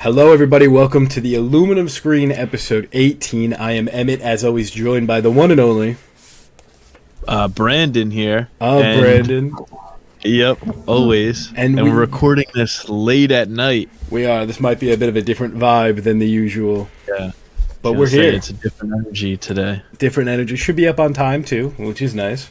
Hello, everybody. Welcome to the Aluminum Screen, episode 18. I am Emmett, as always, joined by the one and only Brandon here. Brandon. Yep, always. And we're recording this late at night. We are. This might be a bit of a different vibe than the usual. Yeah. But we're here. It's a different energy today. Different energy. Should be up on time, too, which is nice.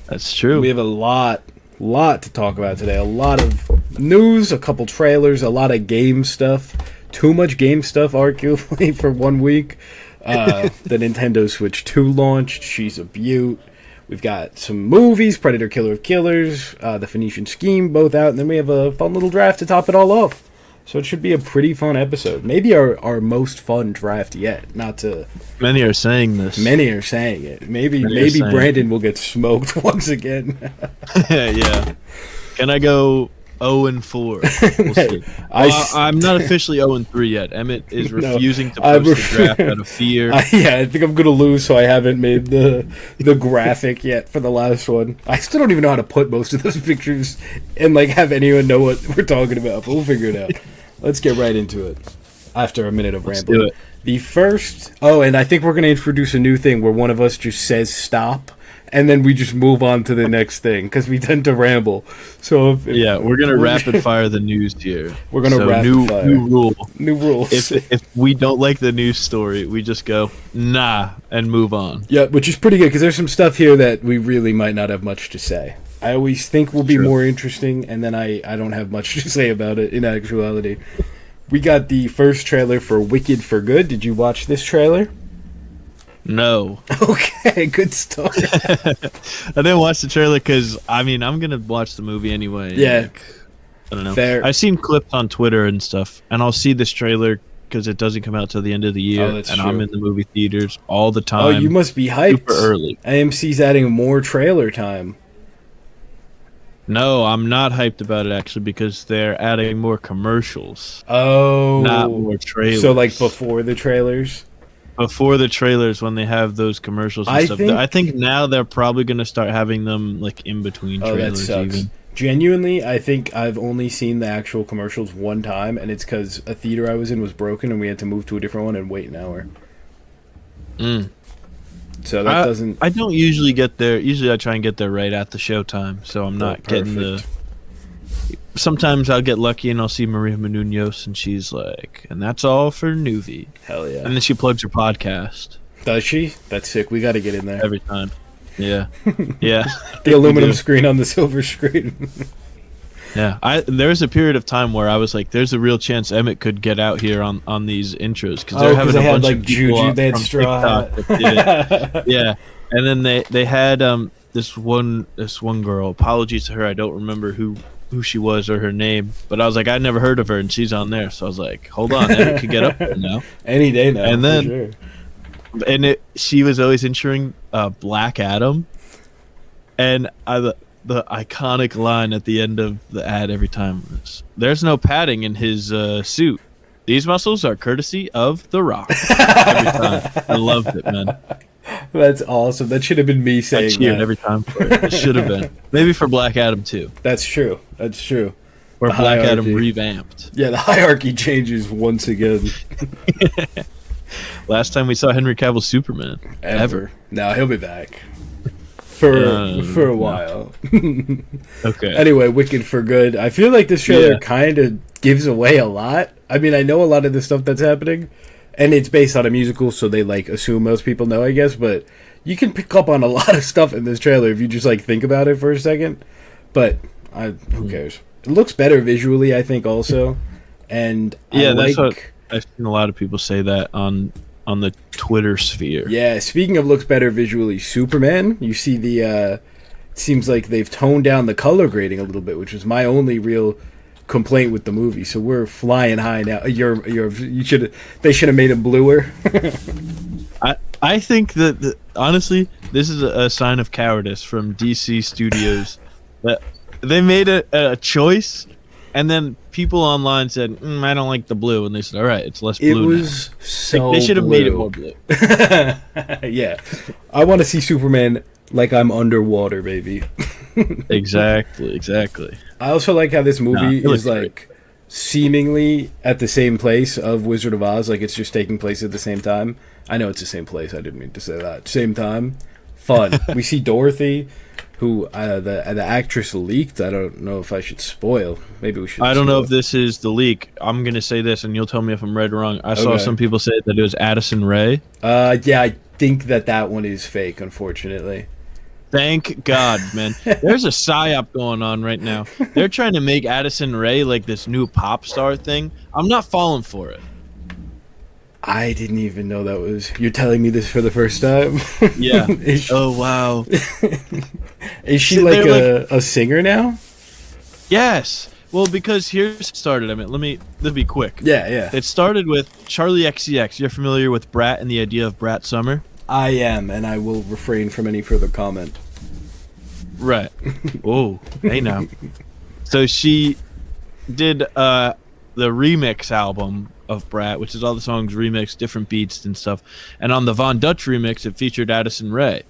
That's true. We have a lot to talk about today. A lot of news, a couple trailers, a lot of game stuff. Too much game stuff, arguably, for 1 week. The Nintendo Switch 2 launched. She's a beaut. We've got some movies, Predator Killer of Killers, the Phoneican Scheme, both out. And then we have a fun little draft to top it all off. So it should be a pretty fun episode. Maybe our most fun draft yet. Not to... Many are saying this. Many are saying it. Maybe Brandon will get smoked once again. Yeah. Can I go 0-4? We'll see. I'm not officially 0-3 yet. Emmett is refusing to post the draft out of fear. I think I'm going to lose, so I haven't made the graphic yet for the last one. I still don't even know how to put most of those pictures and have anyone know what we're talking about, but we'll figure it out. Let's get right into it after a minute of rambling. Do it. The first... Oh, and I think we're going to introduce a new thing where one of us just says stop, and then we just move on to the next thing, because we tend to ramble. So we're going to rapid fire the news here. We're going to rapid fire. New rules. If we don't like the news story, we just go, nah, and move on. Yeah, which is pretty good, because there's some stuff here that we really might not have much to say. I always think will be more interesting, and then I don't have much to say about it in actuality. We got the first trailer for Wicked for Good. Did you watch this trailer? No. Okay, good story. I didn't watch the trailer because, I'm going to watch the movie anyway. Yeah. I don't know. Fair. I've seen clips on Twitter and stuff, and I'll see this trailer because it doesn't come out till the end of the year. Oh, that's true. I'm in the movie theaters all the time. Oh, you must be hyped. Super early. AMC's adding more trailer time. No, I'm not hyped about it, actually, because they're adding more commercials. Oh. Not more trailers. So, before the trailers? Before the trailers, when they have those commercials and stuff. I think now they're probably going to start having them, in between trailers. Oh, that sucks. Even. Genuinely, I think I've only seen the actual commercials one time, and it's because a theater I was in was broken, and we had to move to a different one and wait an hour. So that doesn't... I don't usually get there. Usually I try and get there right at the showtime, so I'm not getting the... Sometimes I'll get lucky and I'll see Maria Menounos, and she's like, and that's all for Nuvi. Hell yeah. And then she plugs her podcast. Does she? That's sick. We got to get in there. Every time. Yeah. Yeah. The aluminum screen on the silver screen. Yeah, there was a period of time where I was like, "There's a real chance Emmett could get out here on these intros because they're having a bunch of people they had from straw. TikTok that did it." Yeah, and then they had this one girl. Apologies to her, I don't remember who she was or her name, but I was like, I'd never heard of her, and she's on there, so I was like, hold on, Emmett could get up there now any day now. And then, for sure. And she was always insuring Black Adam, and the iconic line at the end of the ad every time is, "There's no padding in his suit. These muscles are courtesy of The Rock." Every time. I loved it, man. That's awesome. That should have been me saying that. I cheered every time for it. It should have been. Maybe for Black Adam, too. That's true. Or Black Adam revamped. Yeah, the hierarchy changes once again. Last time we saw Henry Cavill's Superman. Ever. No, he'll be back. For a while. Okay. Anyway, Wicked for Good. I feel like this trailer kind of gives away a lot. I mean, I know a lot of the stuff that's happening, and it's based on a musical, so they assume most people know, I guess, but you can pick up on a lot of stuff in this trailer if you just think about it for a second. But who cares? It looks better visually, I think, also. And that's what I've seen a lot of people say that on the Twitter sphere. Yeah, speaking of looks better visually, Superman, you see it seems like they've toned down the color grading a little bit, which was my only real complaint with the movie. So we're flying high now. They should have made him bluer. I think that honestly, this is a sign of cowardice from DC Studios that they made a choice, and then people online said, "I don't like the blue," and they said, "All right, it's less blue." It was now. so they should have made it more blue. Yeah, I want to see Superman like I'm underwater, baby. Exactly. I also like how this movie is seemingly at the same place of Wizard of Oz, like it's just taking place at the same time. I know it's the same place. I didn't mean to say that. Same time. Fun. We see Dorothy, who the actress leaked. I don't know if I should spoil. Maybe we should. I don't know if this is the leak. I'm gonna say this, and you'll tell me if I'm right or wrong. I saw some people say that it was Addison Rae. Yeah, I think that one is fake. Unfortunately. Thank God, man. There's a psyop going on right now. They're trying to make Addison Rae like this new pop star thing. I'm not falling for it. I didn't even know that was... You're telling me this for the first time? Yeah. Oh, wow. Is she like a singer now? Yes. Well, because here's it started. I mean, let me be quick. Yeah. It started with Charlie XCX. You're familiar with Brat and the idea of Brat Summer? I am, and I will refrain from any further comment. Right. Oh, hey now. So she did the remix album of Brat, which is all the songs remixed, different beats and stuff. And on the Von Dutch remix, it featured Addison Rae.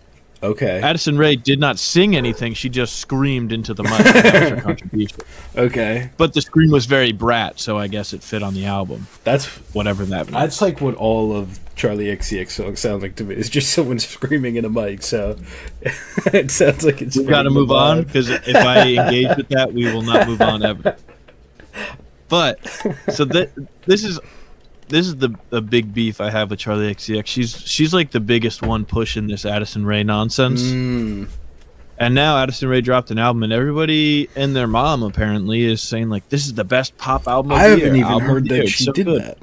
Okay. Addison Rae did not sing anything. She just screamed into the mic. That was her contribution. Okay. But the scream was very Brat, so I guess it fit on the album. That's whatever that means. That's like what all of Charlie XCX songs sound like to me. It's just someone screaming in a mic, so it sounds like it's... We've got to move on, because if I engage with that, we will not move on ever. But, so this is the big beef I have with Charlie XCX. She's like the biggest one pushing this Addison Rae nonsense. And now Addison Rae dropped an album, and everybody and their mom apparently is saying like, this is the best pop album of the year. I haven't even heard that she did that.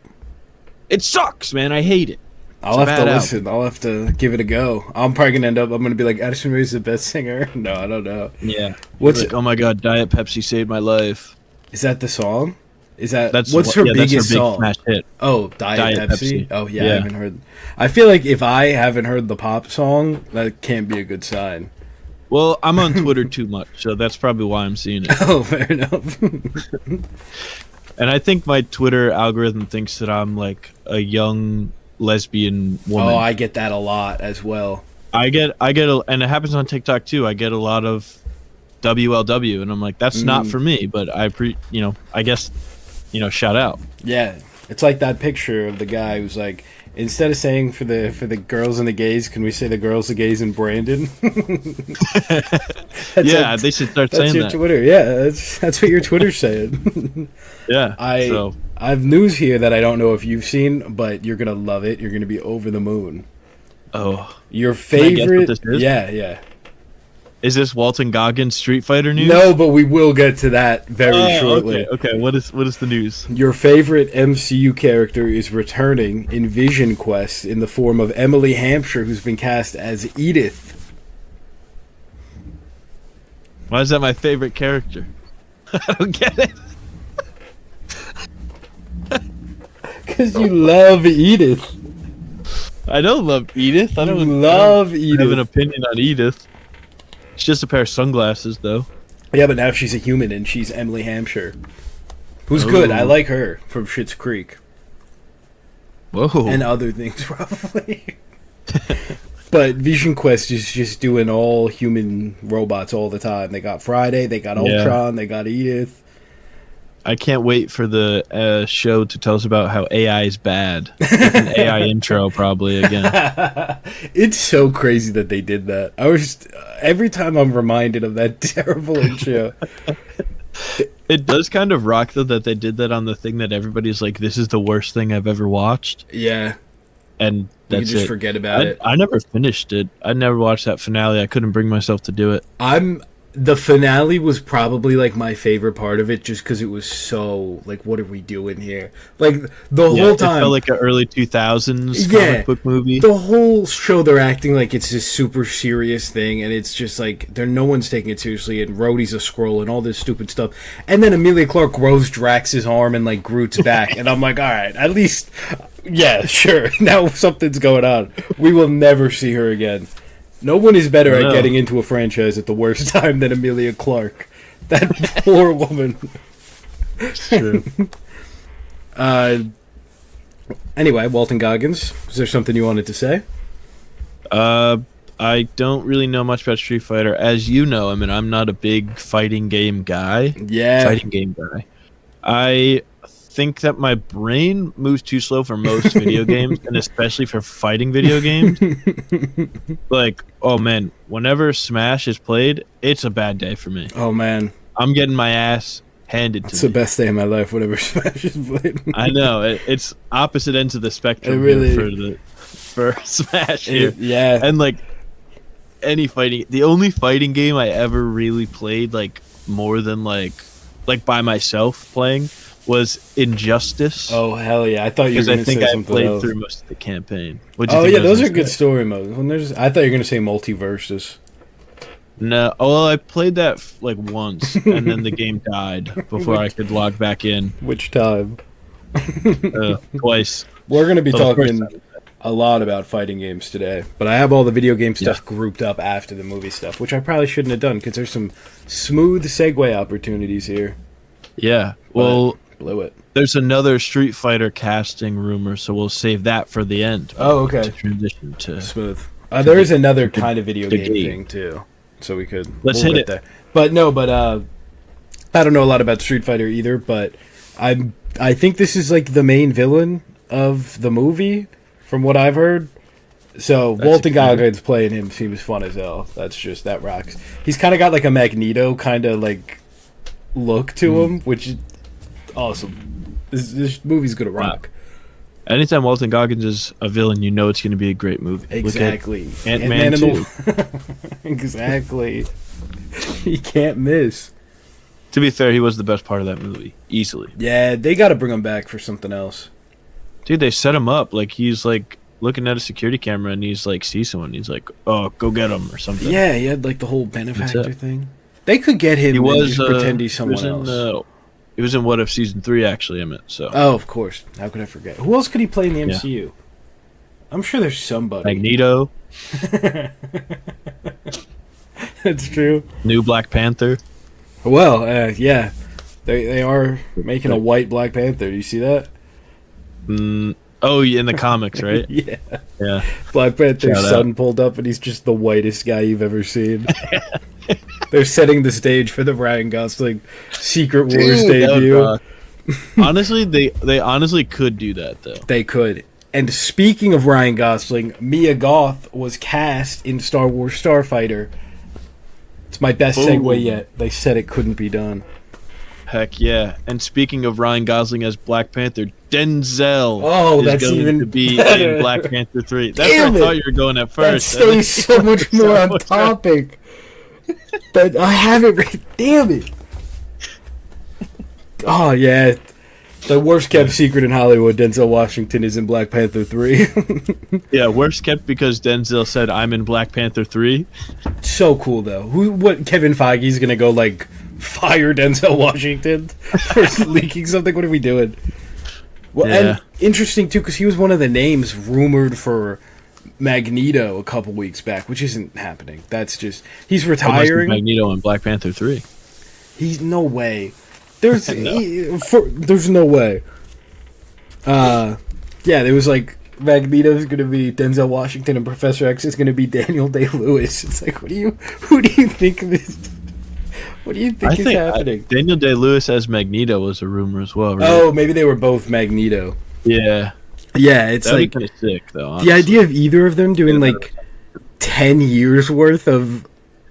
It sucks, man. I hate it. I'll have to listen. I'll have to give it a go. I'm probably gonna end up. I'm gonna be like, Addison Rae's the best singer. No, I don't know. Yeah. What's like, oh my god, Diet Pepsi saved my life. Is that the song? Is that what's her biggest song? Smash hit. Oh, Diet Pepsi. Oh yeah, I haven't heard. I feel like if I haven't heard the pop song, that can't be a good sign. Well, I'm on Twitter too much, so that's probably why I'm seeing it. Oh, fair enough. And I think my Twitter algorithm thinks that I'm like a young lesbian woman. Oh, I get that a lot as well. I get, and it happens on TikTok too. I get a lot of WLW, and I'm like, that's not for me. But I guess, shout out. Yeah, it's like that picture of the guy who's like, instead of saying for the girls and the gays, can we say the girls, the gays, and Brandon? Yeah, they should start saying that. That's your Twitter. Yeah, that's what your Twitter's saying. Yeah. I have news here that I don't know if you've seen, but you're gonna love it. You're gonna be over the moon. Oh, your favorite? Can I guess what this is? Yeah. Is this Walton Goggins Street Fighter news? No, but we will get to that very shortly. Okay. What is the news? Your favorite MCU character is returning in Vision Quest in the form of Emily Hampshire, who's been cast as Edith. Why is that my favorite character? I don't get it. Because you love Edith. I don't love Edith. I don't Edith. have an opinion on Edith. It's just a pair of sunglasses, though. Yeah, but now she's a human, and she's Emily Hampshire. Who's good. I like her from Schitt's Creek. Whoa. And other things, probably. But Vision Quest is just doing all human robots all the time. They got Friday, they got Ultron, they got Edith. I can't wait for the show to tell us about how AI is bad. With an AI intro, probably, again. It's so crazy that they did that. Every time I'm reminded of that terrible intro. It does kind of rock, though, that they did that on the thing that everybody's like, this is the worst thing I've ever watched. Yeah. And that's you just forget about it. I never finished it. I never watched that finale. I couldn't bring myself to do it. The finale was probably like my favorite part of it, just because it was so like, what are we doing here? Like the whole time, it felt like an early 2000s comic book movie. The whole show, they're acting like it's this super serious thing, and it's just like no one's taking it seriously. And Rhodey's a Skrull, and all this stupid stuff. And then Emilia Clarke grows Drax's arm and like Groot's back, and I'm like, all right, at least, yeah, sure. Now something's going on. We will never see her again. No one is better at getting into a franchise at the worst time than Emilia Clarke. That poor woman. It's true. Anyway, Walton Goggins, is there something you wanted to say? I don't really know much about Street Fighter. As you know, I mean, I'm not a big fighting game guy. Yeah. Fighting game guy. I think that my brain moves too slow for most video games, and especially for fighting video games. Like, oh man, whenever Smash is played, it's a bad day for me. Oh man, I'm getting my ass handed to me. it's the best day of my life. Whenever Smash is played. I know it's opposite ends of the spectrum really, here for Smash here. Yeah, And like any fighting, the only fighting game I ever really played like more than like by myself playing was Injustice. Oh hell yeah! I thought you were going to say something I played else. through most of the campaign. Oh yeah, those are good story modes. I thought you were going to say multiverses. No, well, I played that like once, and then the game died before I could log back in. Which time? Twice. We're going to be talking a lot about fighting games today, but I have all the video game stuff grouped up after the movie stuff, which I probably shouldn't have done because there's some smooth segue opportunities here. Yeah, well, blew it. There's another Street Fighter casting rumor, so we'll save that for the end. Oh, okay. To transition to smooth. There is another kind of video game thing too, so we'll hit it there. But no, I don't know a lot about Street Fighter either, but I think this is like the main villain of the movie, from what I've heard. So Walton Goggins playing him seems fun as hell. That rocks. He's kind of got like a Magneto kind of like look to him, which is awesome. This movie's gonna rock. Anytime Walton Goggins is a villain, you know it's going to be a great movie. Exactly. Ant-Man 2. Exactly. He can't miss. To be fair, he was the best part of that movie, easily. Yeah, they got to bring him back for something else. Dude, they set him up like he's like looking at a security camera and he's like sees someone. He's like, "Oh, go get him" or something. Yeah, he had like the whole benefactor thing. They could get him and just pretend he's someone else. He was in What If Season 3, actually, Emmett. So. Oh, of course. How could I forget? Who else could he play in the MCU? Yeah. I'm sure there's somebody. Magneto. That's true. New Black Panther. Well, yeah. They are making a white Black Panther. Do you see that? Oh, in the comics, right? Yeah. Yeah. Black Panther's son pulled up, and he's just the whitest guy you've ever seen. They're setting the stage for the Ryan Gosling Secret Wars debut. Honestly, they honestly could do that, though. They could. And speaking of Ryan Gosling, Mia Goth was cast in Star Wars Starfighter. It's my best segue yet. They said it couldn't be done. Heck yeah. And speaking of Ryan Gosling as Black Panther, Denzel is going to be in Black Panther 3. That's where I thought you were going at first. That stays so much more on topic. But I have it right. Damn it. Oh, yeah. The worst kept secret in Hollywood, Denzel Washington is in Black Panther 3. Yeah, worst kept because Denzel said, "I'm in Black Panther 3. So cool, though. What Kevin Feige's going to go, like, fire Denzel Washington for leaking something? What are we doing? Well, yeah. And interesting, too, because he was one of the names rumored for Magneto a couple weeks back, which isn't happening. That's just... He's retiring. Magneto in Black Panther 3. He's... No way. There's no way. Yeah, there was like Magneto's gonna be Denzel Washington and Professor X is gonna be Daniel Day-Lewis. It's like, who do you think this? What do you think is happening? Daniel Day-Lewis as Magneto was a rumor as well, right? Oh, maybe they were both Magneto. Yeah. Yeah, it's that'd like be kind of sick though. Honestly. The idea of either of them doing like 10 years worth of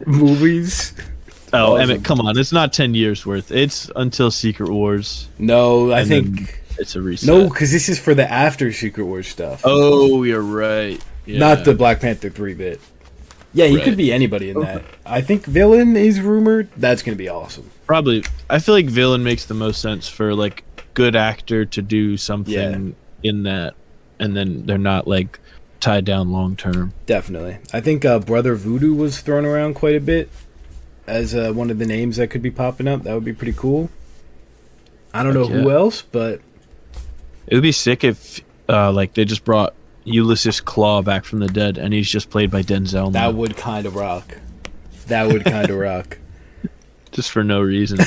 movies. Oh, awesome. Emmett, come on. It's not 10 years worth. It's until Secret Wars. No, I think... It's a reset. No, because this is for the after Secret Wars stuff. Oh, you're right. Yeah. Not the Black Panther 3 bit. Yeah, he could be anybody in that. I think Villain is rumored. That's going to be awesome. Probably. I feel like Villain makes the most sense for, like, good actor to do something in that. And then they're not, like, tied down long term. Definitely. I think Brother Voodoo was thrown around quite a bit as one of the names that could be popping up. That would be pretty cool. I don't know who else, but it would be sick if like they just brought Ulysses Claw back from the dead and he's just played by Denzel now. That would kind of rock. That would kind of rock. Just for no reason.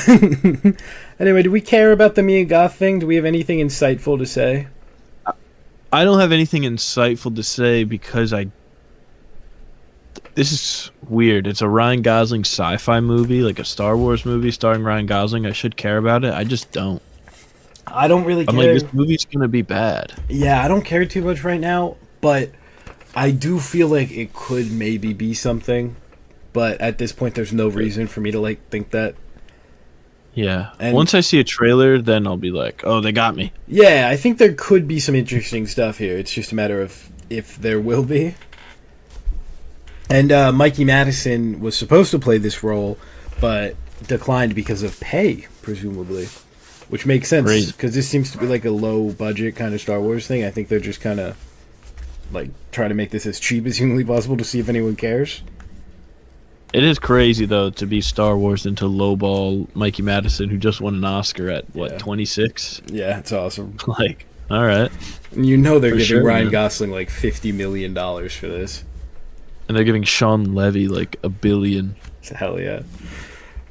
Anyway, do we care about the Mia Goth thing? Do we have anything insightful to say? I don't have anything insightful to say because this is weird. It's a Ryan Gosling sci-fi movie, like a Star Wars movie starring Ryan Gosling. I should care about it. I just don't. I don't really I'm care. like, this movie's gonna be bad. Yeah, I don't care too much right now, but I do feel like it could maybe be something. But at this point, there's no reason for me to like think that. Yeah. And once I see a trailer, then I'll be like, oh, they got me. yeah, I think there could be some interesting stuff here. It's just a matter of if there will be. And Mikey Madison was supposed to play this role, but declined because of pay, presumably. Which makes sense, because this seems to be like a low-budget kind of Star Wars thing. I think they're just kind of like trying to make this as cheap as humanly possible to see if anyone cares. It is crazy, though, to be Star Wars into lowball Mikey Madison, who just won an Oscar at, 26? Yeah, it's awesome. Like, all right. And you know they're For giving sure, Ryan man. Gosling like $50 million for this. And they're giving Sean Levy like $1 billion. Hell yeah.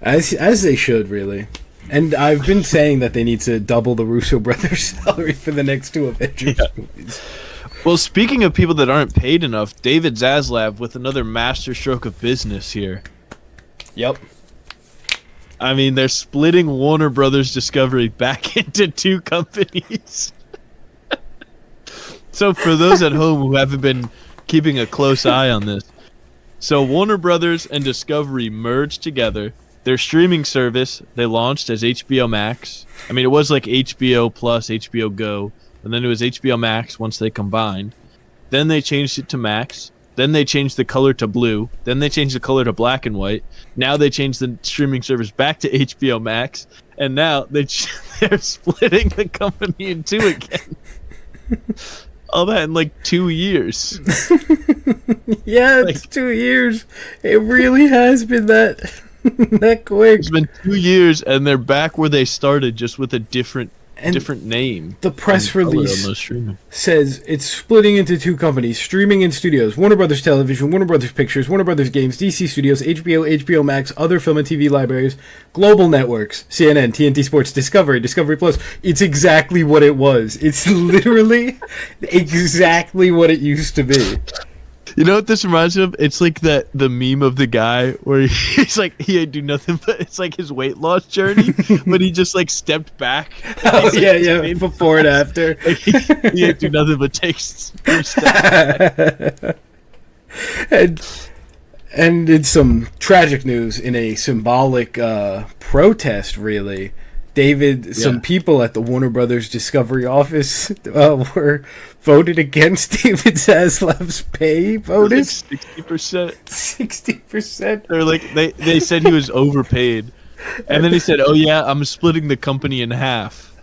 As they should, really. And I've been saying that they need to double the Russo brothers' salary for the next two Avengers movies. Well, speaking of people that aren't paid enough, David Zaslav with another masterstroke of business here. Yep. I mean, they're splitting Warner Brothers Discovery back into two companies. So for those at home who haven't been keeping a close eye on this, so Warner Brothers and Discovery merged together. Their streaming service they launched as HBO Max. I mean, it was like HBO Plus, HBO Go, and then it was HBO Max once they combined. Then they changed it to Max. Then they changed the color to blue. Then they changed the color to black and white. Now they changed the streaming service back to HBO Max, and now they're splitting the company in two again. All that in like 2 years. Yeah, it's 2 years. It really has been that that quick. It's been 2 years, and they're back where they started, just with a different And name. the press and color release on those streaming. says it's splitting into two companies, streaming and studios, Warner Brothers Television, Warner Brothers Pictures, Warner Brothers Games, DC Studios, HBO, HBO Max, other film and TV libraries, global networks, CNN, TNT Sports, Discovery, Discovery Plus. It's exactly what it was. It's literally exactly what it used to be. You know what this reminds me of? It's like the meme of the guy where he's like, he ain't do nothing but, it's like his weight loss journey, but he just like stepped back. Oh, He's like, yeah, his yeah, weight before and after. Like, he ain't do nothing but take steps back. And it's some tragic news in a symbolic protest, really. David, some people at the Warner Brothers Discovery office were voted against David Zaslav's pay bonus. 60%. 60%. They're like, they said he was overpaid. And then he said, oh yeah, I'm splitting the company in half.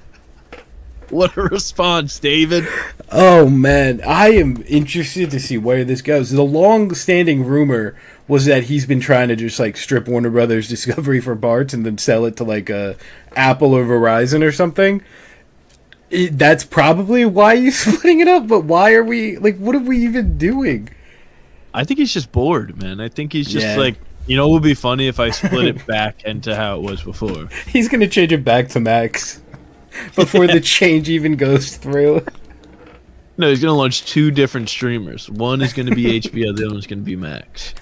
What a response, David. Oh, man. I am interested to see where this goes. The long-standing rumor was that he's been trying to just, like, strip Warner Brothers Discovery for parts and then sell it to, like, Apple or Verizon or something. That's probably why he's splitting it up, but why are we, like, what are we even doing? I think he's just bored, man. I think he's just like, you know, it would be funny if I split it back into how it was before. He's going to change it back to Max before the change even goes through. No, he's going to launch two different streamers. One is going to be HBO, the other one's going to be Max.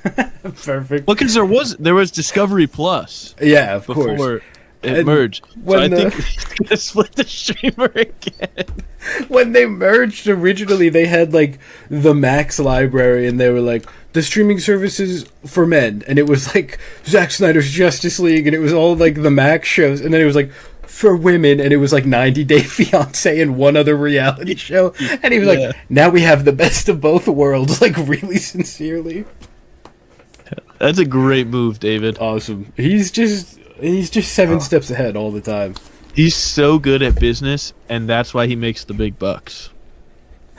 Perfect. Well, because there was Discovery Plus. Yeah, of before course. It merged. So I when think he's going to split the streamer again. When they merged originally, they had like the Max library, and they were like the streaming services for men, and it was like Zack Snyder's Justice League, and it was all like the Max shows, and then it was like for women, and it was like 90 Day Fiancé and one other reality show, and he was like, now we have the best of both worlds, like really sincerely. That's a great move, David. Awesome. He's just 7 steps ahead all the time. He's so good at business, and that's why he makes the big bucks.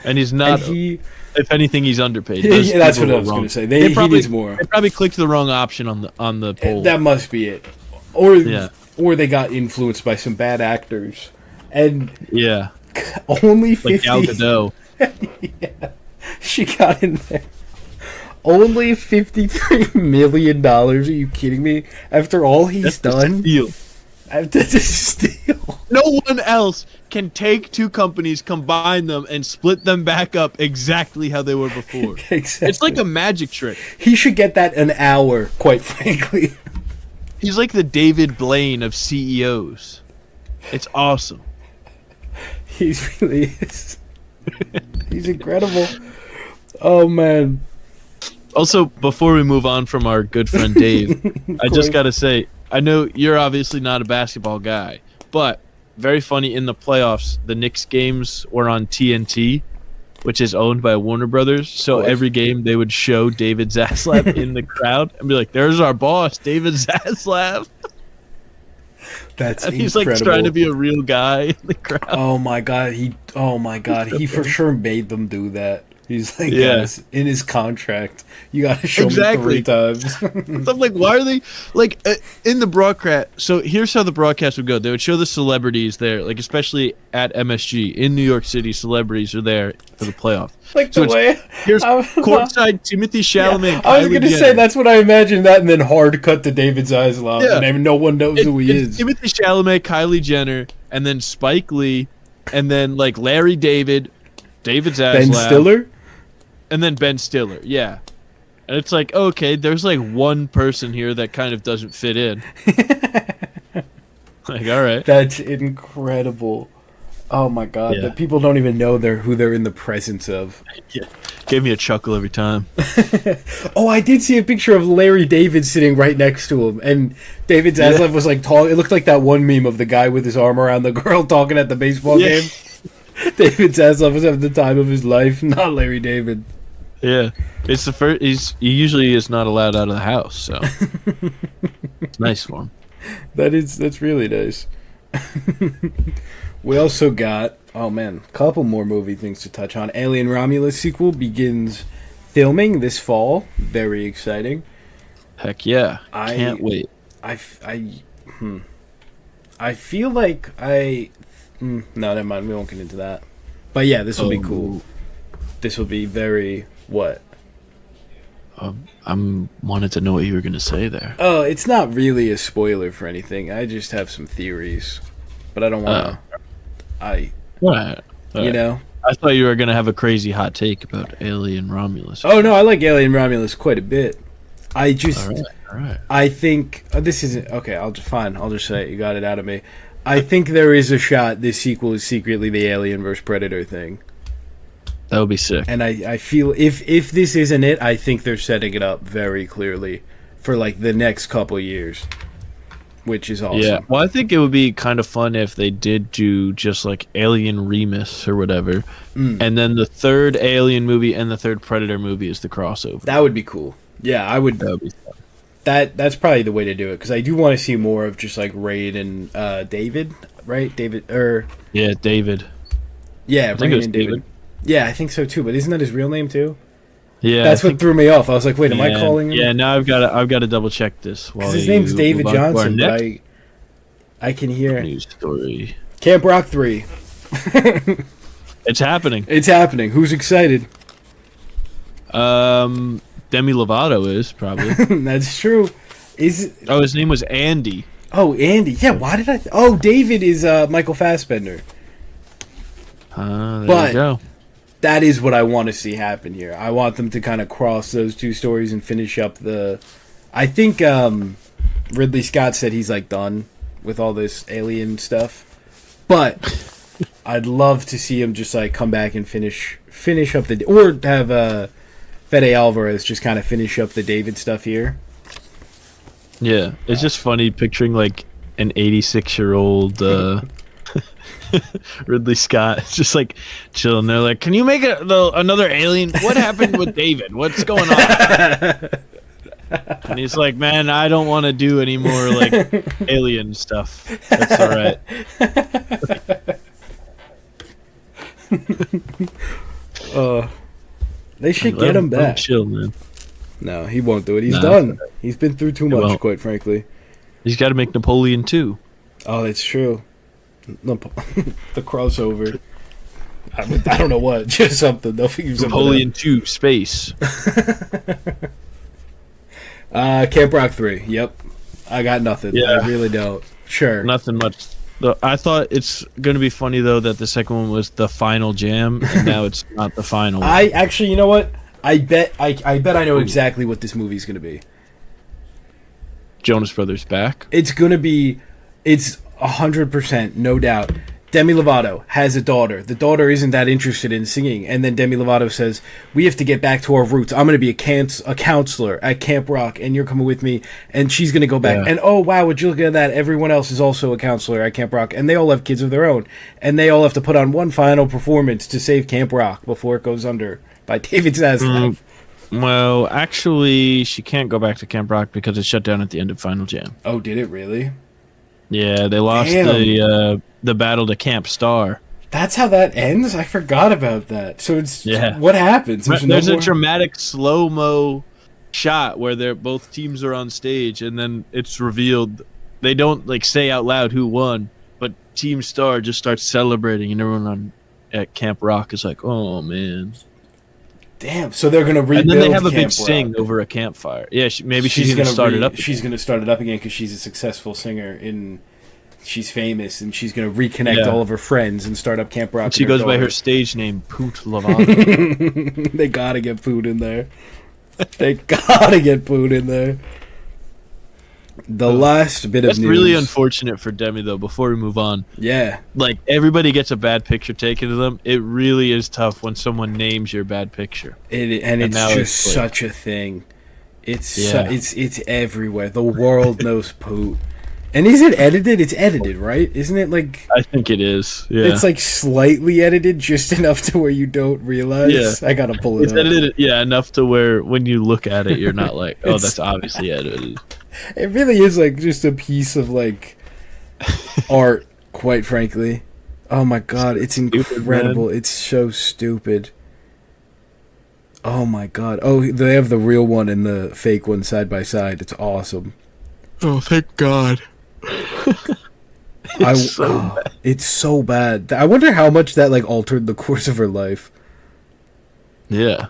And he's not. If anything, he's underpaid. Yeah, that's what I was going to say. He needs more. They probably clicked the wrong option on the poll. That must be it. Or they got influenced by some bad actors. And only 50. Like Gal Gadot. Yeah, she got in there. Only $53 million. Are you kidding me? After all he's done? That's a steal. No one else can take two companies, combine them, and split them back up exactly how they were before. Exactly. It's like a magic trick. He should get that an hour, quite frankly. He's like the David Blaine of CEOs. It's awesome. He really is. He's incredible. Oh man. Also, before we move on from our good friend Dave, I just got to say, I know you're obviously not a basketball guy, but very funny, in the playoffs, the Knicks games were on TNT, which is owned by Warner Brothers. So every game they would show David Zaslav in the crowd and be like, "There's our boss, David Zaslav." That's and incredible. He's like trying to be a real guy in the crowd. Oh my god, he for sure made them do that. He's like, guys, in his contract, you got to show me 3 times. So I'm like, why are they like in the broadcast? So here's how the broadcast would go: they would show the celebrities there, like especially at MSG in New York City. Celebrities are there for the playoff. Like so the way here's courtside Timothy Chalamet. I was gonna say that's what I imagined that, and then hard cut to David Zaslav, and no one knows who he is. Timothy Chalamet, Kylie Jenner, and then Spike Lee, and then like Larry David, David Zaslav, Ben Stiller. And then Ben Stiller, yeah. And it's like, okay, there's like one person here that kind of doesn't fit in. Like, all right. That's incredible. Oh my god, that people don't even know who they're in the presence of. Yeah. Gave me a chuckle every time. Oh, I did see a picture of Larry David sitting right next to him, and David Zaslav was like tall. It looked like that one meme of the guy with his arm around the girl talking at the baseball game. David Zaslav was having the time of his life, not Larry David. Yeah, it's the first. He usually is not allowed out of the house, so it's nice for him. That's really nice. We also got a couple more movie things to touch on. Alien Romulus sequel begins filming this fall. Very exciting. Heck yeah! Can't wait. I feel like no, never mind. We won't get into that. But yeah, this will be cool. This will be very. What? I'm wanted to know what you were going to say there. Oh, it's not really a spoiler for anything. I just have some theories, but I don't want to. You know. I thought you were going to have a crazy hot take about Alien Romulus. Oh no, I like Alien Romulus quite a bit. I just, all right. I think this isn't okay. I'll just say it. You got it out of me. I think there is a shot this sequel is secretly the Alien vs Predator thing. That would be sick. And I feel if this isn't it, I think they're setting it up very clearly for like the next couple years, which is awesome. Yeah, well, I think it would be kind of fun if they did do just like Alien Remus or whatever, and then the third Alien movie and the third Predator movie is the crossover. That would be cool. Yeah, I would. That would be fun. That's probably the way to do it, because I do want to see more of just like Raid and David, right? David. Yeah, David. Yeah, I think it was David. Yeah, I think so too. But isn't that his real name too? Yeah, that's what threw me off. I was like, wait, am I calling him? Yeah, now I've got to double check this. Because his name's David Johnson, but I can hear news story. Camp Rock 3. It's happening. It's happening. Who's excited? Demi Lovato is probably. That's true. His name was Andy. Oh, Andy. Yeah, why did I? David is Michael Fassbender. There you go. That is what I want to see happen here. I want them to kind of cross those two stories and finish up the. I think Ridley Scott said he's like done with all this alien stuff, but I'd love to see him just like come back and finish up the, or have Fede Alvarez just kind of finish up the David stuff here. Yeah, it's just funny picturing like an 86-year-old Ridley Scott just like chilling. They're like, "Can you make another Alien? What happened with David? What's going on?" And he's like, "Man, I don't want to do any more like Alien stuff. That's all right." They should get him back. Chill, man. No, he won't do it. He's done. He's been through too much, quite frankly. He's got to make Napoleon 2. Oh, that's true. The crossover. I don't know what. Just something. They'll figure something out. Napoleon 2 Space. Camp Rock 3. Yep. I got nothing. Yeah. I really don't. Sure. Nothing much. I thought it's going to be funny, though, that the second one was the final jam, and now it's not the final one. I actually, you know what? I bet I know exactly what this movie's going to be. Jonas Brothers back? It's going to be... It's 100%, no doubt. Demi Lovato has a daughter. The daughter isn't that interested in singing, and then Demi Lovato says, "We have to get back to our roots. I'm going to be a counselor at Camp Rock, and you're coming with me." And she's going to go back. Yeah. And oh wow, would you look at that? Everyone else is also a counselor at Camp Rock, and they all have kids of their own, and they all have to put on one final performance to save Camp Rock before it goes under by David Zaslav. Well, actually, she can't go back to Camp Rock because it shut down at the end of Final Jam. Oh, did it really? Yeah, they lost the battle to Camp Star. That's how that ends? I forgot about that. So it's what happens? There's a dramatic slow-mo shot where both teams are on stage, and then it's revealed. They don't like say out loud who won, but Team Star just starts celebrating, and everyone at Camp Rock is like, "Oh man." Damn! So they're gonna rebuild. And then they have a Camp big sing Rock over a campfire. Yeah, maybe she's gonna start it up. She's gonna start it up again because she's a successful singer. She's famous, and she's gonna reconnect all of her friends and start up Camp Rock. And she goes by her stage name, Poot Lovato. They gotta get Poot in there. They gotta get Poot in there. The last bit of news. That's really unfortunate for Demi, though, before we move on. Yeah. Like, everybody gets a bad picture taken of them. It really is tough when someone names your bad picture. It's just such a thing. It's everywhere. The world knows Poot. And is it edited? It's edited, right? Isn't it like... I think it is, yeah. It's like slightly edited, just enough to where you don't realize. Yeah. I gotta pull it up. It's edited, enough to where when you look at it, you're not like, oh, that's obviously edited. It really is like just a piece of like art, quite frankly. Oh my god, it's incredible. It's so stupid. Oh my god. Oh, they have the real one and the fake one side by side. It's awesome. Oh, thank God. It's so bad. I wonder how much that like altered the course of her life. Yeah.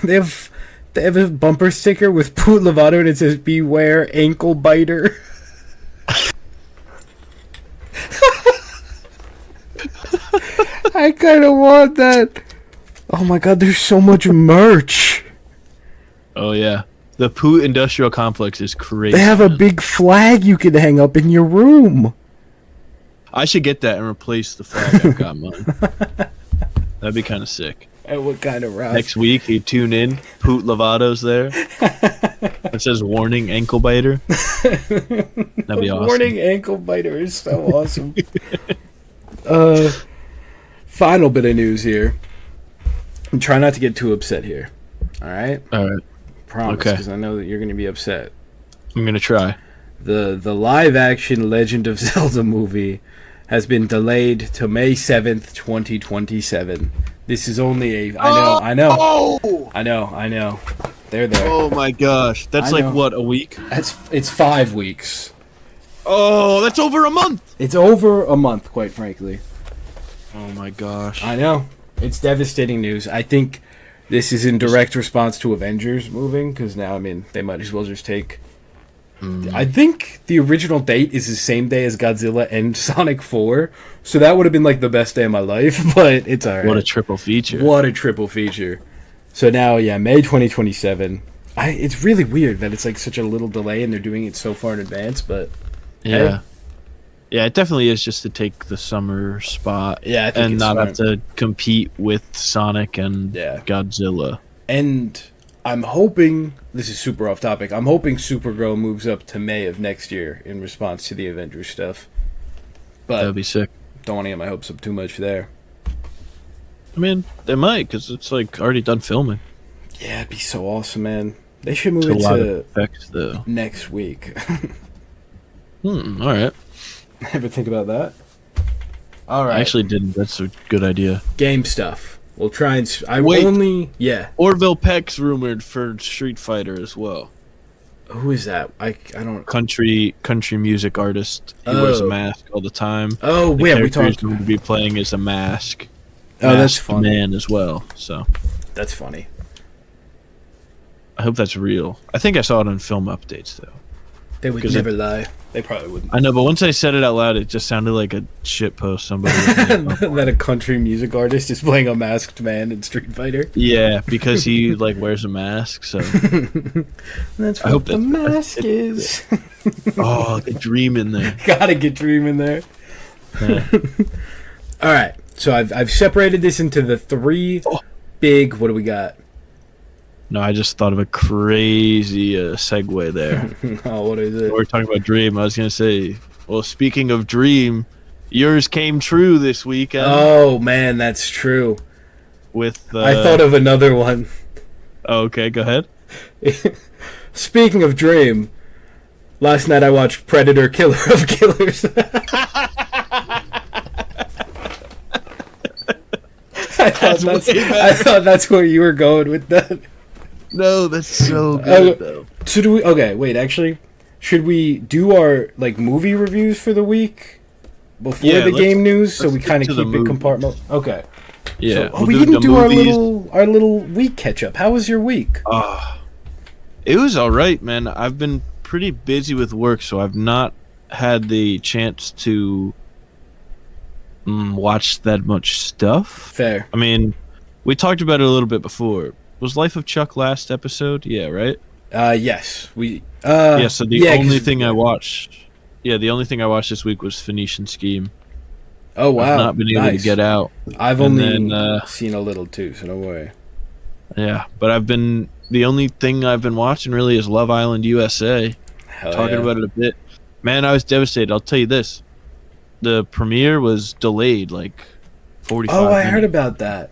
They have a bumper sticker with Poot Lovato and it says "Beware ankle biter." I kind of want that. Oh my god, there's so much merch. Oh yeah. The Poot Industrial Complex is crazy. They have a big flag you can hang up in your room. I should get that and replace the flag I've got mine. That'd be kind of sick. And what kind of route? Next week, you tune in. Poot Lovato's there. It says "Warning, ankle biter." That'd be awesome. Warning, ankle biter is so awesome. Final bit of news here. And try not to get too upset here. All right. All right. Promise, because I know that you're going to be upset. I'm going to try. The live-action Legend of Zelda movie has been delayed to May 7th, 2027. This is only a... I know. They're there. Oh my gosh. That's like, what, a week? It's 5 weeks. Oh, that's over a month! It's over a month, quite frankly. Oh my gosh. I know. It's devastating news. I think... This is in direct response to Avengers moving, because now, I mean, they might as well just take... I think the original date is the same day as Godzilla and Sonic 4, so that would have been, like, the best day of my life, but it's alright. What a triple feature. So now, May 2027. It's really weird that it's, like, such a little delay and they're doing it so far in advance, but... Yeah. Hey. Yeah, it definitely is just to take the summer spot and not have to compete with Sonic and Godzilla. And I'm hoping, this is super off topic, I'm hoping Supergirl moves up to May of next year in response to the Avengers stuff. But that'd be sick. Don't want to get my hopes up too much there. I mean, they might, because it's like already done filming. Yeah, it'd be so awesome, man. They should move it to effects, though. Next week. Alright. Ever think about that? All right. I actually didn't. That's a good idea. Game stuff. We'll try and... Orville Peck's rumored for Street Fighter as well. Who is that? I don't... Country music artist. He wears a mask all the time. Oh, yeah, we talked... going to be playing as a mask. Oh, that's funny. Man as well, so... That's funny. I hope that's real. I think I saw it on Film Updates, though. They would never lie. They probably wouldn't. I know, but once I said it out loud, it just sounded like a shitpost somebody that a country music artist is playing a masked man in Street Fighter. Yeah, because he like wears a mask, so that's what the mask is. Oh, get Dream in there. Gotta get Dream in there. Yeah. All right, so I've separated this into the three big. What do we got? No, I just thought of a crazy segue there. Oh, what is it? We're talking about Dream. I was going to say, well, speaking of Dream, yours came true this weekend. Oh man, that's true. With I thought of another one. Oh, okay, go ahead. Speaking of Dream, last night I watched Predator: Killer of Killers. I thought that's where you were going with that. No, that's so good though. So do we? Okay, wait. Actually, should we do our movie reviews for the week before the game news, so we kind of keep it compartment? Okay. Yeah. So, we didn't do our little week catch up. How was your week? It was all right, man. I've been pretty busy with work, so I've not had the chance to watch that much stuff. Fair. I mean, we talked about it a little bit before. Was Life of Chuck last episode? Yeah, right? Yes. We. Yeah. So the only thing I watched. Yeah, the only thing I watched this week was Phoneican Scheme. Oh wow! I've not been able to get out. I've only seen a little too, so don't worry. Yeah, but the only thing I've been watching really is Love Island USA. Talking about it a bit. Man, I was devastated. I'll tell you this. The premiere was delayed like 45 minutes. Oh, I heard about that.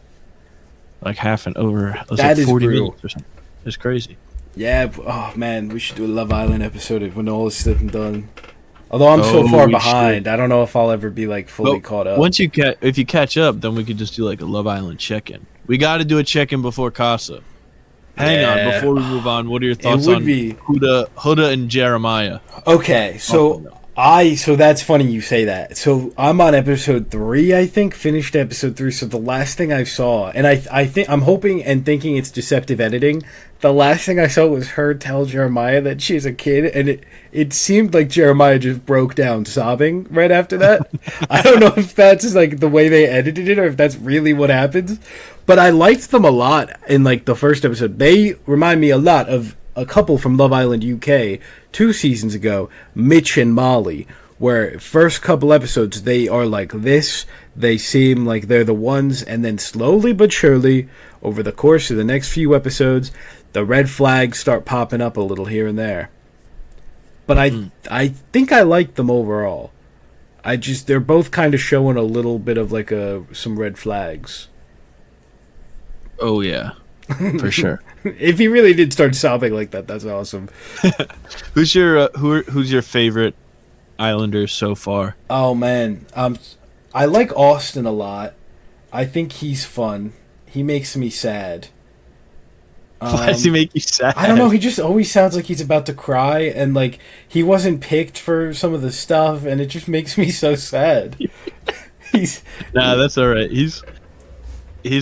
Like half an over. It was That like 40 is brutal. minutes or something. It's crazy. Yeah. Oh man, we should do a Love Island episode when all is said and done. Although I'm so far behind, I don't know if I'll ever be like fully caught up. Once if you catch up, then we could just do like a Love Island check-in. We got to do a check-in before Casa. Hang on, before we move on, what are your thoughts on Huda and Jeremiah? Okay, so so that's funny you say that. So I'm on episode 3, I think, finished episode 3. So the last thing I saw, and I think I'm hoping and thinking it's deceptive editing. The last thing I saw was her tell Jeremiah that she's a kid, and it seemed like Jeremiah just broke down sobbing right after that. I don't know if that's like the way they edited it or if that's really what happens, but I liked them a lot in like the first episode. They remind me a lot of a couple from Love Island UK 2 seasons ago, Mitch and Molly, where first couple episodes they are like this, they seem like they're the ones, and then slowly but surely over the course of the next few episodes the red flags start popping up a little here and there. But I think I like them overall. They're both kind of showing a little bit of like some red flags. Oh yeah, for sure. If he really did start sobbing like that, that's awesome. Who's your favorite Islander so far? Oh man, I like Austin a lot. I think he's fun. He makes me sad. Why does he make you sad? I don't know. He just always sounds like he's about to cry, and like he wasn't picked for some of the stuff, and it just makes me so sad. Nah, that's all right. He's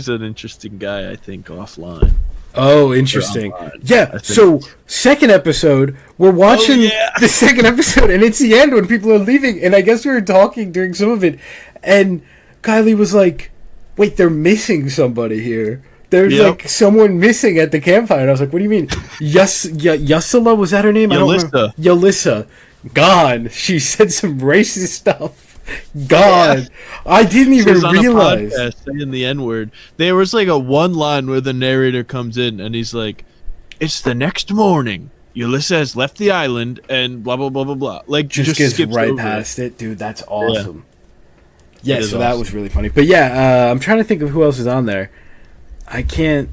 an interesting guy, I think, offline. Oh, interesting. Yeah. So, second episode, we're watching the second episode, and it's the end when people are leaving, and I guess we were talking during some of it, and Kylie was like, "Wait, they're missing somebody here." There's like someone missing at the campfire. And I was like, what do you mean? Yusula, was that her name? Yalissa. Yalissa. Gone. She said some racist stuff. Gone. Yeah. I didn't even realize. On a podcast saying the N-word. There was like a one line where the narrator comes in and he's like, it's the next morning. Yalissa has left the island and blah, blah, blah, blah, blah. Like, just gets right past it. Dude, that's awesome. Yeah, so that was really funny. But yeah, I'm trying to think of who else is on there. I can't.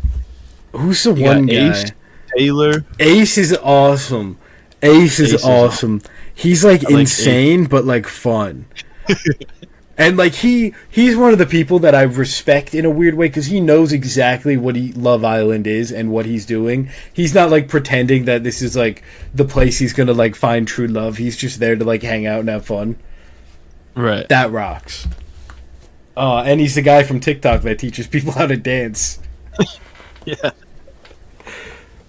Who's the one guy? Ace, Taylor. Ace is awesome. Ace is awesome. He's like insane, but like fun. And like he's one of the people that I respect in a weird way because he knows exactly what Love Island is and what he's doing. He's not like pretending that this is like the place he's gonna like find true love. He's just there to like hang out and have fun. Right. That rocks. And he's the guy from TikTok that teaches people how to dance. Yeah.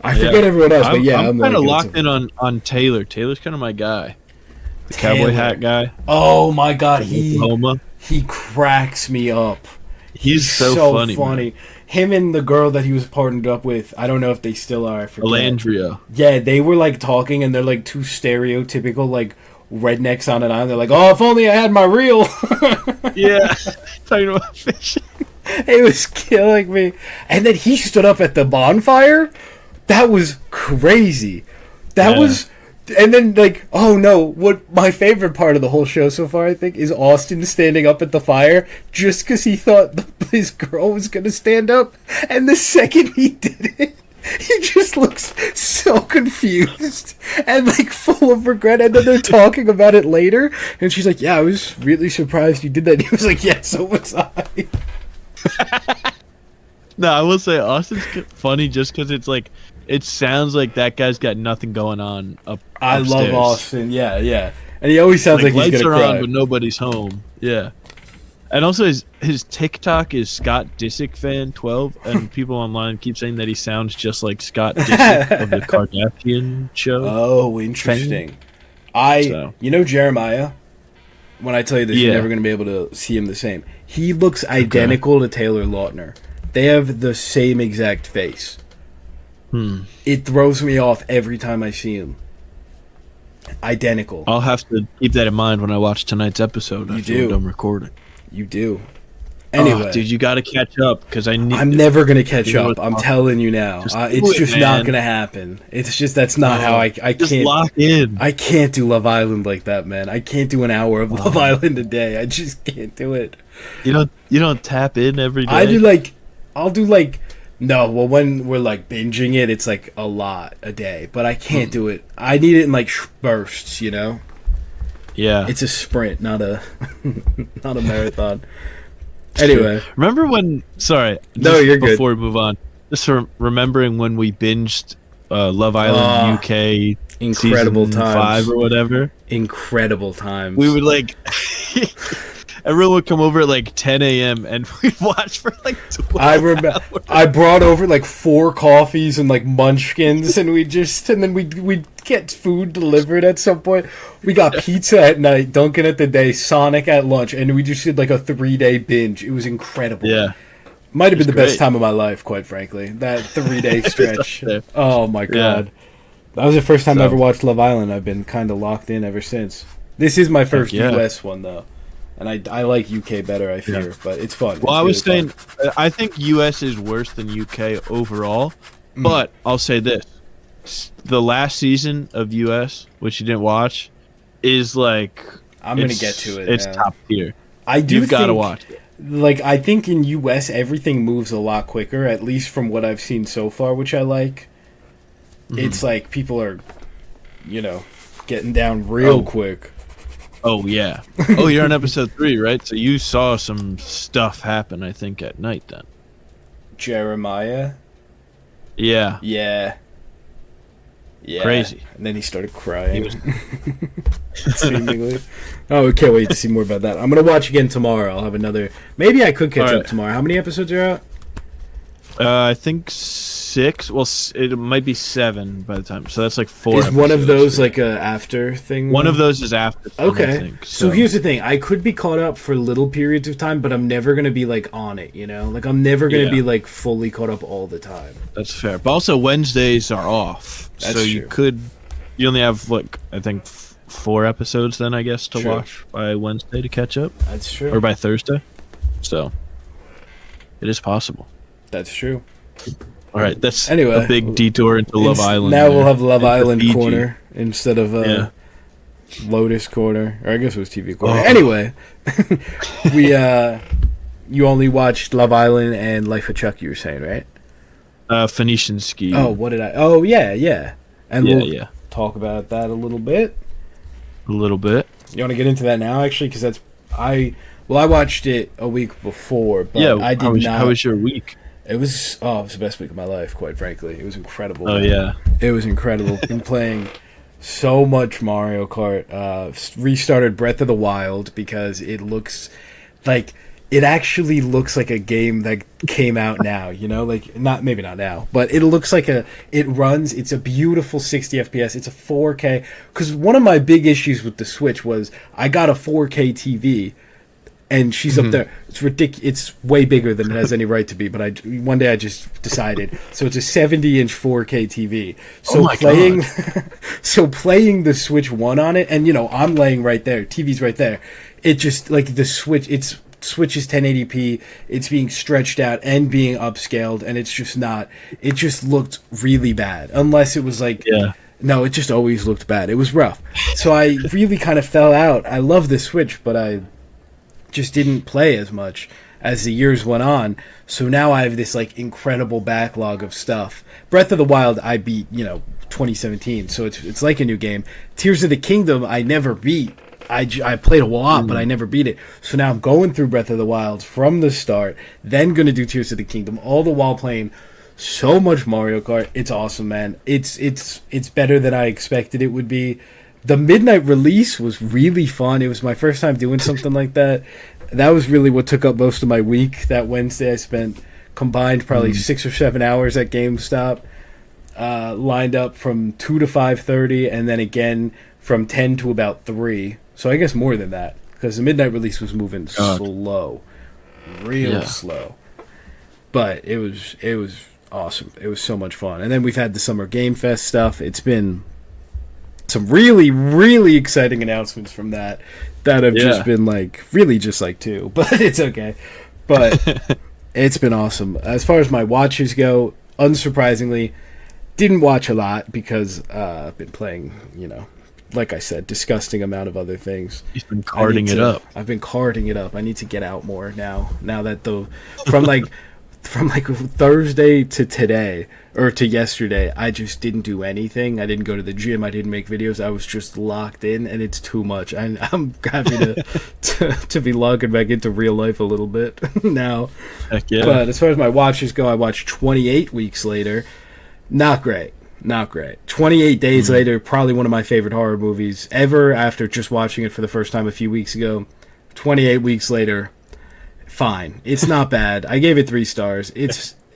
I forget everyone else, but yeah. I'm kind of locked in on Taylor. Taylor's kind of my guy. The cowboy hat guy. Oh my god, he cracks me up. He's so funny. Him and the girl that he was partnered up with, I don't know if they still are. I forget. Alandria. Yeah, they were like talking and they're like two stereotypical like rednecks on an island. They're like, oh, if only I had my reel. Yeah, talking about fishing. It was killing me. And then he stood up at the bonfire. That was crazy. That was... And then, like, oh no, what my favorite part of the whole show so far, I think, is Austin standing up at the fire just because he thought his girl was going to stand up. And the second he did it, he just looks so confused and, like, full of regret. And then they're talking about it later. And she's like, yeah, I was really surprised you did that. And he was like, yeah, so was I. No, I will say Austin's funny just because it's like, it sounds like that guy's got nothing going on I upstairs. love Austin. Yeah. And he always sounds like he's lights going are to on, cry. but nobody's home. Yeah. And also his TikTok is Scott Disick fan 12, and people online keep saying that he sounds just like Scott Disick of the Kardashian show. Oh, interesting. You know Jeremiah? When I tell you this, you're never going to be able to see him the same. He looks identical to Taylor Lautner. They have the same exact face. It throws me off every time I see him. Identical. I'll have to keep that in mind when I watch tonight's episode. You do. We're done recording. You do. Anyway, dude, you got to catch up because I'm never gonna catch up. I'm telling you now. It's just not gonna happen. It's just that's not how I can't. Just lock in. I can't do Love Island like that, man. I can't do an hour of Love Island a day. I just can't do it. You don't tap in every day. I'll do like. No, well, when we're, like, binging it, it's, like, a lot a day. But I can't do it. I need it in, like, bursts, you know? Yeah. It's a sprint, not a not a marathon. Anyway. Remember when... Sorry. No, you're good. Before we move on. Just remembering when we binged Love Island UK incredible season times. 5 or whatever? Incredible times. We would, like... Everyone would come over at like 10 a.m. and we'd watch for like 12 hours. I brought over like 4 coffees and like munchkins, and then we'd get food delivered at some point. We got pizza at night, Dunkin' at the day, Sonic at lunch, and we just did like a 3-day binge. It was incredible. Yeah. Might have been the best time of my life, quite frankly. That 3-day stretch. Oh my god. Yeah. That was the first time I ever watched Love Island. I've been kind of locked in ever since. This is my first US one though. And I like UK better, I fear, but it's fun. Well, I was saying, I think US is worse than UK overall, but I'll say this. The last season of US, which you didn't watch, is like... I'm going to get to it. It's top tier. You've got to watch it. Like, I think in US, everything moves a lot quicker, at least from what I've seen so far, which I like. It's like people are, getting down real quick. Oh, yeah. Oh, you're on episode 3, right? So you saw some stuff happen, I think, at night then. Jeremiah? Yeah. Yeah. Crazy. And then he started crying. Seemingly. Oh, we can't wait to see more about that. I'm going to watch again tomorrow. I'll have another... Maybe I could catch up tomorrow. How many episodes are out? I think 6. Well, it might be 7 by the time. So that's like 4 Is one of those like a after thing? One of those is after. Okay. I think, so here's the thing. I could be caught up for little periods of time, but I'm never going to be like on it, Like I'm never going to be like fully caught up all the time. That's fair. But also Wednesdays are off. That's true. You only have like, I think 4 episodes then, I guess, to watch by Wednesday to catch up. That's true. Or by Thursday. So it is possible. That's true. All right, that's a big detour into Love Island. Now we'll have Love Island Corner instead of Lotus Corner, or I guess it was TV Corner. Anyway, you only watched Love Island and Life of Chuck. You were saying, right? Phoneican Scheme. Oh, what did I? Oh, yeah. And we'll talk about that a little bit. A little bit. You want to get into that now, actually, because I watched it a week before, but I did not. How was your week? It was the best week of my life, quite frankly. It was incredible. Oh, yeah. It was incredible. Been playing so much Mario Kart. Restarted Breath of the Wild because it looks like... It actually looks like a game that came out now, Like, maybe not now, but it looks like it runs... It's a beautiful 60 FPS. It's a 4K. Because one of my big issues with the Switch was I got a 4K TV... and she's up there. It's ridiculous. It's way bigger than it has any right to be. But one day I just decided. So it's a 70-inch 4K TV. So playing, so playing the Switch 1 on it, and I'm laying right there. TV's right there. It just like the Switch. Switch is 1080p. It's being stretched out and being upscaled, and it's just not. It just looked really bad. Unless it was like. Yeah. No, it just always looked bad. It was rough. So I really kind of fell out. I love the Switch, but I just didn't play as much as the years went on. So now I have this like incredible backlog of stuff. Breath of the Wild I beat, 2017, so it's like a new game. Tears of the Kingdom I never beat. I played a lot, but I never beat it. So now I'm going through Breath of the Wild from the start, then going to do Tears of the Kingdom, all the while playing so much Mario Kart. It's awesome, man. It's better than I expected it would be. The midnight release was really fun. It was my first time doing something like that. That was really what took up most of my week. That Wednesday I spent combined probably 6 or 7 hours at GameStop, lined up from 2 to 5:30, and then again from 10 to about 3. So I guess more than that, because the midnight release was moving slow, real slow. But it was awesome. It was so much fun. And then we've had the Summer Game Fest stuff. It's been some really, really exciting announcements from that have just been like, really just like 2, but it's okay. But it's been awesome. As far as my watches go, unsurprisingly, didn't watch a lot because I've been playing, like I said, disgusting amount of other things. You've been carding it up. I've been carding it up. I need to get out more now that from Thursday to today, or to yesterday, I just didn't do anything. I didn't go to the gym. I didn't make videos. I was just locked in, and it's too much. I'm happy to be logging back into real life a little bit now. Heck yeah. But as far as my watches go, I watched 28 Weeks Later. Not great. 28 Days Later, probably one of my favorite horror movies ever after just watching it for the first time a few weeks ago. 28 Weeks Later, fine. It's not bad. I gave it 3 stars.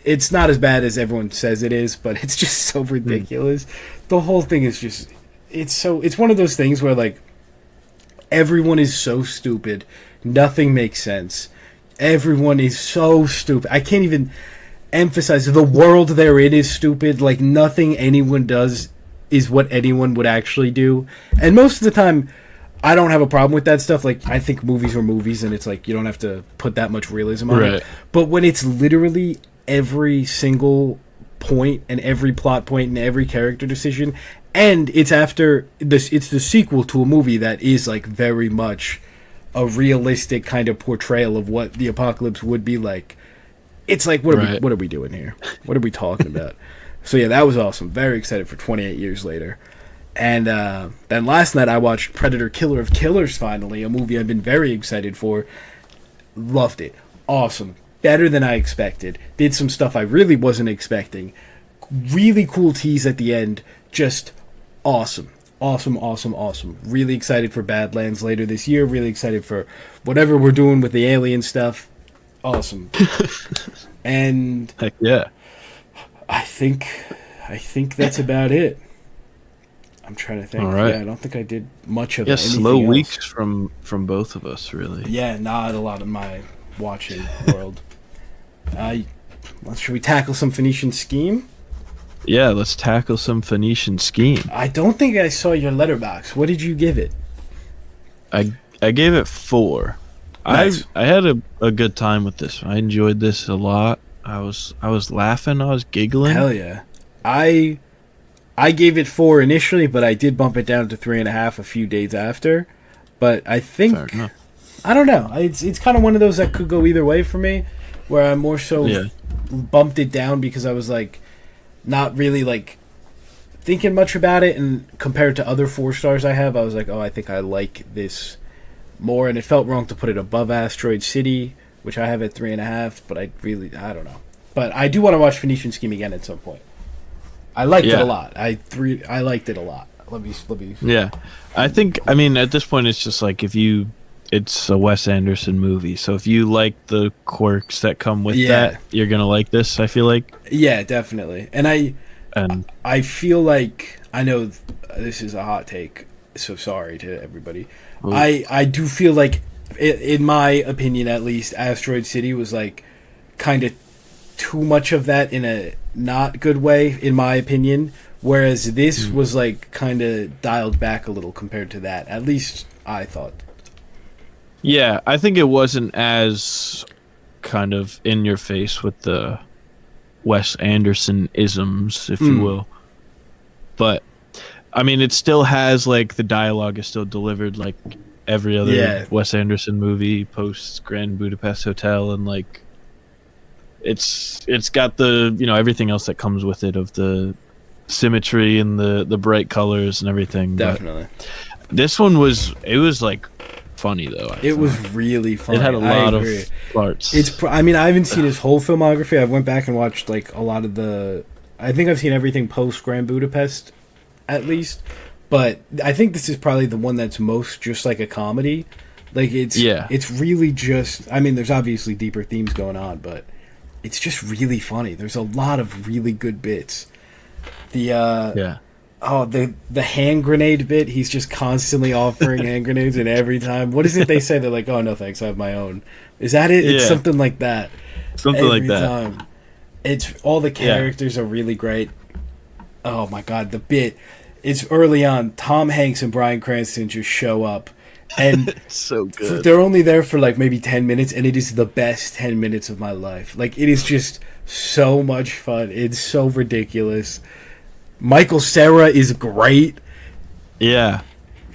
It's not as bad as everyone says it is, but it's just so ridiculous. The whole thing is just it's one of those things where like everyone is so stupid. Nothing makes sense. Everyone is so stupid. I can't even emphasize the world they're in is stupid. Like nothing anyone does is what anyone would actually do. And most of the time I don't have a problem with that stuff. Like, I think movies are movies, and it's like, you don't have to put that much realism on it. But when it's literally every single point and every plot point and every character decision, and it's after this, it's the sequel to a movie that is, like, very much a realistic kind of portrayal of what the apocalypse would be like. It's like, what are we doing here? What are we talking about? So, yeah, that was awesome. Very excited for 28 Years Later. And then last night I watched Predator Killer of Killers finally, a movie I've been very excited for. Loved it. Awesome. Better than I expected. Did some stuff I really wasn't expecting. Really cool tease at the end. Just awesome. Awesome. Really excited for Badlands later this year. Really excited for whatever we're doing with the alien stuff. Awesome. And heck yeah. I think that's about it. I'm trying to think. All right. Yeah, I don't think I did much of anything slow else. weeks from both of us, really. Yeah, not a lot of my watching world. Should we tackle some Phoneican Scheme? Yeah, let's tackle some Phoneican Scheme. I don't think I saw your letterbox. What did you give it? I gave it 4. Nice. I had a good time with this. I enjoyed this a lot. I was laughing. I was giggling. Hell yeah. I gave it 4 initially, but I did bump it down to 3.5 a few days after. But I think I don't know. It's kind of one of those that could go either way for me, where I more so bumped it down because I was like not really like thinking much about it, and compared to other 4 stars I have, I was like, oh, I think I like this more, and it felt wrong to put it above Asteroid City, which I have at 3.5. But I don't know. But I do want to watch Phoneican Scheme again at some point. I liked it a lot. I liked it a lot. Let me. Yeah, I mean, at this point, it's just like it's a Wes Anderson movie. So if you like the quirks that come with that, you're gonna like this. I feel like. Yeah, definitely. And I feel like, I know this is a hot take, so sorry to everybody. Ooh. I do feel like in my opinion at least, Asteroid City was like kind of too much of that in a not good way, in my opinion. Whereas this was like kind of dialed back a little compared to that. At least I thought. Yeah, I think it wasn't as kind of in your face with the Wes Anderson isms, if you will. But I mean, it still has like the dialogue is still delivered like every other Wes Anderson movie post Grand Budapest Hotel, and like it's got the, you know, everything else that comes with it of the symmetry and the bright colors and everything. Definitely. But this one was like funny though. It was really funny. It had a lot of parts. I mean, I haven't seen his whole filmography. I went back and watched like a lot of I think I've seen everything post Grand Budapest, at least. But I think this is probably the one that's most just like a comedy. Like it's really just. I mean, there's obviously deeper themes going on, but it's just really funny. There's a lot of really good bits. The hand grenade bit. He's just constantly offering hand grenades, and every time, what is it they say? They're like, "Oh no, thanks, I have my own." Is that it? It's something like that. Something like that. Time. It's all the characters are really great. Oh my god, the bit. It's early on. Tom Hanks and Bryan Cranston just show up, and it's so good. They're only there for like maybe 10 minutes, and it is the best 10 minutes of my life. Like, it is just so much fun. It's so ridiculous. Michael Cera is great. Yeah.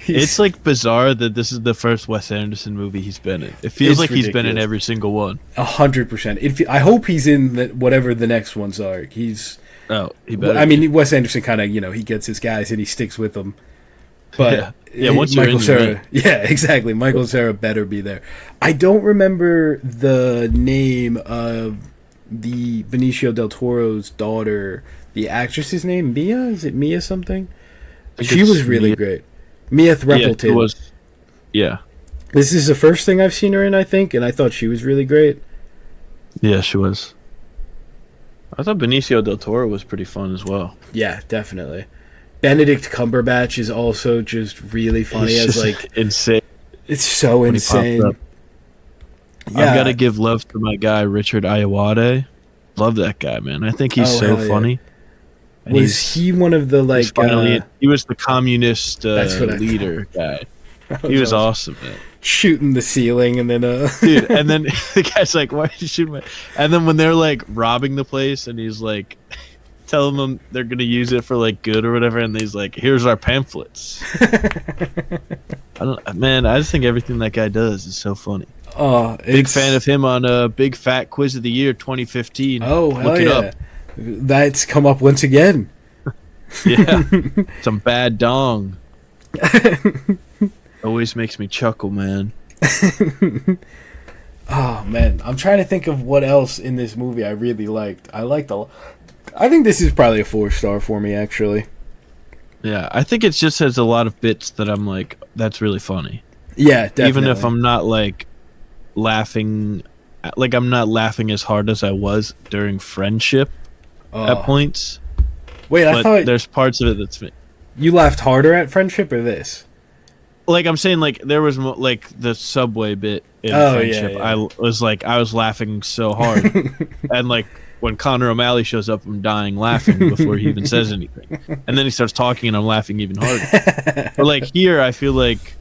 It's like bizarre that this is the first Wes Anderson movie he's been in. It feels like ridiculous. He's been in every single one. 100%. I hope he's in whatever the next ones are. He better. I mean, Wes Anderson kind of, you know, he gets his guys and he sticks with them. But once Michael Cera, exactly. Michael Cera better be there. I don't remember the name of the Benicio del Toro's daughter. The actress's name, Mia? Is it Mia something? She was really great. Mia Threpelton. Yeah. This is the first thing I've seen her in, I think, and I thought she was really great. Yeah, she was. I thought Benicio del Toro was pretty fun as well. Yeah, definitely. Benedict Cumberbatch is also just really funny. He's just like insane. It's so insane. Yeah. I've got to give love to my guy Richard Ayoade. Love that guy, man. I think he's so funny. And was he one of the like? He was the communist leader guy. He was awesome, man. Shooting the ceiling and then dude, and then the guy's like, "Why did you shoot my?" And then when they're like robbing the place, and he's like telling them they're gonna use it for like good or whatever, and he's like, "Here's our pamphlets." I just think everything that guy does is so funny. Big fan of him on Big Fat Quiz of the Year 2015. Oh, look it up. That's come up once again. Yeah, some bad dong. Always makes me chuckle, man. Oh man, I'm trying to think of what else in this movie I really liked. I think this is probably a 4-star for me, actually. Yeah, I think it just has a lot of bits that I'm like, that's really funny. Yeah, definitely. Even if I'm not like laughing, like I'm not laughing as hard as I was during Friendship at points. Wait, I thought there's parts of it that's you laughed harder at Friendship or this? Like I'm saying, like there was like the subway bit in Friendship. Yeah. I was laughing so hard, and like when Connor O'Malley shows up, I'm dying laughing before he even says anything, and then he starts talking, and I'm laughing even harder. But like here, I feel like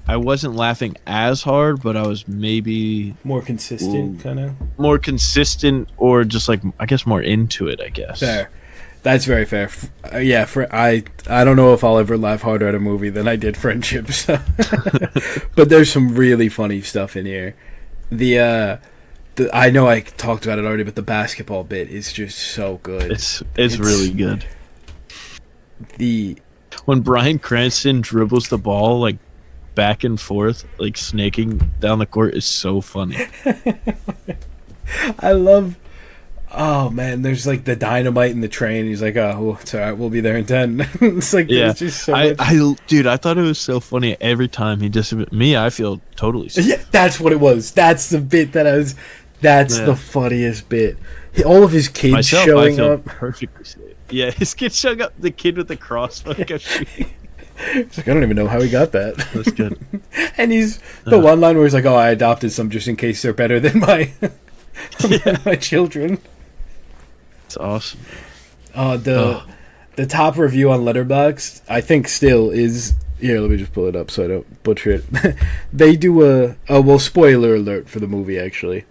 I wasn't laughing as hard, but I was maybe more consistent, kind of more consistent, or just like I guess more into it. I guess. Fair. That's very fair. Yeah, I don't know if I'll ever laugh harder at a movie than I did Friendship. So. But there's some really funny stuff in here. I know I talked about it already, but the basketball bit is just so good. It's really good. When Bryan Cranston dribbles the ball like back and forth, like snaking down the court, is so funny. I love. Oh man, there's like the dynamite in the train. He's like, "Oh, well, it's all right. We'll be there in 10." It's like, yeah, it's just so much. I thought it was so funny every time he just me. I feel totally sick. Yeah, that's what it was. That's the bit that I was. That's the funniest bit. All of his kids showing up. Perfectly safe. Yeah, his kids showing up. The kid with the crossbow. It's like, I don't even know how he got that. That's good. And he's the one line where he's like, "Oh, I adopted some just in case they're better than my my children." It's awesome. The top review on Letterboxd, I think, still is here. Let me just pull it up so I don't butcher it. They do spoiler alert for the movie. Actually,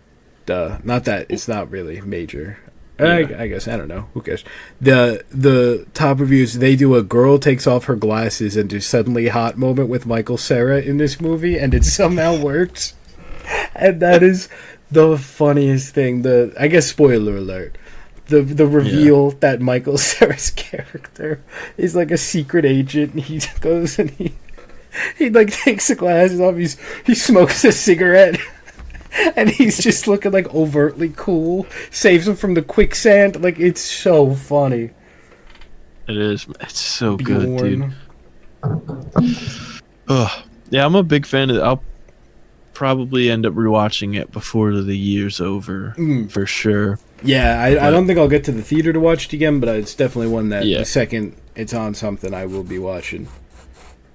not that it's not really major. Yeah. I guess I don't know. Who cares? The top reviews, they do a girl takes off her glasses and do suddenly hot moment with Michael Cera in this movie, and it somehow works. And that is the funniest thing. I guess spoiler alert. The reveal that Michael Cera's character is like a secret agent, and he goes and he like takes the glasses off. He smokes a cigarette. And he's just looking like overtly cool. Saves him from the quicksand. Like, it's so funny. It is. It's so Bjorn. good, dude. Ugh. Yeah, I'm a big fan of it. I'll probably end up rewatching it before the year's over, for sure. Yeah, I don't think I'll get to the theater to watch it again, but it's definitely one that the second it's on something, I will be watching.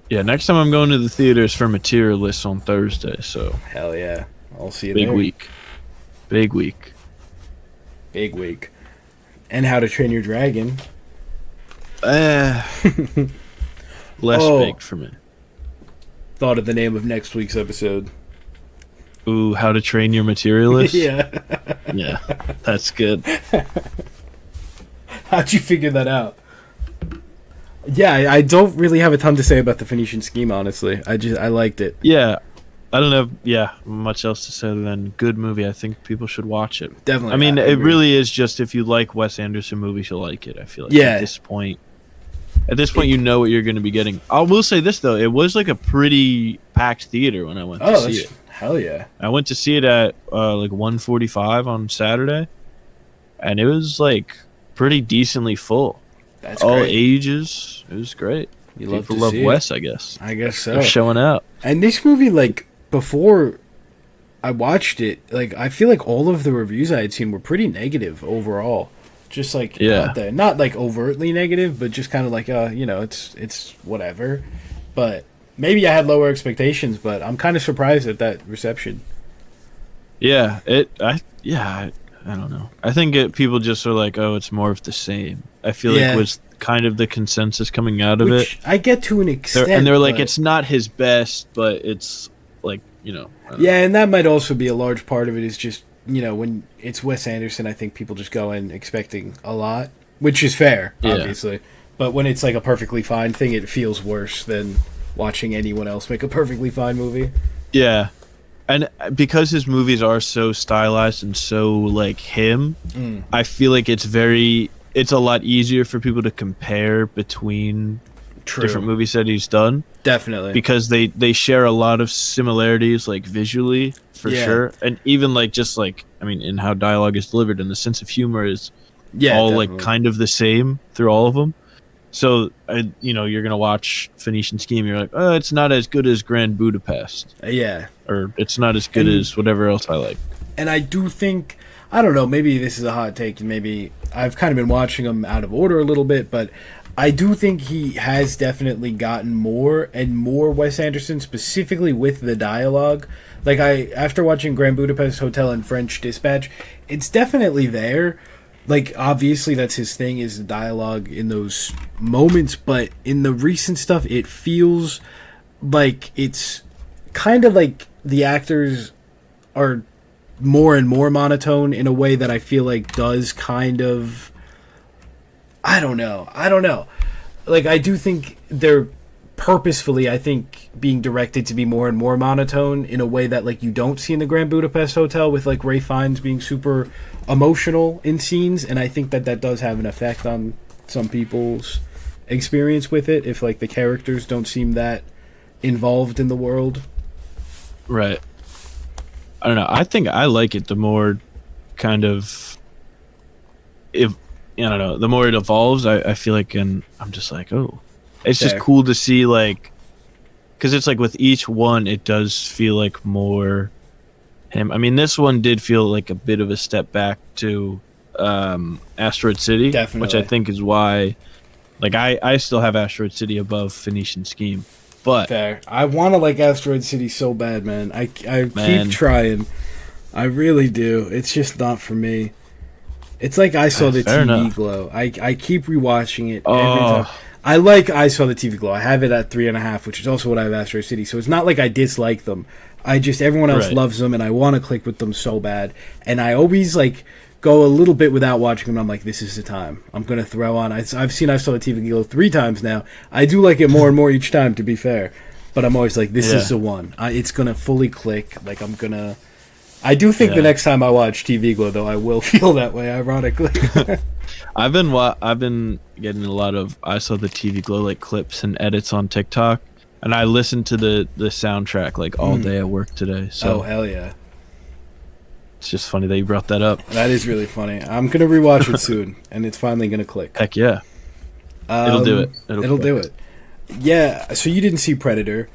Yeah, next time I'm going to the theater is for Materialists on Thursday, so. Hell yeah. I'll see you Big there. week. Big week. Big week. And How to Train Your Dragon. Less big for me. Thought of the name of next week's episode. Ooh, How to Train Your Materialist? Yeah. Yeah, that's good. How'd you figure that out? Yeah, I don't really have a ton to say about the Phoneican Scheme, honestly. I liked it. Yeah. I don't have much else to say other than good movie. I think people should watch it. Definitely. I mean, it really is just if you like Wes Anderson movies, you'll like it. I feel like at this point, you know what you're going to be getting. I will say this though, it was like a pretty packed theater when I went to see it. Hell yeah! I went to see it at like 1:45 on Saturday, and it was like pretty decently full. That's all great. Ages. It was great. People love Wes, I guess. I guess so. They're showing out. And this movie, like, before I watched it, like, I feel like all of the reviews I had seen were pretty negative overall. Just like out there. Not like overtly negative, but just kind of like it's whatever. But maybe I had lower expectations, but I'm kind of surprised at that reception. Yeah, I don't know. I think people just are like, oh, it's more of the same. I feel like it was kind of the consensus coming out of it. I get to an extent. And they're like, it's not his best, but it's like, Yeah, and that might also be a large part of it is just, when it's Wes Anderson, I think people just go in expecting a lot, which is fair, obviously. But when it's like a perfectly fine thing, it feels worse than watching anyone else make a perfectly fine movie. Yeah. And because his movies are so stylized and so like him, I feel like it's a lot easier for people to compare between different movies that he's done. Definitely. Because they share a lot of similarities, like visually, for sure. And even like just like, I mean, in how dialogue is delivered and the sense of humor is all definitely. Like kind of the same through all of them. So, you're going to watch Phoneican Scheme, you're like, oh, it's not as good as Grand Budapest. Yeah. Or it's not as good as whatever else I like. And I do think, I don't know, maybe this is a hot take, and maybe I've kind of been watching him out of order a little bit, but I do think he has definitely gotten more and more Wes Anderson, specifically with the dialogue. Like, after watching Grand Budapest Hotel and French Dispatch, it's definitely there. Like, obviously that's his thing, is the dialogue in those moments, but in the recent stuff, it feels like it's kind of like the actors are more and more monotone in a way that I feel like does kind of... I don't know. Like, I do think they're purposefully, I think, being directed to be more and more monotone in a way that, like, you don't see in the Grand Budapest Hotel with, like, Ralph Fiennes being super emotional in scenes, and I think that does have an effect on some people's experience with it if, like, the characters don't seem that involved in the world. Right. I don't know. I think I like it the more kind of... the more it evolves, I feel like, and I'm just like, oh, it's just cool to see, like, because it's like with each one, it does feel like more him. I mean, this one did feel like a bit of a step back to Asteroid City, Definitely. which I think is why Like I still have Asteroid City above Phoenician Scheme, but Fair. I want to like Asteroid City so bad, man. I Man. keep trying. I really do. It's just not for me. It's like I Saw the Fair TV enough. Glow. I keep rewatching it every Oh. time. I like I Saw the TV Glow. I have it at 3.5, which is also what I have Asteroid City. So it's not like I dislike them. I just everyone else Right. loves them, and I want to click with them so bad. And I always like go a little bit without watching them. I'm like, this is the time. I'm gonna throw on. I've seen I Saw the TV Glow 3 times now. I do like it more and more each time, to be fair. But I'm always like, this Yeah. is the one. It's gonna fully click. Like I'm gonna. I do think the Yeah. next time I watch TV Glow, though, I will feel that way. Ironically. I've been getting a lot of I Saw the TV Glow like clips and edits on TikTok, and I listened to the soundtrack like all day at work today. Oh So hell yeah. it's just funny that you brought that up. That is really funny. I'm gonna rewatch it soon, and it's finally gonna click. Heck yeah, it'll do it. It'll do it. Yeah. So you didn't see Predator,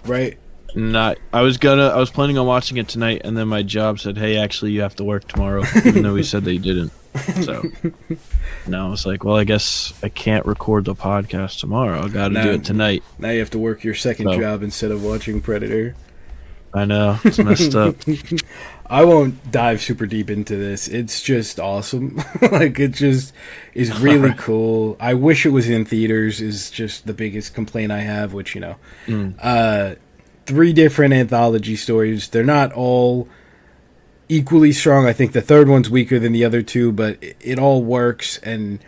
right? I was planning on watching it tonight, and then my job said, "Hey, actually, you have to work tomorrow," even though we said they didn't. So now I was like, "Well, I guess I can't record the podcast tomorrow. I got to do it tonight." Now you have to work your second So- job instead of watching Predator. I know it's messed up. I won't dive super deep into this. It's just awesome. Like it just is really cool. I wish it was in theaters. Is just the biggest complaint I have. Which 3 different anthology stories. They're not all equally strong. I think the third one's weaker than the other 2, but it all works. And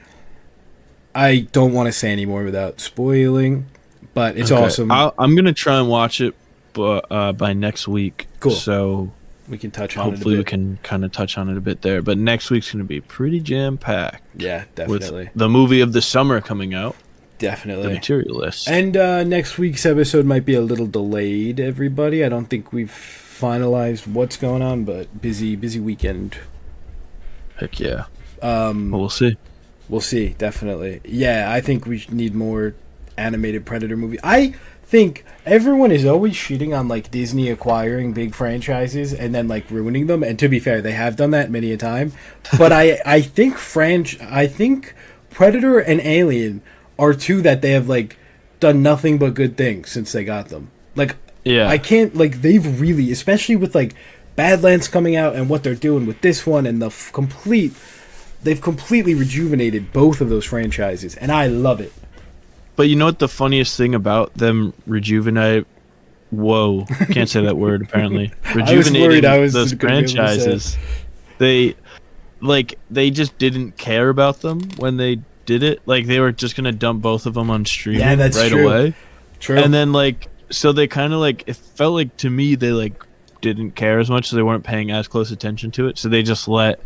I don't want to say any more without spoiling. But it's Okay. awesome. I'm gonna try and watch it, but by next week. Cool. So We can touch on hopefully it a we bit. can kind of touch on it a bit there. But next week's gonna be pretty jam packed. Yeah, With definitely. the movie of the summer coming out, The Definitely. Materialist. And next week's episode might be a little delayed, everybody. I don't think we've finalized what's going on, but busy weekend. Heck yeah. Well, we'll see. We'll see, definitely. Yeah, I think we need more animated Predator movie. I think everyone is always shitting on like Disney acquiring big franchises and then like ruining them. And to be fair, they have done that many a time. But I think Predator and Alien are 2 that they have like done nothing but good things since they got them. Like Yeah. I can't like they've really, especially with like Badlands coming out and what they're doing with this one and the they've completely rejuvenated both of those franchises, and I love it. But you know what the funniest thing about them rejuvenate? Whoa, can't say that word apparently. Rejuvenating I was those gonna be able to say it. franchises. They just didn't care about them when they did it. Like they were just gonna dump both of them on streaming Yeah, that's right true. away. True. And then so they kind of it felt like to me they didn't care as much, so they weren't paying as close attention to it. So they just let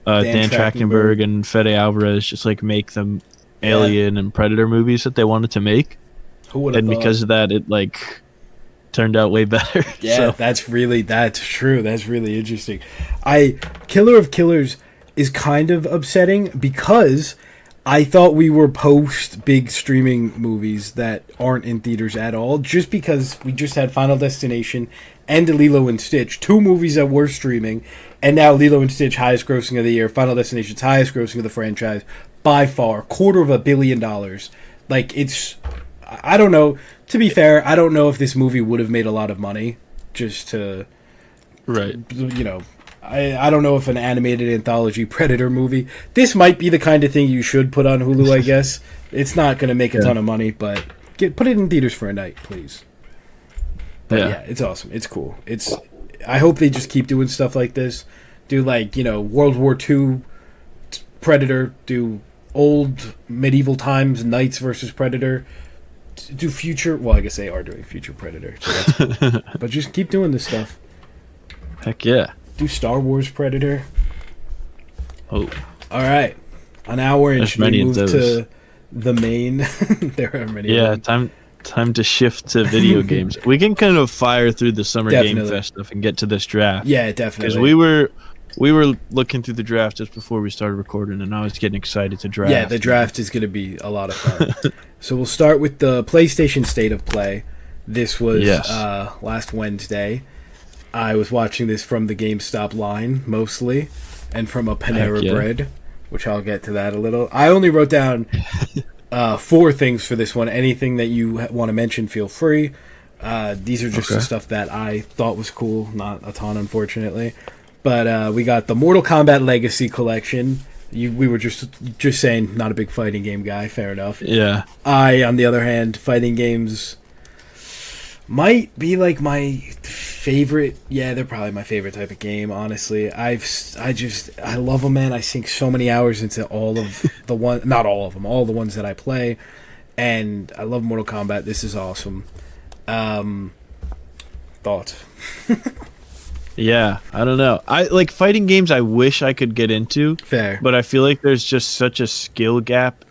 Dan Trachtenberg and Fede Alvarez just make them Alien and Predator movies that they wanted to make. Who would have And thought? because of that, it turned out way better. Yeah, So, that's true. That's really interesting. Killer of Killers is kind of upsetting because I thought we were post big streaming movies that aren't in theaters at all, just because we just had Final Destination and Lilo and Stitch, 2 movies that were streaming, and now Lilo and Stitch highest grossing of the year, Final Destination's highest grossing of the franchise by far, $250 million. I don't know. To be fair, I don't know if this movie would have made a lot of money. Just to, right. I don't know if an animated anthology Predator movie. This might be the kind of thing you should put on Hulu, I guess. It's not going to make a ton of money, but put it in theaters for a night, please. But yeah, it's awesome. It's cool. I hope they just keep doing stuff like this. Do World War II Predator. Do old medieval times Knights versus Predator. Do future. Well, I guess they are doing future Predator. So but just keep doing this stuff. Heck yeah. Do Star Wars Predator. Oh. All right. An hour and There's should we many of move those. to the main? There are many. Yeah, of them. time to shift to video games. We can kind of fire through the Summer Game Definitely. Fest stuff and get to this draft. Yeah, definitely. Because we were looking through the draft just before we started recording, and I was getting excited to draft. Yeah, the draft is going to be a lot of fun. So we'll start with the PlayStation State of Play. This was last Wednesday. I was watching this from the GameStop line, mostly, and from a Panera Heck yeah. Bread, which I'll get to that a little. I only wrote down 4 things for this one. Anything that you want to mention, feel free. These are just the stuff that I thought was cool. Not a ton, unfortunately. But we got the Mortal Kombat Legacy Collection. We were just saying, not a big fighting game guy. Fair enough. Yeah. I, on the other hand, fighting games might be like my favorite. Yeah, they're probably my favorite type of game, honestly. I love them, man. I sink so many hours into all of the not all of them, all the ones that I play. And I love Mortal Kombat. This is awesome. Thoughts? Yeah, I don't know. I like fighting games I wish I could get into. Fair. But I feel like there's just such a skill gap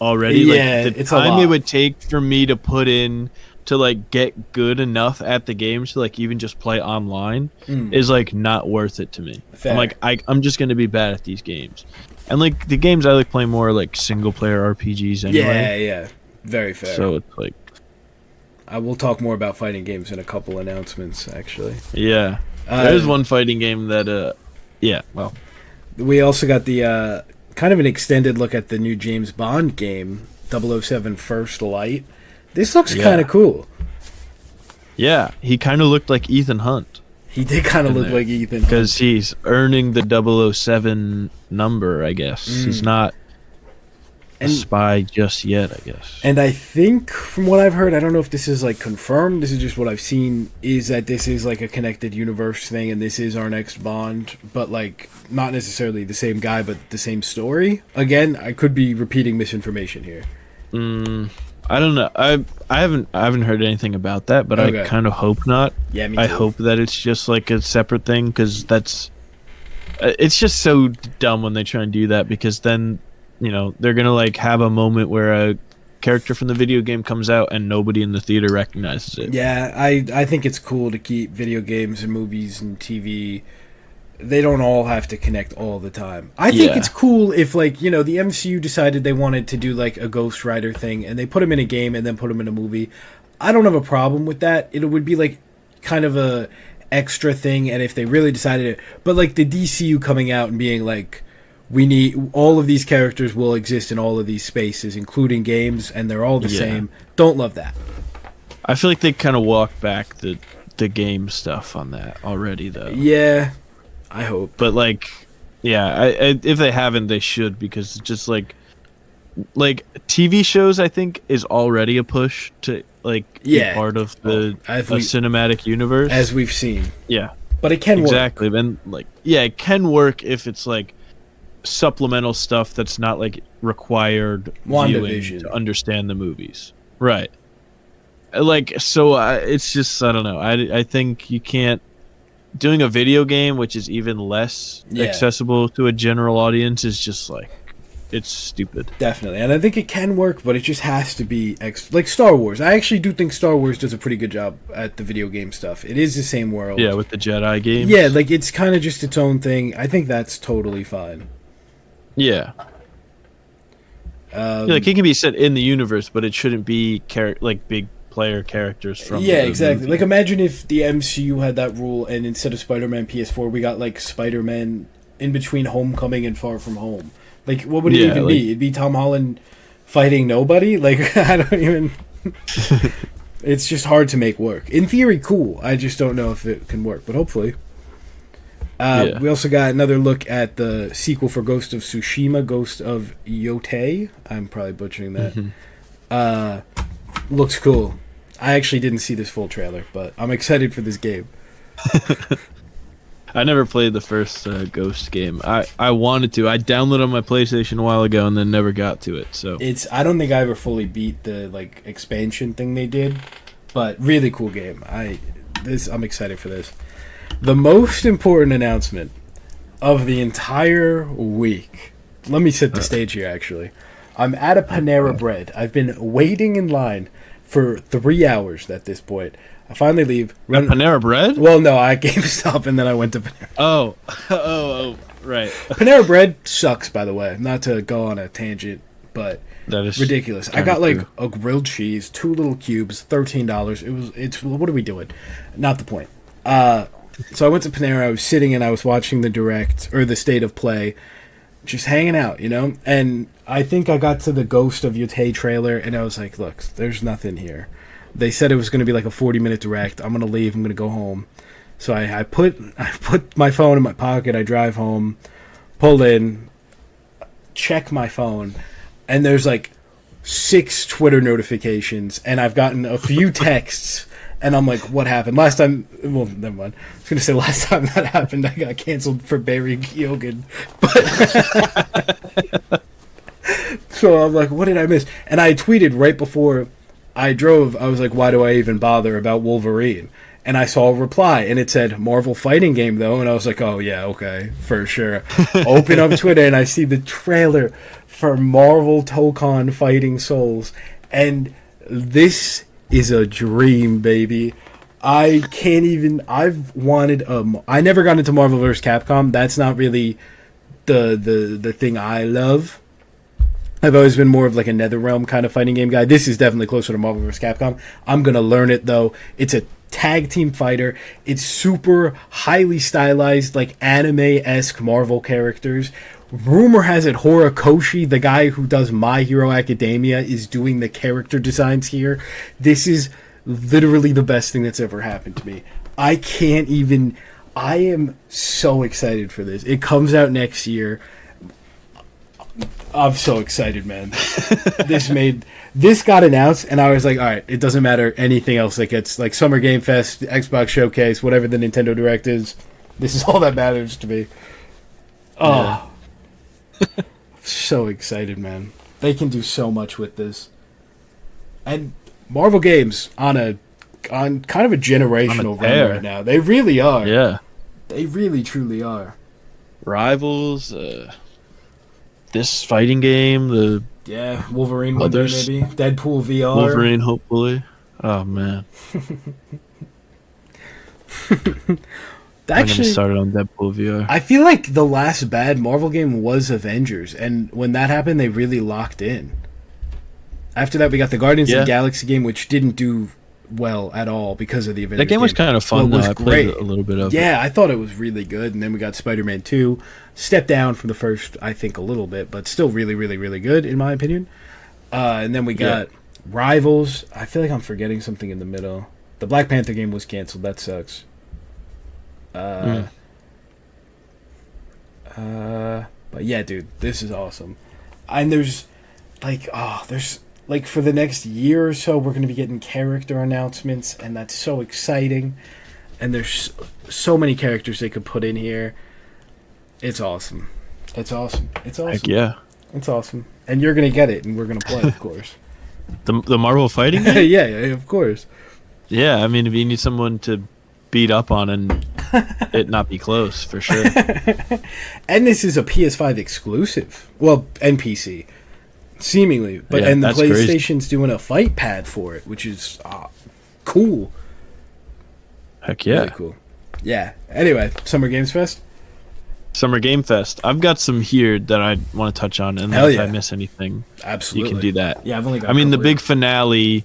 already. Yeah, like the it's a lot. time it would take for me to put in to like get good enough at the game to like even just play online is like not worth it to me. Fair. I'm like I'm just gonna be bad at these games. And like the games I like playing more are, like single player RPGs anyway. Yeah. Very fair. So it's like I will talk more about fighting games in a couple announcements, actually. yeah. There's one fighting game that well. We also got the kind of an extended look at the new James Bond game, 007 First Light. This looks kind of cool. Yeah, he kind of looked like Ethan Hunt. He did kind of look like Ethan Hunt. Because he's earning the 007 number, I guess. He's not a spy just yet, I guess. And I think, from what I've heard, I don't know if this is like confirmed, this is just what I've seen, is that this is like a connected universe thing, and this is our next Bond, but like not necessarily the same guy, but the same story. Again, I could be repeating misinformation here. I don't know. I haven't heard anything about that, but I kind of hope not. Yeah, me too. I hope that it's just like a separate thing, because it's just so dumb when they try and do that, because then they're gonna like have a moment where a character from the video game comes out and nobody in the theater recognizes it. Yeah, I think it's cool to keep video games and movies and TV. They don't all have to connect all the time. I think it's cool if, like, the MCU decided they wanted to do, like, a Ghost Rider thing, and they put him in a game and then put him in a movie. I don't have a problem with that. It would be, like, kind of a extra thing, and if they really decided it. But, like, the DCU coming out and being, like, we need all of these characters will exist in all of these spaces, including games, and they're all the same. Don't love that. I feel like they kind of walked back the game stuff on that already, though. Yeah, I hope. But like, yeah, if they haven't, they should, because it's just like TV shows, I think, is already a push to like be part of the cinematic universe, as we've seen. Yeah, but it can work. Exactly. And like, yeah, it can work if it's like supplemental stuff that's not like required viewing to understand the movies, right? Like, so it's just, I don't know. I think you can't. Doing a video game, which is even less accessible to a general audience, is just like, it's stupid. Definitely. And I think it can work, but it just has to be like Star Wars. I actually do think Star Wars does a pretty good job at the video game stuff. It is the same world. Yeah, with the Jedi games. Yeah, like it's kind of just its own thing. I think that's totally fine. Yeah. Like it can be set in the universe, but it shouldn't be like big player characters from exactly movie. Like imagine if the MCU had that rule, and instead of Spider-Man PS4 we got like Spider-Man in between Homecoming and Far From Home. Like what would it even be? It'd be Tom Holland fighting nobody? Like I don't even it's just hard to make work. In theory cool, I just don't know if it can work, but hopefully. We also got another look at the sequel for Ghost of Tsushima, Ghost of Yotei. I'm probably butchering that. Looks cool. I actually didn't see this full trailer, but I'm excited for this game. I never played the first Ghost game. I wanted to. I downloaded on my PlayStation a while ago and then never got to it. So I don't think I ever fully beat the like expansion thing they did, but really cool game. I'm excited for this. The most important announcement of the entire week. Let me set the stage here, actually. I'm at a Panera Bread. I've been waiting in line for 3 hours at this point. I finally leave. At Panera Bread? Well, no, I GameStop and then I went to Panera. Oh, right. Panera Bread sucks, by the way. Not to go on a tangent, but that is ridiculous. I got like a grilled cheese, 2 little cubes, $13. What are we doing? Not the point. So I went to Panera. I was sitting and I was watching the direct or the state of play. just hanging out, you know. And I think I got to the Ghost of Yotei trailer, and I was like, look, there's nothing here. They said it was going to be like a 40-minute direct. I'm going to leave. I'm going to go home. So I put my phone in my pocket. I drive home, pull in, check my phone, and there's like 6 Twitter notifications, and I've gotten a few texts, and I'm like, what happened? Last time, well, never mind. I was going to say last time that happened, I got canceled for Barry Keoghan. But so I'm like, what did I miss? And I tweeted right before I drove, I was like, why do I even bother about Wolverine? And I saw a reply, and it said, Marvel fighting game, though. And I was like, oh, yeah, okay, for sure. Open up Twitter, and I see the trailer for Marvel Tokon Fighting Souls. And this is a dream, baby. I can't even... I've wanted... I never got into Marvel vs. Capcom. That's not really the thing I love. I've always been more of like a NetherRealm kind of fighting game guy. This is definitely closer to Marvel vs. Capcom. I'm going to learn it, though. It's a tag team fighter. It's super highly stylized, like anime-esque Marvel characters. Rumor has it Horikoshi, the guy who does My Hero Academia, is doing the character designs here. This is literally the best thing that's ever happened to me. I am so excited for this. It comes out next year. I'm so excited, man. This got announced, and I was like, all right, it doesn't matter anything else that gets, like, Summer Game Fest, Xbox Showcase, whatever the Nintendo Direct is. This is all that matters to me. Oh. Yeah. So excited, man. They can do so much with this. And Marvel games on kind of a generational run right now. They really are. Yeah. They really, truly are. Rivals, this fighting game, Wolverine one day maybe. Deadpool VR. Wolverine, hopefully. Oh, man. Actually, I started on Deadpool VR. I feel like the last bad Marvel game was Avengers, and when that happened, they really locked in. After that, we got the Guardians of the Galaxy game, which didn't do well at all because of the Avengers. That game was kind of fun, though. I played a little bit of it. Yeah, I thought it was really good, and then we got Spider-Man 2. Stepped down from the first, I think, a little bit, but still really, really, really good, in my opinion. And then we got Rivals. I feel like I'm forgetting something in the middle. The Black Panther game was canceled. That sucks. But yeah, dude, this is awesome. And there's for the next year or so, we're going to be getting character announcements, and that's so exciting. And there's so many characters they could put in here. It's awesome. It's awesome. It's awesome. Heck yeah. It's awesome. And you're going to get it, and we're going to play, of course. The Marvel fighting game? yeah, of course. Yeah, I mean, if you need someone to beat up on and it not be close, for sure. And this is a PS5 exclusive. Well, and PC. Seemingly. But and the PlayStation's crazy. Doing a fight pad for it, which is cool. Heck yeah. Really cool. Yeah. Anyway, Summer Games Fest? Summer Game Fest. I've got some here that I want to touch on, and then if I miss anything, absolutely, you can do that. Yeah, I've only got the big finale,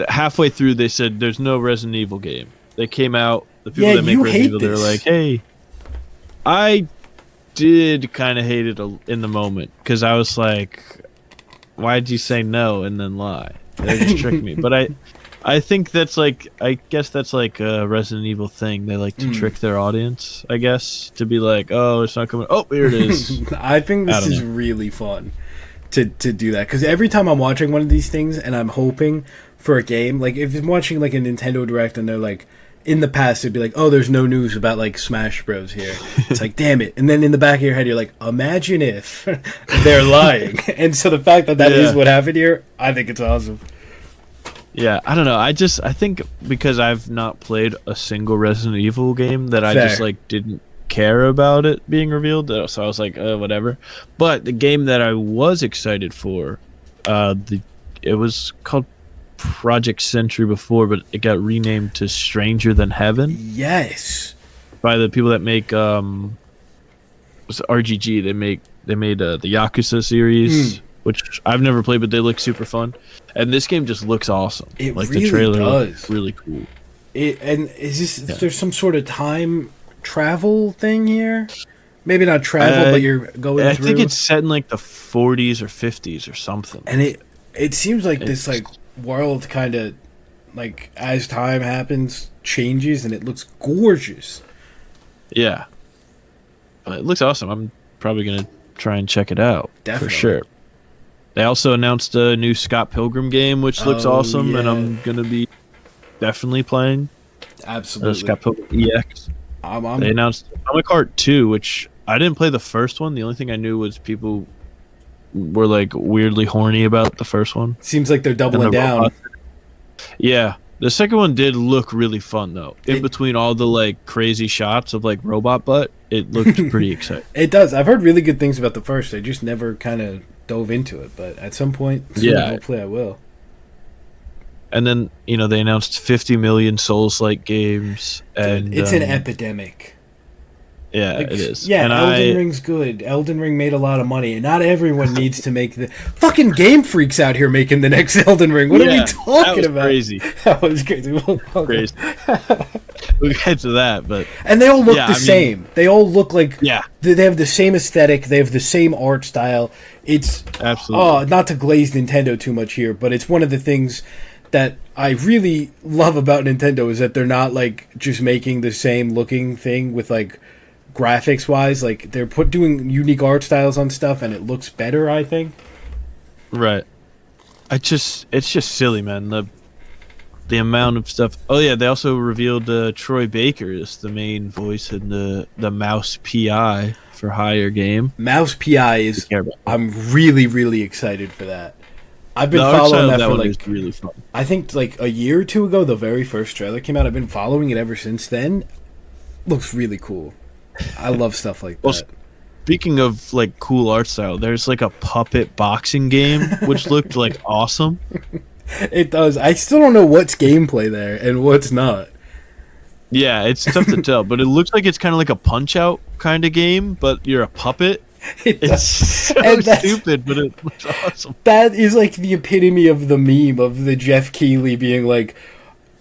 halfway through, they said there's no Resident Evil game. They came out, the people that make Resident Evil, they're like, hey, I did kind of hate it in the moment, because I was like, why'd you say no and then lie? They just tricked me. But I think that's like, I guess that's like a Resident Evil thing. They like to trick their audience, I guess, to be like, oh, it's not coming. Oh, here it is. I think this is really fun to do that, because every time I'm watching one of these things and I'm hoping for a game, like if I'm watching like a Nintendo Direct and they're like, in the past it'd be like, oh, there's no news about like Smash Bros here. It's like, damn it. And then in the back of your head you're like, imagine if they're lying. And so the fact that is what happened here, I think it's awesome. Yeah, I don't know. I think because I've not played a single Resident Evil game that I just like didn't care about it being revealed. So I was like, whatever. But the game that I was excited for, it was called Project Century before, but it got renamed to Stranger Than Heaven. Yes. By the people that make RGG. They made the Yakuza series. Which I've never played, but they look super fun. And this game just looks awesome. It like really the trailer does. Looks really cool. And is this there's some sort of time travel thing here? Maybe not travel, but you're going I through. think it's set in like the 40s or 50s or something. And it seems like this like world kind of like as time happens changes, and it looks gorgeous. Yeah, but it looks awesome. I'm probably gonna try and check it out. Definitely. For sure. They also announced a new Scott Pilgrim game, which looks awesome, and I'm gonna be definitely playing. Absolutely. Scott Pilgrim EX. I'm They announced Atomic Heart 2, which I didn't play the first one. The only thing I knew was people were like weirdly horny about the first one. Seems like they're doubling down. Robots. Yeah. The second one did look really fun though. In between all the like crazy shots of like robot butt, it looked pretty exciting. It does. I've heard really good things about the first. I just never kind of dove into it, but at some point, hopefully I will. And then, they announced 50 million Souls-like games. And it's an epidemic. Yeah, it is. Yeah, and Elden Ring's good. Elden Ring made a lot of money, and not everyone needs to make the... Fucking Game Freak's out here making the next Elden Ring. What are we talking about? Crazy. That was crazy. Crazy. We'll get to that, but... And they all look the same. They all look like... Yeah. They have the same aesthetic. They have the same art style. It's... Absolutely. Not to glaze Nintendo too much here, but it's one of the things that I really love about Nintendo is that they're not, like, just making the same looking thing with, like... graphics wise, like they're doing unique art styles on stuff, and it looks better, I think. Right. It's just silly, man. The amount of stuff. Oh yeah, they also revealed Troy Baker is the main voice in the Mouse PI for Hire game. Mouse PI is. I'm really really excited for that. I've been following that for like really fun. I think like a year or two ago, the very first trailer came out. I've been following it ever since then. Looks really cool. I love stuff like that. Speaking of like cool art style, there's like a puppet boxing game which looked like awesome. It does. I still don't know what's gameplay there and what's not. Yeah, it's tough to tell, but it looks like it's kind of like a Punch-Out kind of game, but you're a puppet. It's so stupid, but it looks awesome. That is like the epitome of the meme of the Jeff Keighley being like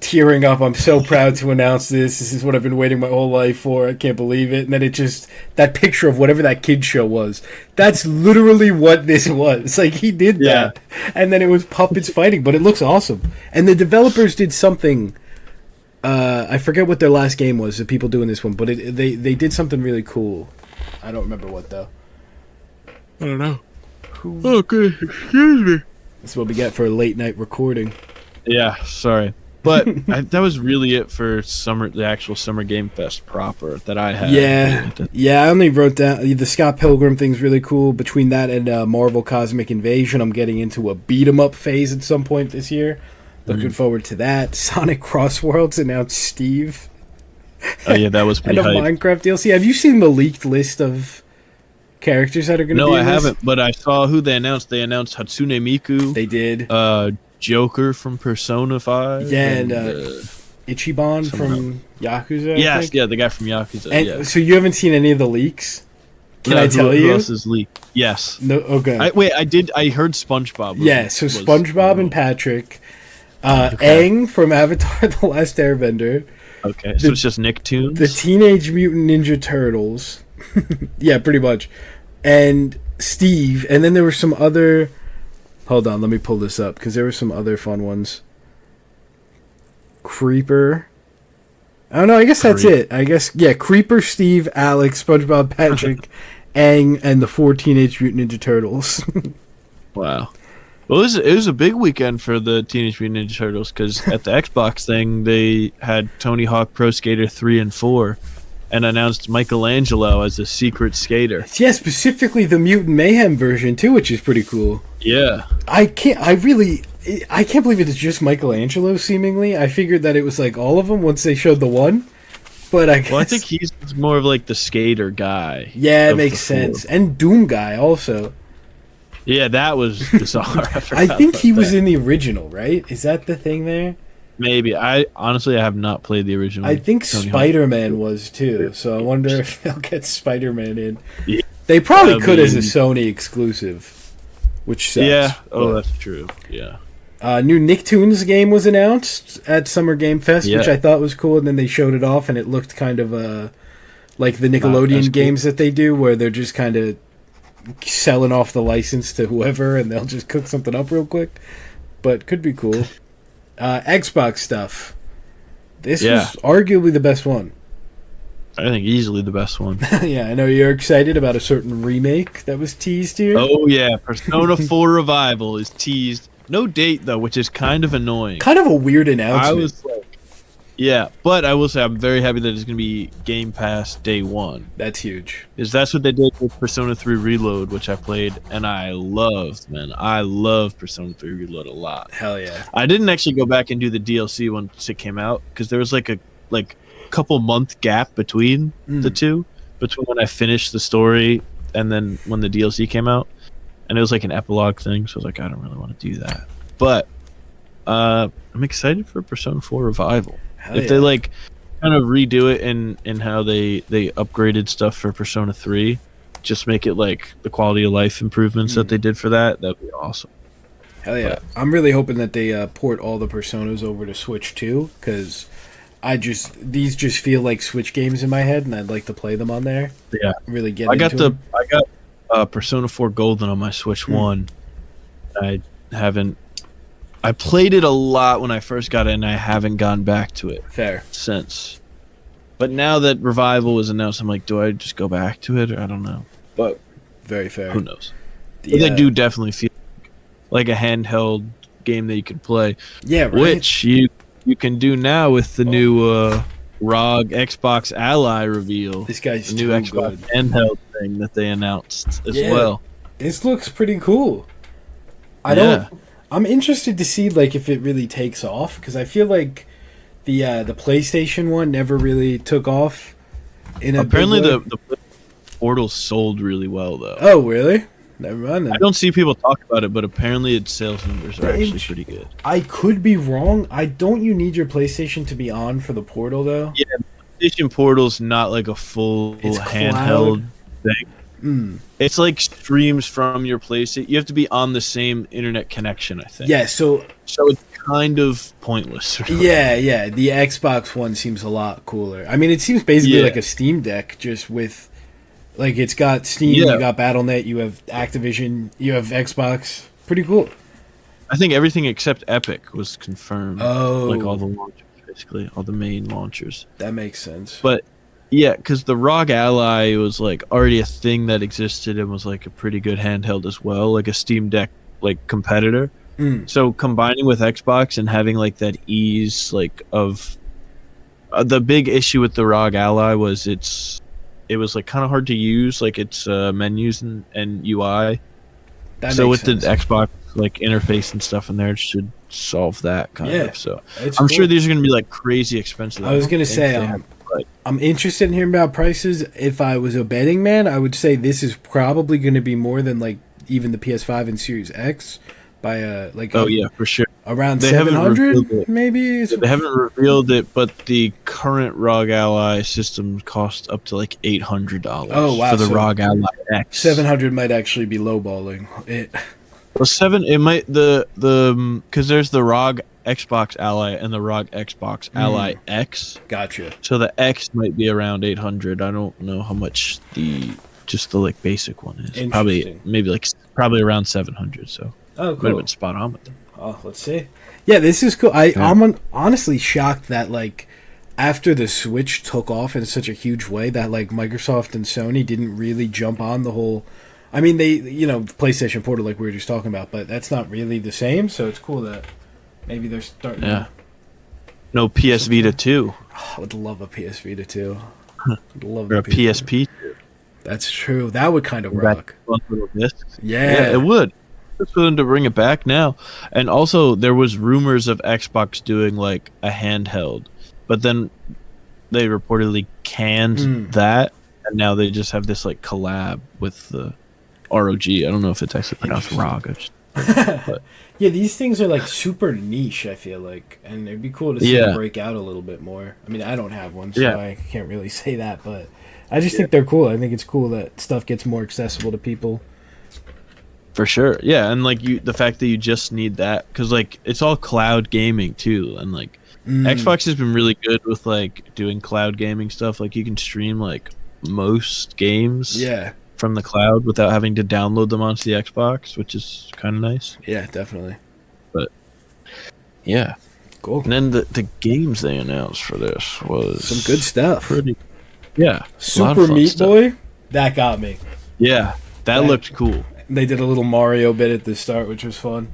tearing up, I'm so proud to announce this. This is what I've been waiting my whole life for. I can't believe it. And then it just, that picture of whatever that kid show was, that's literally what this was. Like, he did that. And then it was puppets fighting, but it looks awesome. And the developers did something, I forget what their last game was, the people doing this one, but they did something really cool. I don't remember what, though. I don't know. Okay, excuse me. That's what we get for a late night recording. Yeah, sorry. But that was really it for the actual Summer Game Fest proper that I had. Yeah, I only wrote down the Scott Pilgrim thing's really cool. Between that and Marvel Cosmic Invasion, I'm getting into a beat 'em up phase at some point this year. Looking forward to that. Sonic Crossworlds announced Steve. Oh yeah, that was pretty and a hype. Minecraft DLC. Have you seen the leaked list of characters that are going to be in No, I this? haven't, but I saw who they announced. They announced Hatsune Miku. They did. Joker from Persona 5. Yeah, and Ichiban from Yakuza. I think. Yeah, the guy from Yakuza. And so you haven't seen any of the leaks? Can I tell you? Who else is leaked? Yes. No. Okay. I heard SpongeBob. So SpongeBob and Patrick, Aang from Avatar: The Last Airbender. Okay, so it's just Nicktoons. The Teenage Mutant Ninja Turtles. Yeah, pretty much. And Steve, and then there were some other. Hold on, let me pull this up, because there were some other fun ones. Creeper. I don't know, I guess that's it. I guess, yeah, Creeper, Steve, Alex, SpongeBob, Patrick, Aang, and the 4 Teenage Mutant Ninja Turtles. Wow. Well, it was a big weekend for the Teenage Mutant Ninja Turtles, because at the Xbox thing, they had Tony Hawk Pro Skater 3 and 4, and announced Michelangelo as a secret skater. Yeah, specifically the Mutant Mayhem version, too, which is pretty cool. Yeah. I can't believe it's just Michelangelo, seemingly. I figured that it was like all of them once they showed the one. But I guess... Well, I think he's more of like the skater guy. Yeah, it makes sense. And Doom Guy also. Yeah, that was bizarre. I think he was in the original, right? Is that the thing there? Maybe. I have not played the original. I think Spider-Man was too, so I wonder if they'll get Spider-Man in. Yeah. They probably could as a Sony exclusive, which sucks. Yeah, that's true. Yeah. New Nicktoons game was announced at Summer Game Fest, which I thought was cool, and then they showed it off, and it looked kind of like the as Nickelodeon cool. games that they do, where they're just kind of selling off the license to whoever, and they'll just cook something up real quick. But could be cool. Xbox stuff. This was arguably the best one. I think easily the best one. Yeah, I know you're excited about a certain remake that was teased here. Oh yeah, Persona 4 Revival is teased. No date though, which is kind of annoying. Kind of a weird announcement. I was like, yeah, but I will say I'm very happy that it's going to be Game Pass day one. That's huge. Because that's what they did with Persona 3 Reload, which I played and I loved, man. I love Persona 3 Reload a lot. Hell yeah. I didn't actually go back and do the DLC once it came out because there was like a couple month gap between the two, between when I finished the story and then when the DLC came out, and it was like an epilogue thing, so I was like, I don't really want to do that. But I'm excited for Persona 4 Revival. Hell If they like kind of redo it in how they upgraded stuff for Persona 3, just make it like the quality of life improvements that they did for that'd be awesome. Hell yeah. I'm really hoping that they port all the Personas over to Switch too, because these just feel like Switch games in my head, and I'd like to play them on there. Yeah, really get. I got Persona 4 Golden on my Switch 1. I played it a lot when I first got it, and I haven't gone back to it since. But now that Revival was announced, I'm like, do I just go back to it? Or I don't know. But very fair. Who knows? But they do definitely feel like a handheld game that you can play. Yeah, right. Which you can do now with the new ROG Xbox Ally reveal. This guy's the new Xbox handheld thing that they announced as well. This looks pretty cool. I'm interested to see like if it really takes off, because I feel like the PlayStation one never really took off. Apparently the Portal sold really well though. Oh really? Never mind then. I don't see people talk about it, but apparently its sales numbers are actually pretty good. I could be wrong. Don't you need your PlayStation to be on for the Portal though? Yeah, PlayStation Portal's not like a full handheld thing. It's like streams from your PlayStation. You have to be on the same internet connection, I think. Yeah, so it's kind of pointless. Yeah. The Xbox one seems a lot cooler. I mean, it seems basically like a Steam Deck, just with like it's got Steam, you got Battle.net, you have Activision, you have Xbox. Pretty cool. I think everything except Epic was confirmed. Oh, like all the launchers, basically all the main launchers. That makes sense. But yeah, because the ROG Ally was like already a thing that existed and was like a pretty good handheld as well, like a Steam Deck like competitor. So combining with Xbox and having like that ease like of the big issue with the ROG Ally was it was like kind of hard to use, like its menus and UI. So with the Xbox like interface and stuff in there, it should solve that kind of. So I'm sure these are going to be like crazy expensive. I was going to say I'm interested in hearing about prices. If I was a betting man, I would say this is probably going to be more than like even the PS5 and Series X by for sure, around 700 maybe. They haven't revealed it, but the current ROG Ally system costs up to like $800. Oh wow! For the ROG Ally X, 700 might actually be lowballing it. Well, it might because there's the ROG Xbox Ally and the ROG Xbox Ally X. Gotcha. So the X might be around 800. I don't know how much the like basic one is. Probably around 700. So cool. Might have been spot on with them. Oh, let's see. Yeah, this is cool. I'm honestly shocked that like after the Switch took off in such a huge way that like Microsoft and Sony didn't really jump on the whole. I mean, they PlayStation Portal like we were just talking about, but that's not really the same. So it's cool that maybe they're starting. Yeah. No PS Vita 2. I would love a PS Vita 2. Or a PSP 2. That's true. That would kind of rock. Yeah, it would. It's for them to bring it back now. And also, there was rumors of Xbox doing like a handheld, but then they reportedly canned that, and now they just have this like collab with the ROG. I don't know if it's actually pronounced ROG. Yeah, these things are like super niche, I feel like, and it'd be cool to see them break out a little bit more. I mean, I don't have one, so I can't really say that, but I just think they're cool. I think it's cool that stuff gets more accessible to people. For sure, yeah, and like the fact that you just need that, because like it's all cloud gaming too, and like Xbox has been really good with like doing cloud gaming stuff. Like you can stream like most games Yeah. from the cloud without having to download them onto the Xbox, which is kind of nice. Yeah, definitely. But yeah, Cool. and then the games they announced for this was Some good stuff. Pretty, yeah, a lot of Super fun Meat stuff. Boy, that got me. Yeah, that looked cool. They did a little Mario bit at the start, which was fun.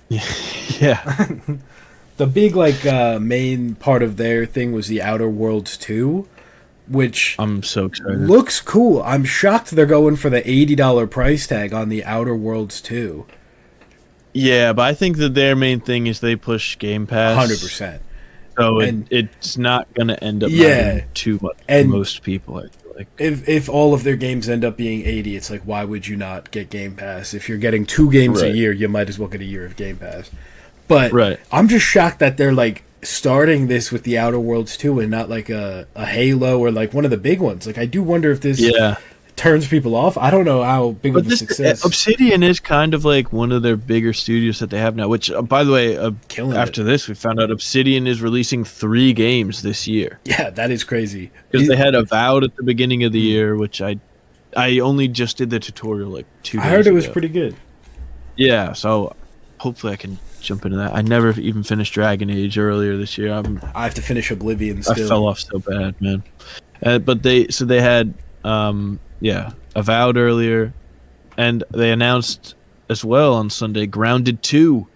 Yeah. The big main part of their thing was the Outer Worlds 2, which I'm so excited. looks cool. I'm shocked they're going for the $80 price tag on the Outer Worlds 2. Yeah, but I think that their main thing is they push Game Pass. 100%. So it's not going to end up mattering too much to most people, I feel like. If all of their games end up being 80, it's like, why would you not get Game Pass? If you're getting 2 games a year, you might as well get a year of Game Pass. But I'm just shocked that they're like starting this with the Outer Worlds 2 and not like a Halo or like one of the big ones. Like, I do wonder if this turns people off. I don't know how big of a success. Obsidian is kind of like one of their bigger studios that they have now, which, by the way, after this, we found out Obsidian is releasing 3 games this year. Yeah, that is crazy. Because they had Avowed at the beginning of the year, which I only just did the tutorial like 2 days ago. I heard it was pretty good. Yeah, so hopefully I can jump into that. I never even finished Dragon Age earlier this year. I have to finish Oblivion still. I fell off so bad, man. But they had Avowed earlier, and they announced as well on Sunday Grounded 2,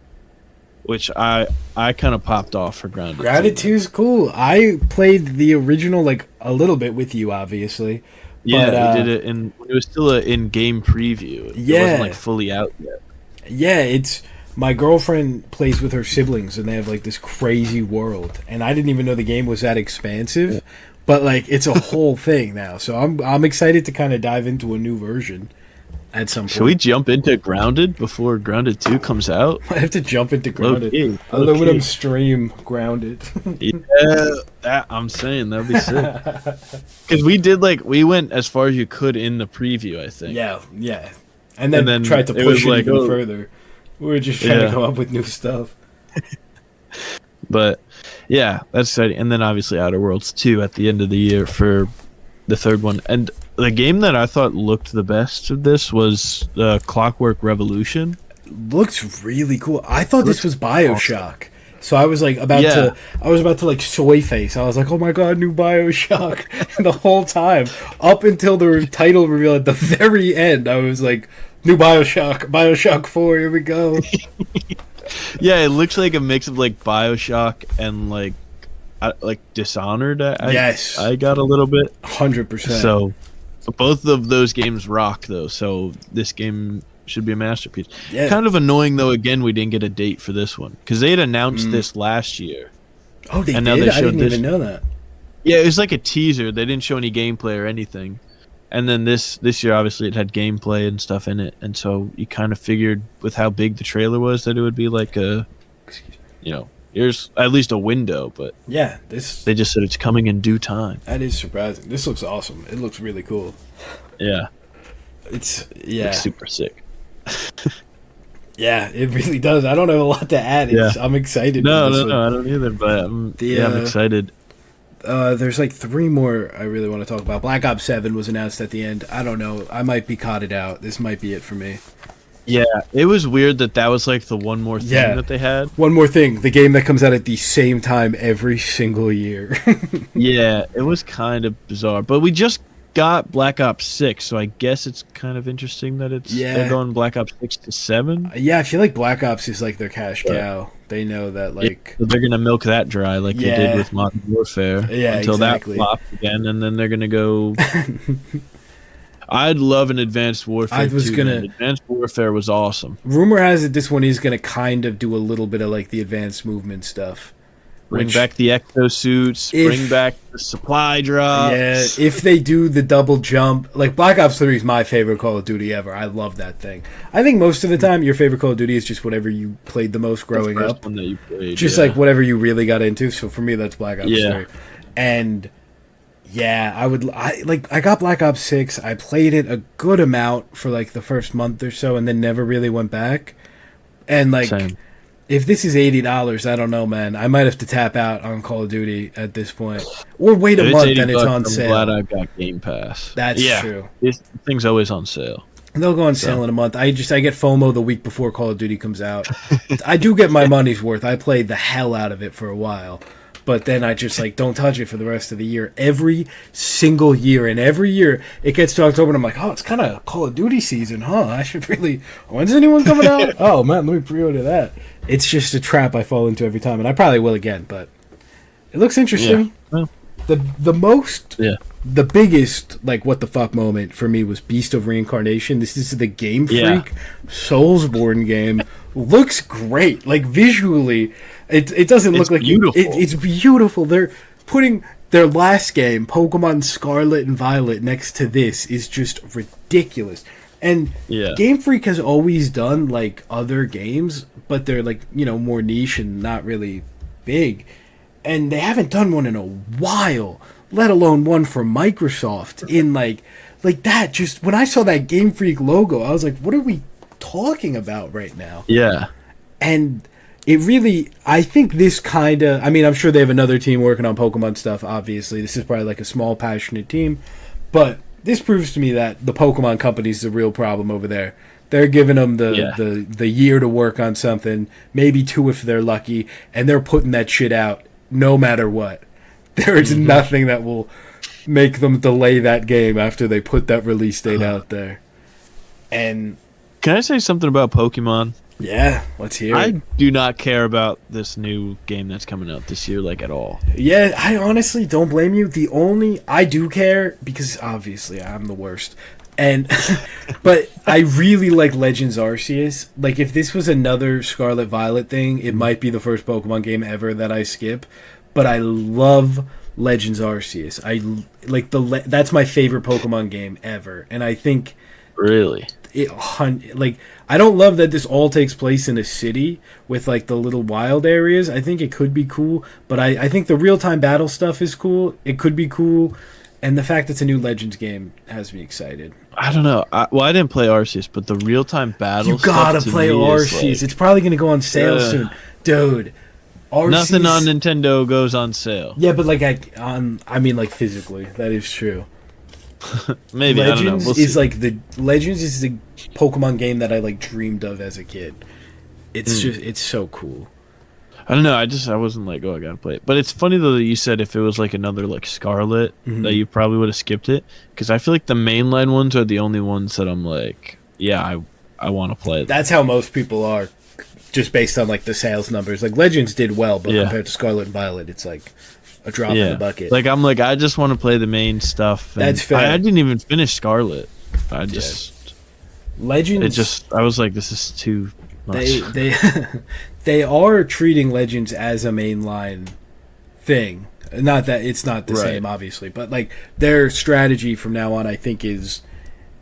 which I kind of popped off for Grounded. Grounded 2 is cool. I played the original like a little bit with you, obviously. Yeah, but, we did it it was still an in-game preview. It wasn't like fully out yet. Yeah, it's my girlfriend plays with her siblings, and they have like this crazy world, and I didn't even know the game was that expansive. Yeah. But like, it's a whole thing now, so I'm excited to kind of dive into a new version at some point. Should we jump into Grounded before Grounded 2 comes out? I have to jump into Grounded. Aluminum stream Grounded. Yeah, I'm saying that'd be sick. Because we went as far as you could in the preview, I think. Yeah, and then tried to push it even further. We were just trying to come up with new stuff. But yeah, that's exciting. And then obviously Outer Worlds 2 at the end of the year for the third one. And the game that I thought looked the best of this was Clockwork Revolution. Looks really cool. I thought this was BioShock. So I was like about to like soy face. I was like, oh my god, new BioShock. And the whole time, up until the title reveal at the very end, I was like, new BioShock 4, here we go. Yeah, it looks like a mix of like BioShock and like Dishonored. Yes, I got a little bit 100%. So both of those games rock though. So this game should be a masterpiece. Yeah. Kind of annoying though. Again, we didn't get a date for this one because they had announced this last year. Oh, they did. I didn't even know that. Yeah, it was like a teaser. They didn't show any gameplay or anything. And then this year, obviously, it had gameplay and stuff in it, and so you kind of figured with how big the trailer was that it would be like here's at least a window. But yeah, they just said it's coming in due time. That is surprising. This looks awesome. It looks really cool. Yeah, looks super sick. Yeah, it really does. I don't have a lot to add. I'm excited. No, I don't either. But I'm excited. There's like 3 more I really want to talk about. Black Ops 7 was announced at the end. I don't know. I might be caught out. This might be it for me. Yeah, it was weird that was like the one more thing that they had. One more thing. The game that comes out at the same time every single year. Yeah, it was kind of bizarre. But we just got Black Ops 6, so I guess it's kind of interesting that they're going Black Ops 6 to 7. Yeah, I feel like Black Ops is like their cash cow. They know that they're gonna milk that dry like they did with Modern Warfare until that flops again, and then they're gonna go. I'd love an Advanced Warfare. Advanced Warfare was awesome. Rumor has it this one is gonna kind of do a little bit of like the advanced movement stuff. Bring back the exosuits, bring back the supply drops. Yeah, if they do the double jump, like Black Ops 3 is my favorite Call of Duty ever. I love that thing. I think most of the time your favorite Call of Duty is just whatever you played the most growing the first up. One that you played, just like whatever you really got into. So for me, that's Black Ops 3. And yeah, I got Black Ops 6. I played it a good amount for like the first month or so, and then never really went back. And like. Same. if this is $80, I don't know, man. I might have to tap out on Call of Duty at this point, or wait a month and it's on sale. I'm glad I've got Game Pass. That's true. This thing's always on sale. They'll go on sale in a month. I get FOMO the week before Call of Duty comes out. I do get my money's worth. I played the hell out of it for a while, but then I just don't touch it for the rest of the year. Every single year, and every year it gets to October, and I'm like, oh, it's kind of Call of Duty season, huh? I should really. When's anyone coming out? Oh man, let me pre-order that. It's just a trap I fall into every time, and I probably will again. But it looks interesting. Yeah. The biggest what the fuck moment for me was Beast of Reincarnation. This is the Game Freak Soulsborne game. Looks great. Visually, it doesn't look like beautiful. It's beautiful. They're putting their last game, Pokemon Scarlet and Violet, next to this is just ridiculous. And Game Freak has always done other games, but they're more niche and not really big. And they haven't done one in a while, let alone one for Microsoft in like that. Just when I saw that Game Freak logo, I was like, what are we talking about right now? Yeah. And it really, I think this kind of, I'm sure they have another team working on Pokemon stuff, obviously. This is probably a small, passionate team. But this proves to me that the Pokemon company is the real problem over there. They're giving them the year to work on something, maybe 2 if they're lucky, and they're putting that shit out no matter what. There is nothing that will make them delay that game after they put that release date out there. And can I say something about Pokemon? Yeah, let's hear it. I do not care about this new game that's coming out this year at all. Yeah, I honestly don't blame you. I do care because obviously I'm the worst. And but I really like Legends Arceus. If this was another Scarlet Violet thing, it might be the first Pokemon game ever that I skip. But I love Legends Arceus. That's my favorite Pokemon game ever. And I think really I don't love that this all takes place in a city with the little wild areas. I think it could be cool, but I think the real-time battle stuff is cool. It could be cool. And the fact it's a new Legends game has me excited. I don't know. I didn't play Arceus, but the real-time battle You gotta play Arceus. It's probably going to go on sale soon. Dude, Arceus... Nothing on Nintendo goes on sale. Yeah, but physically. That is true. Maybe, Legends I don't know. We'll is see. Legends is the Pokemon game that I dreamed of as a kid. It's just, it's so cool. I don't know. I wasn't I gotta play it. But it's funny though that you said if it was another Scarlet that you probably would have skipped it, because I feel the mainline ones are the only ones that I'm I want to play. That's how most people are, just based on the sales numbers. Legends did well, but compared to Scarlet and Violet, it's a drop in the bucket. I just want to play the main stuff. And that's fair. I didn't even finish Scarlet. I just Legends. I was this is too much. They are treating Legends as a mainline thing. Not that it's not the same, obviously, but their strategy from now on, I think, is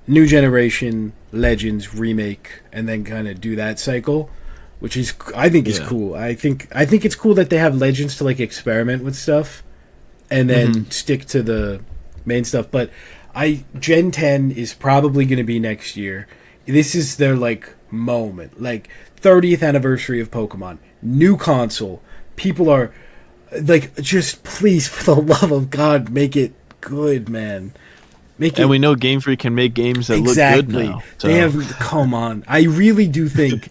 new generation Legends remake, and then kind of do that cycle, which is I think is cool. I think it's cool that they have Legends to experiment with stuff, and then stick to the main stuff. But Gen 10 is probably going to be next year. This is their moment, 30th anniversary of Pokemon, new console. People are just please, for the love of God, make it good, man. And we know Game Freak can make games that look good now. So. They have come on. I really do think.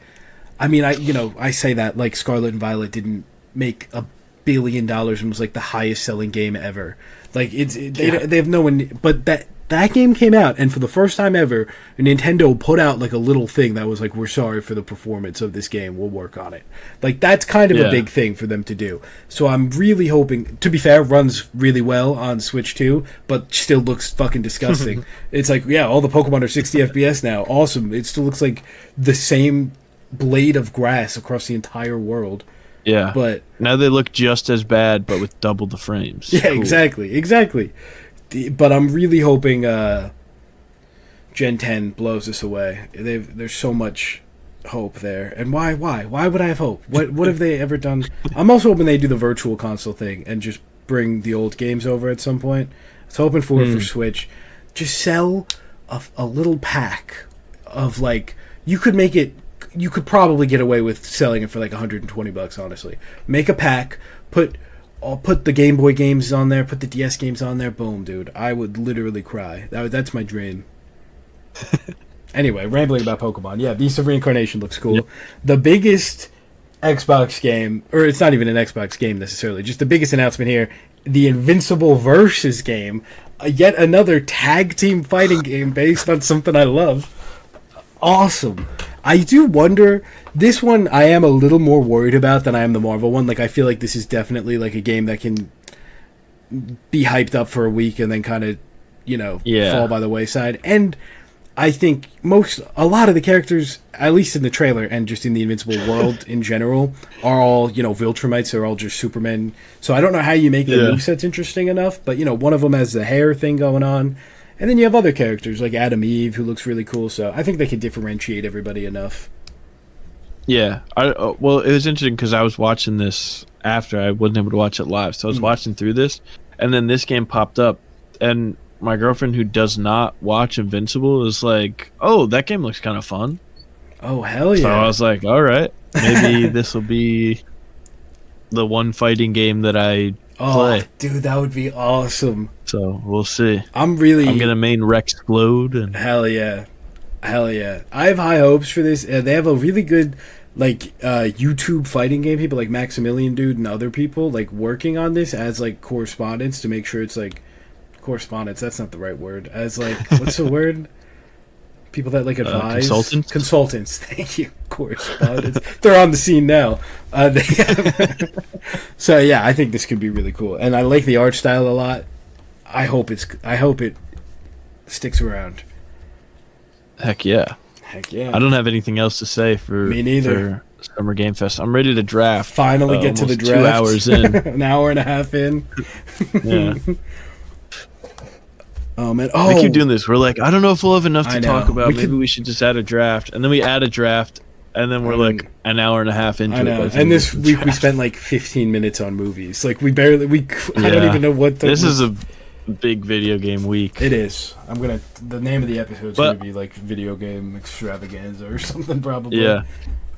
I say that Scarlet and Violet didn't make $1 billion and was the highest selling game ever. They have no one, but that game came out, and for the first time ever, Nintendo put out a little thing that was we're sorry for the performance of this game, we'll work on it. That's kind of a big thing for them to do. So I'm really hoping, to be fair, runs really well on Switch 2, but still looks fucking disgusting. It's all the Pokemon are 60 FPS now. Awesome. It still looks like the same blade of grass across the entire world. Yeah. But now they look just as bad, but with double the frames. Yeah, cool. Exactly. But I'm really hoping Gen 10 blows this away. There's so much hope there. And why? Why would I have hope? What have they ever done? I'm also hoping they do the virtual console thing and just bring the old games over at some point. I was hoping for it for Switch. Just sell a little pack of you could make it. you could probably get away with selling it for like $120, honestly. Make a pack, I'll put the Game Boy games on there, put the DS games on there, boom, dude. I would literally cry. That's my dream. Anyway, rambling about Pokemon. Yeah, Beast of Reincarnation looks cool. Yep. The biggest Xbox game, or it's not even an Xbox game necessarily, just the biggest announcement here, the Invincible Versus game, yet another tag team fighting game based on something I love. Awesome. I do wonder, this one I am a little more worried about than I am the Marvel one. Like, I feel like this is definitely like a game that can be hyped up for a week and then kind of, fall by the wayside. And I think a lot of the characters, at least in the trailer and just in the Invincible world in general, are all, Viltrumites. They're all just Supermen. So I don't know how you make the movesets interesting enough, but, one of them has the hair thing going on. And then you have other characters like Adam Eve, who looks really cool. So I think they can differentiate everybody enough. Yeah. Well, it was interesting because I was watching this after. I wasn't able to watch it live. So I was watching through this, and then this game popped up. And my girlfriend, who does not watch Invincible, is like, oh, that game looks kind of fun. Oh, hell yeah. So I was like, all right, maybe this will be the one fighting game that I play. Dude, that would be awesome. So we'll see. I'm gonna main Rexplode and hell yeah. I have high hopes for this. They have a really good YouTube fighting game people like Maximilian Dude and other people like working on this as like correspondents to make sure it's like correspondence. That's not the right word. As like what's the word? People that like advise. Consultants. Thank you. Correspondents. They're on the scene now. So yeah, I think this could be really cool, and I like the art style a lot. I hope it sticks around. Heck yeah. I don't have anything else to say for me neither. For Summer Game Fest. I'm ready to draft. Finally get to the draft. 2 hours in. An hour and a half in. Yeah. Oh man! We keep doing this. We're like, I don't know if we'll have enough to talk about. Maybe we should just add a draft, and then we add a draft, and then we're like an hour and a half into it. And this week we spent like 15 minutes on movies. Like I don't even know what. This is a big video game week. It is. The name of the episode's gonna be like video game extravaganza or something probably. Yeah.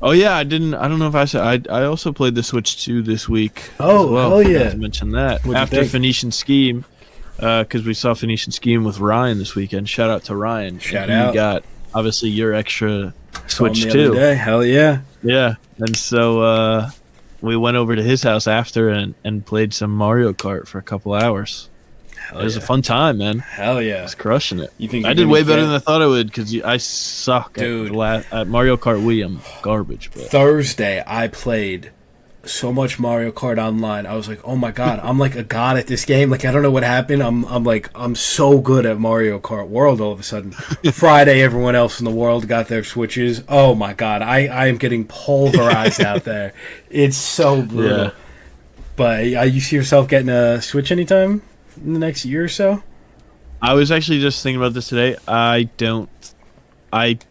Oh yeah, I don't know if I said I also played the Switch 2 this week. Oh, hell yeah! I mentioned that after Phoneican Scheme. Because we saw Phoneican Scheme with Ryan this weekend. Shout out to Ryan. Shout out. You got, obviously, your extra Switch too. Hell yeah. Yeah. And so we went over to his house after and played some Mario Kart for a couple hours. It was a fun time, man. Hell yeah. I was crushing it. You think I did way better than I thought I would because I suck at Mario Kart Wii. I'm garbage. But Thursday, I played so much Mario Kart Online. I was like, oh my god, I'm like a god at this game. Like I don't know what happened. I'm so good at Mario Kart World all of a sudden. Friday, everyone else in the world got their Switches. Oh my god, I am getting pulverized out there. It's so brutal. Yeah. But you see yourself getting a Switch anytime in the next year or so? I was actually just thinking about this today. I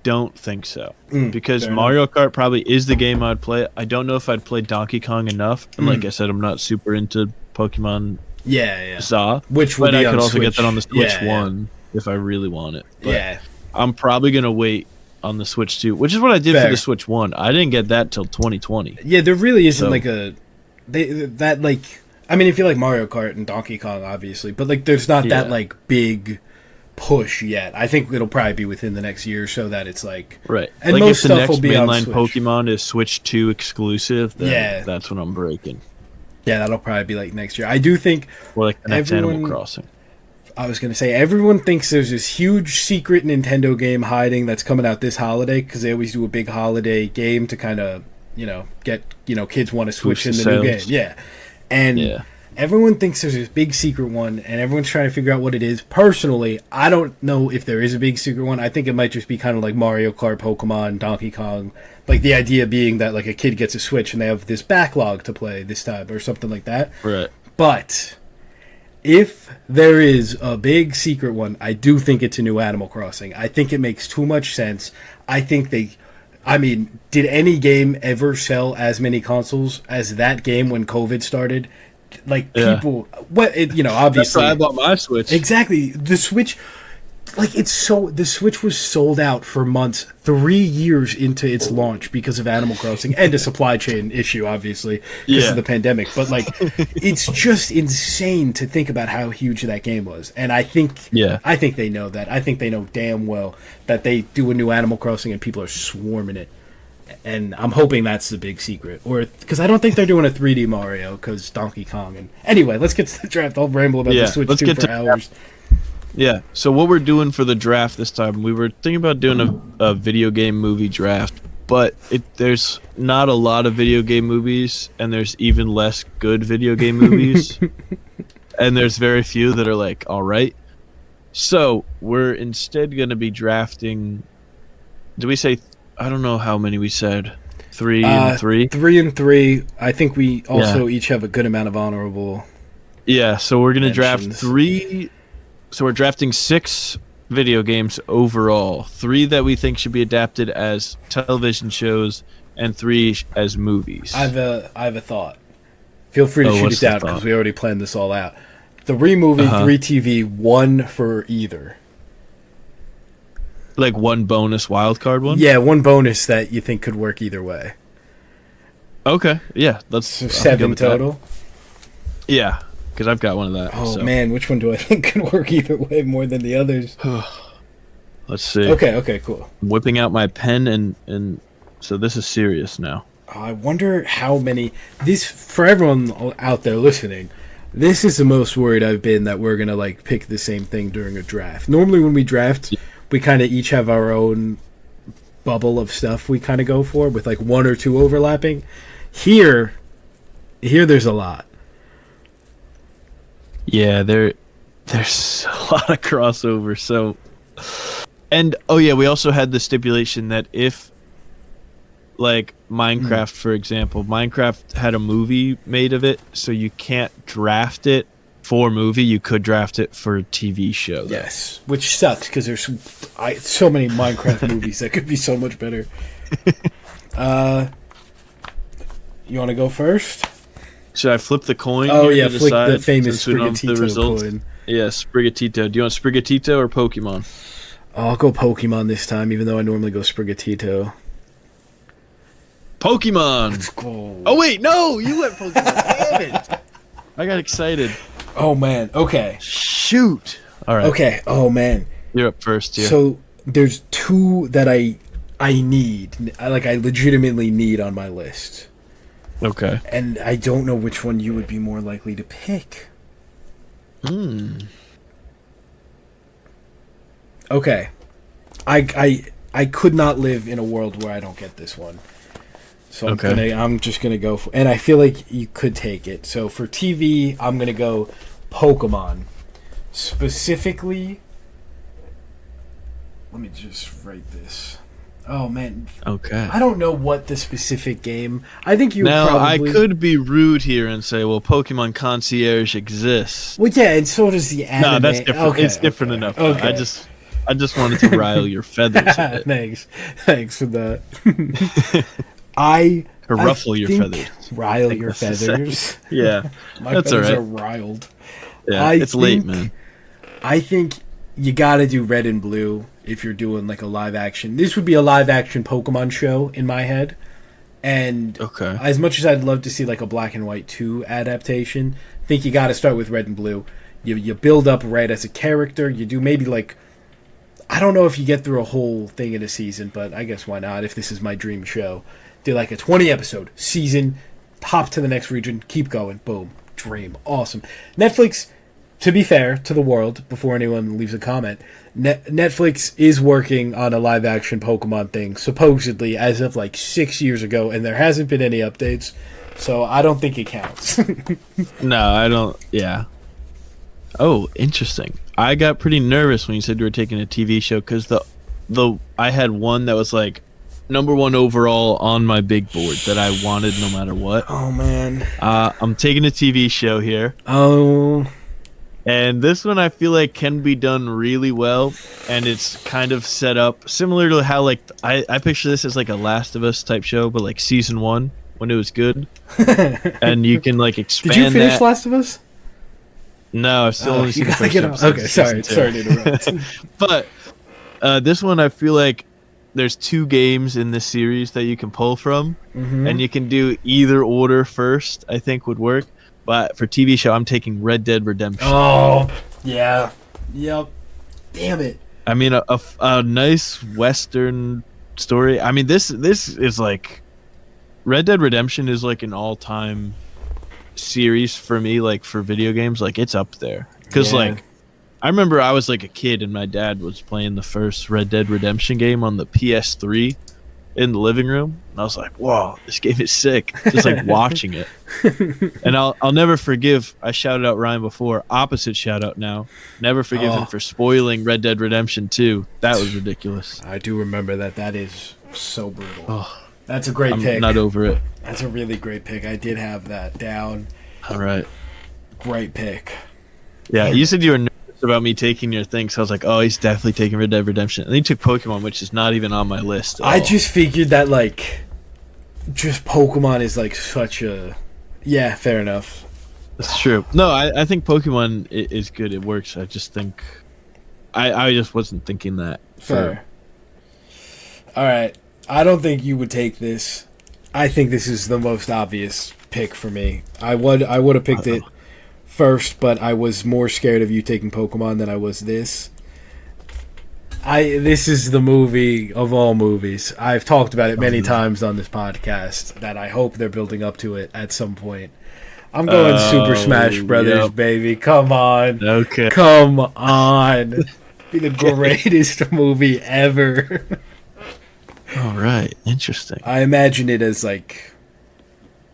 don't think so. Because Mario Kart probably is the game I'd play. I don't know if I'd play Donkey Kong enough. And like I said, I'm not super into Pokemon Za. Which would be I could also Switch. Get that on the Switch 1 if I really want it. But I'm probably going to wait on the Switch 2, which is what I did for the Switch 1. I didn't get that till 2020. Yeah, there really isn't like a... I mean, if you like Mario Kart and Donkey Kong, obviously. But like, there's not that like big push yet. I think it'll probably be within the next year or so that it's like right. And like most if the stuff next will be mainline on Switch. Pokemon is Switch 2 exclusive, then that's when I'm breaking. Yeah, that'll probably be like next year. I do think or like the next Animal Crossing. I was gonna say everyone thinks there's this huge secret Nintendo game hiding that's coming out this holiday because they always do a big holiday game to kind of get kids want to switch in the new game. Yeah, and everyone thinks there's this big secret one, and everyone's trying to figure out what it is. Personally, I don't know if there is a big secret one. I think it might just be kind of like Mario Kart, Pokemon, Donkey Kong. Like, the idea being that, like, a kid gets a Switch and they have this backlog to play this time or something like that. Right. But if there is a big secret one, I do think it's a new Animal Crossing. I think it makes too much sense. I think did any game ever sell as many consoles as that game when COVID started? Like, people, obviously. That's why I bought my Switch. Exactly. The Switch, like the Switch was sold out for months, 3 years into its launch because of Animal Crossing and a supply chain issue, obviously, because of the pandemic. But like, it's just insane to think about how huge that game was. And I think they know that. I think they know damn well that they do a new Animal Crossing and people are swarming it. And I'm hoping that's the big secret, or because I don't think they're doing a 3D Mario because Donkey Kong. And anyway, let's get to the draft. I'll ramble about the Switch 2 for hours. Yeah, so what we're doing for the draft this time, we were thinking about doing a video game movie draft, but there's not a lot of video game movies, and there's even less good video game movies, and there's very few that are like, all right. So we're instead going to be drafting, do we say, I don't know how many we said, 3 and 3? 3 and 3. I think we also each have a good amount of honorable. Yeah, so we're going to draft mentions. 3. So we're drafting 6 video games overall. 3 that we think should be adapted as television shows, and 3 as movies. I have a thought. Feel free to shoot it down because we already planned this all out. 3 movie, 3 TV, 1 for either. Like 1 bonus wildcard one? Yeah, 1 bonus that you think could work either way. Okay, yeah. So 7 total? That. Yeah. Because I've got one of that. Oh, man, which one do I think could work either way more than the others? Let's see. Okay, cool. Whipping out my pen, and so this is serious now. I wonder how many... For everyone out there listening, this is the most worried I've been that we're going to like pick the same thing during a draft. Normally when we draft, we kind of each have our own bubble of stuff we kind of go for, with like 1 or 2 overlapping. Here there's a lot. Yeah, there's a lot of crossover. So, and we also had the stipulation that if, like Minecraft, for example, Minecraft had a movie made of it, so you can't draft it for movie. You could draft it for a TV show. Though. Yes, which sucks because there's so many Minecraft movies that could be so much better. You want to go first? Should I flip the coin? Oh yeah, flick the famous Sprigatito coin. Yeah, Sprigatito. Do you want Sprigatito or Pokemon? I'll go Pokemon this time, even though I normally go Sprigatito. Pokemon! Let's go. Oh wait, no! You went Pokemon. Damn it! I got excited. Oh man, okay. Shoot! Alright. Okay, oh man. You're up first, yeah. So, there's 2 that I need. I legitimately need on my list. Okay. And I don't know which one you would be more likely to pick. Okay. I could not live in a world where I don't get this one. So I'm just gonna go for, and I feel like you could take it. So for TV, I'm gonna go Pokemon. Specifically, let me just write this. Oh man. Okay. I don't know what the specific game. I think you now probably... I could be rude here and say, well, Pokemon Concierge exists. Well, yeah, and so does the anime. No, that's different. Okay, it's different enough. Okay. I just wanted to rile your feathers a bit. Thanks for that. Ruffle your feathers. Rile your feathers. Yeah, my that's feathers all right. are riled. Yeah, it's late, man. I think you gotta do Red and Blue if you're doing like a live action. This would be a live action Pokemon show in my head. And as much as I'd love to see like a Black and White 2 adaptation, I think you gotta start with Red and Blue. You build up Red as a character. You do maybe like, I don't know if you get through a whole thing in a season, but I guess why not if this is my dream show. Do like a 20 episode season, hop to the next region, keep going, boom, dream, awesome. Netflix, to be fair to the world, before anyone leaves a comment, Netflix is working on a live action Pokemon thing, supposedly as of like 6 years ago, and there hasn't been any updates, so I don't think it counts. No, I don't. Yeah. Oh, interesting. I got pretty nervous when you said you were taking a TV show because I had one that was like #1 overall on my big board that I wanted no matter what. Oh man. I'm taking a TV show here. Oh. And this one I feel like can be done really well, and it's kind of set up similar to how like I picture this as like a Last of Us type show, but like season 1 when it was good, and you can like expand. Did you finish that. Last of Us? No, I've still only You seen the gotta first get on. episode. Okay, of sorry season to two. interrupt. But this one, I feel like there's 2 games in this series that you can pull from, and you can do either order first. I think would work. But for TV show, I'm taking Red Dead Redemption. Oh, yeah. Yep. Damn it. I mean, a nice Western story. I mean, this is like Red Dead Redemption is like an all-time series for me. Like for video games, like it's up there because Yeah. like I remember I was like a kid and my dad was playing the first Red Dead Redemption game on the PS3 in the living room, and I was like, "Whoa, this game is sick!" Just like watching it. And I'll never forgive. I shouted out Ryan before. Opposite shout out now. Never forgive him for spoiling Red Dead Redemption 2. That was ridiculous. I do remember that. That is so brutal. Oh, That's a great I'm pick. not over it. That's a really great pick. I did have that down. All right. Great pick. Yeah, you said you were nervous about me taking your thing, so I was like, "Oh, he's definitely taking Red Dead Redemption." And then you took Pokemon, which is not even on my list. At I all. just figured that, like, just Pokemon is, like, such a... Yeah, fair enough. That's true. No, I think Pokemon is good. It works. I just think I just wasn't thinking that. Fair. All right. I don't think you would take this. I think this is the most obvious pick for me. I would have picked it first, but I was more scared of you taking Pokemon than I was this. This is the movie of all movies. I've talked about it many times on this podcast that I hope they're building up to it at some point. I'm going Super Smash Brothers, yep. baby. Come on. Okay. Come on. Be the greatest movie ever. All right. Interesting. I imagine it as, like,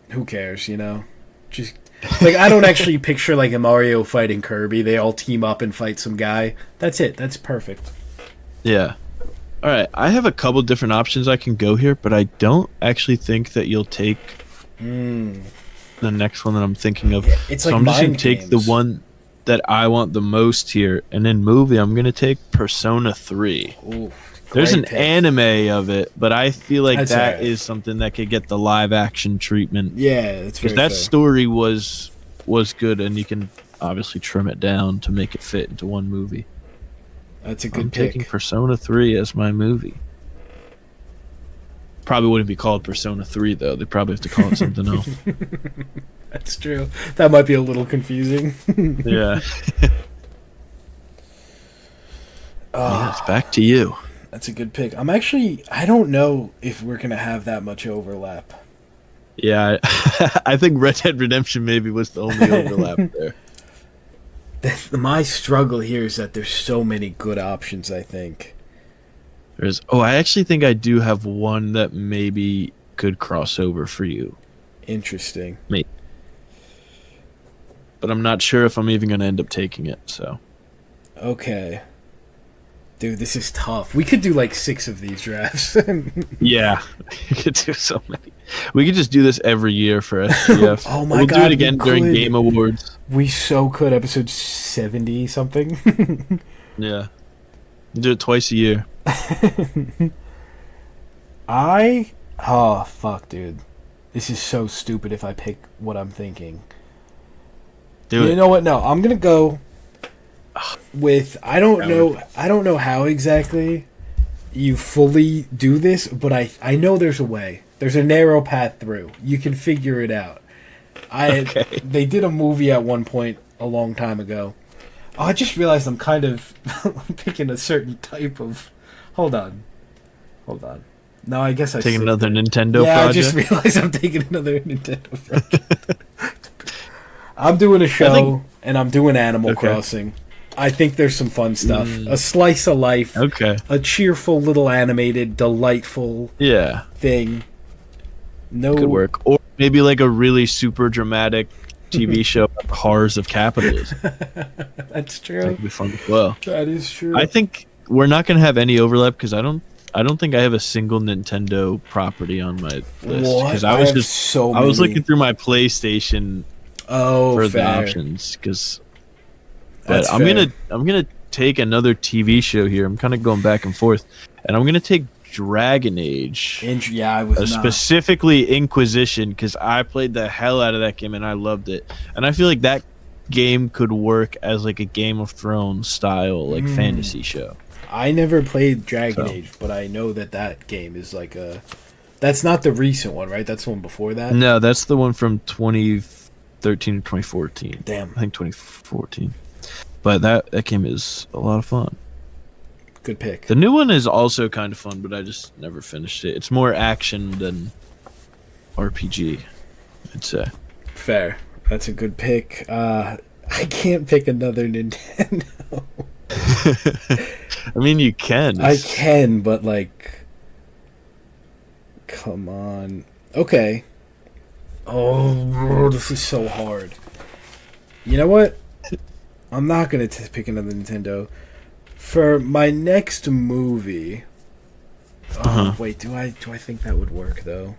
who cares, you know? Just, like, I don't actually picture, like, a Mario fighting Kirby. They all team up and fight some guy. That's it. That's perfect. Yeah. All right. I have a couple different options I can go here, but I don't actually think that you'll take the next one that I'm thinking of. Yeah, it's so like I'm just going mind to take games. the one that I want the most here. And in movie, I'm going to take Persona 3. Ooh, There's great an pick. anime of it, but I feel like That's that alright. is something that could get the live action treatment. Yeah, that's Because very that fair. story was good, and you can obviously trim it down to make it fit into one movie. That's a I'm good taking pick. Persona 3 as my movie. Probably wouldn't be called Persona 3, though. They probably have to call it something else. That's true. That might be a little confusing. Yeah. Yeah, it's back to you. That's a good pick. I don't know if we're going to have that much overlap. Yeah, I think Red Dead Redemption maybe was the only overlap there. My struggle here is that there's so many good options, I think. I actually think I do have one that maybe could cross over for you. Interesting. But I'm not sure if I'm even going to end up taking it, so. Okay. Dude, this is tough. We could do like 6 of these drafts. Yeah, we could do so many. We could just do this every year for SGF. Oh my we'll God, do it we again during could. Game Awards. We so could. Episode 70 something. Yeah. We'll do it twice a year. Oh, fuck, dude. This is so stupid if I pick what I'm thinking. Do You it. know what? No, I'm gonna go with I don't know how exactly you fully do this, but I know there's a way. There's a narrow path through. You can figure it out. Okay. They did a movie at one point a long time ago. Oh, I just realized I'm kind of picking a certain type of. Hold on. No, I guess I Taking said another that. Nintendo Yeah, project. I just realized I'm taking another Nintendo project. I'm doing a show, and I'm doing Animal Okay. Crossing. I think there's some fun stuff. A slice of life. Okay. A cheerful little animated, delightful Yeah. thing. No, Could work. Or maybe like a really super dramatic TV show like Horrors of Capitalism. That's That true. would be fun as well. That is true. I think we're not going to have any overlap because I don't think I have a single Nintendo property on my list. What? Because I I was have just so I was many. looking through my PlayStation Oh, for fair. the options because. That's But I'm gonna take another TV show here. I'm kind of going back and forth, and I'm gonna take Dragon Age, Yeah, I was not. specifically Inquisition, because I played the hell out of that game and I loved it. And I feel like that game could work as like a Game of Thrones style like fantasy show. I never played Dragon So. Age, but I know that game is like a. That's not the recent one, right? That's the one before that. No, that's the one from 2013 to 2014. Damn, I think 2014. But that game is a lot of fun. good pick. The new one is also kind of fun, but I just never finished it. It's more action than RPG, I'd say. Fair. That's a good pick. I can't pick another Nintendo. I mean, you can. I can, but like, come on. Okay. Oh, this is so hard. You know what? I'm not gonna pick another Nintendo. For my next movie. Wait, do I think that would work though?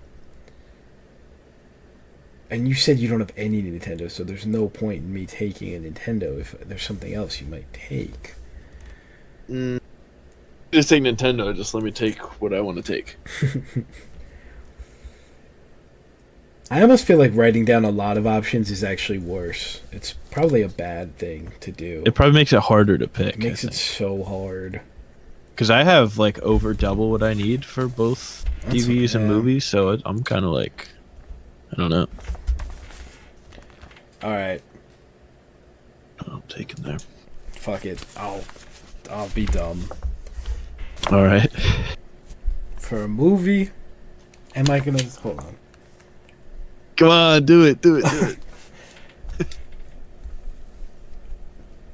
And you said you don't have any Nintendo, so there's no point in me taking a Nintendo if there's something else you might take. Just take Nintendo. Just let me take what I want to take. I almost feel like writing down a lot of options is actually worse. It's probably a bad thing to do. It probably makes it harder to pick. It makes it so hard. Because I have like over double what I need for both TVs and movies, so I'm kind of like, I don't know. All right, I'm taking there. fuck it. I'll be dumb. All right. For a movie, am I gonna hold on? Come on, do it.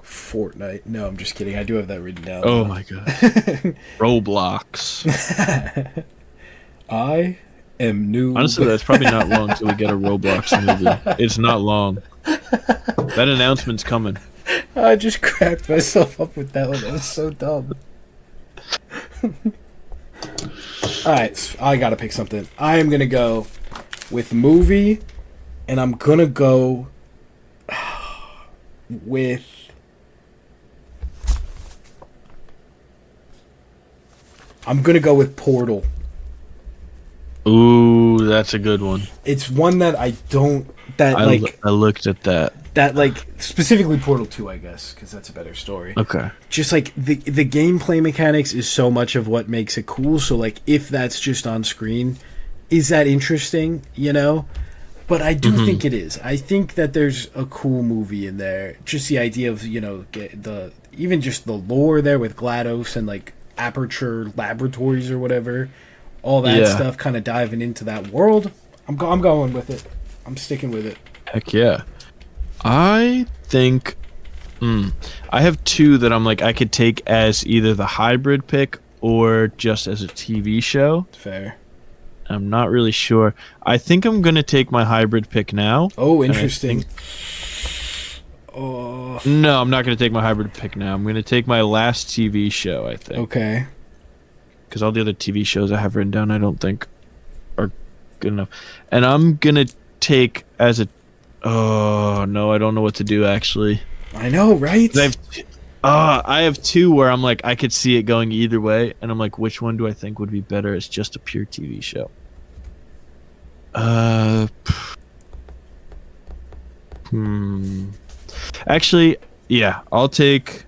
Fortnite. No, I'm just kidding. I do have that written down. Oh my god. Roblox. I am new. Honestly, that's probably not long till we get a Roblox movie. It's not long. That announcement's coming. I just cracked myself up with that one. That was so dumb. Alright, so I gotta pick something. I am gonna go with movie, and I'm gonna go with... I'm gonna go with Portal. Ooh, that's a good one. It's one that I don't... I looked at that. That, like, specifically Portal 2, I guess, because that's a better story. Okay. Just, like, the gameplay mechanics is so much of what makes it cool, so, like, if that's just on screen, is that interesting, you know? But I do think it is. I think that there's a cool movie in there. Just the idea of, you know, even just the lore there with GLaDOS and, like, Aperture Laboratories or whatever. All that stuff, kind of diving into that world. I'm going with it. I'm sticking with it. Heck yeah. I think I have two that I'm like I could take as either the hybrid pick or just as a TV show. Fair. I'm not really sure. I think I'm going to take my hybrid pick now. Oh, interesting. No, I'm not going to take my hybrid pick now. I'm going to take my last TV show, I think. Okay. Because all the other TV shows I have written down I don't think are good enough. And I'm going to take as a... Oh, no, I don't know what to do, actually. I know, right? I have two where I'm like, I could see it going either way, and I'm like, which one do I think would be better as just a pure TV show? Actually, yeah, I'll take...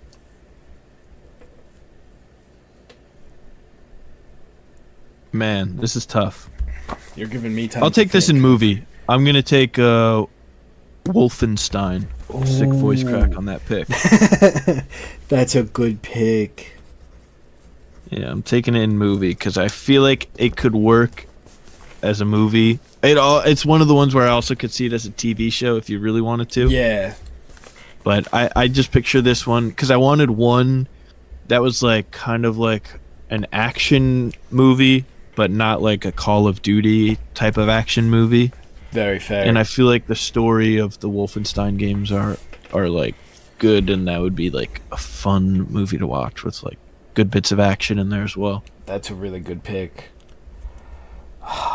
Man, this is tough. You're giving me time. I'll take this in movie. I'm going to take Wolfenstein. Sick voice crack on that pick. That's a good pick. Yeah, I'm taking it in movie because I feel like it could work as a movie. It's one of the ones where I also could see it as a TV show if you really wanted to. Yeah. But I just picture this one because I wanted one that was like kind of like an action movie, but not like a Call of Duty type of action movie. Very fair. And I feel like the story of the Wolfenstein games are like good, and that would be like a fun movie to watch with like good bits of action in there as well. That's a really good pick.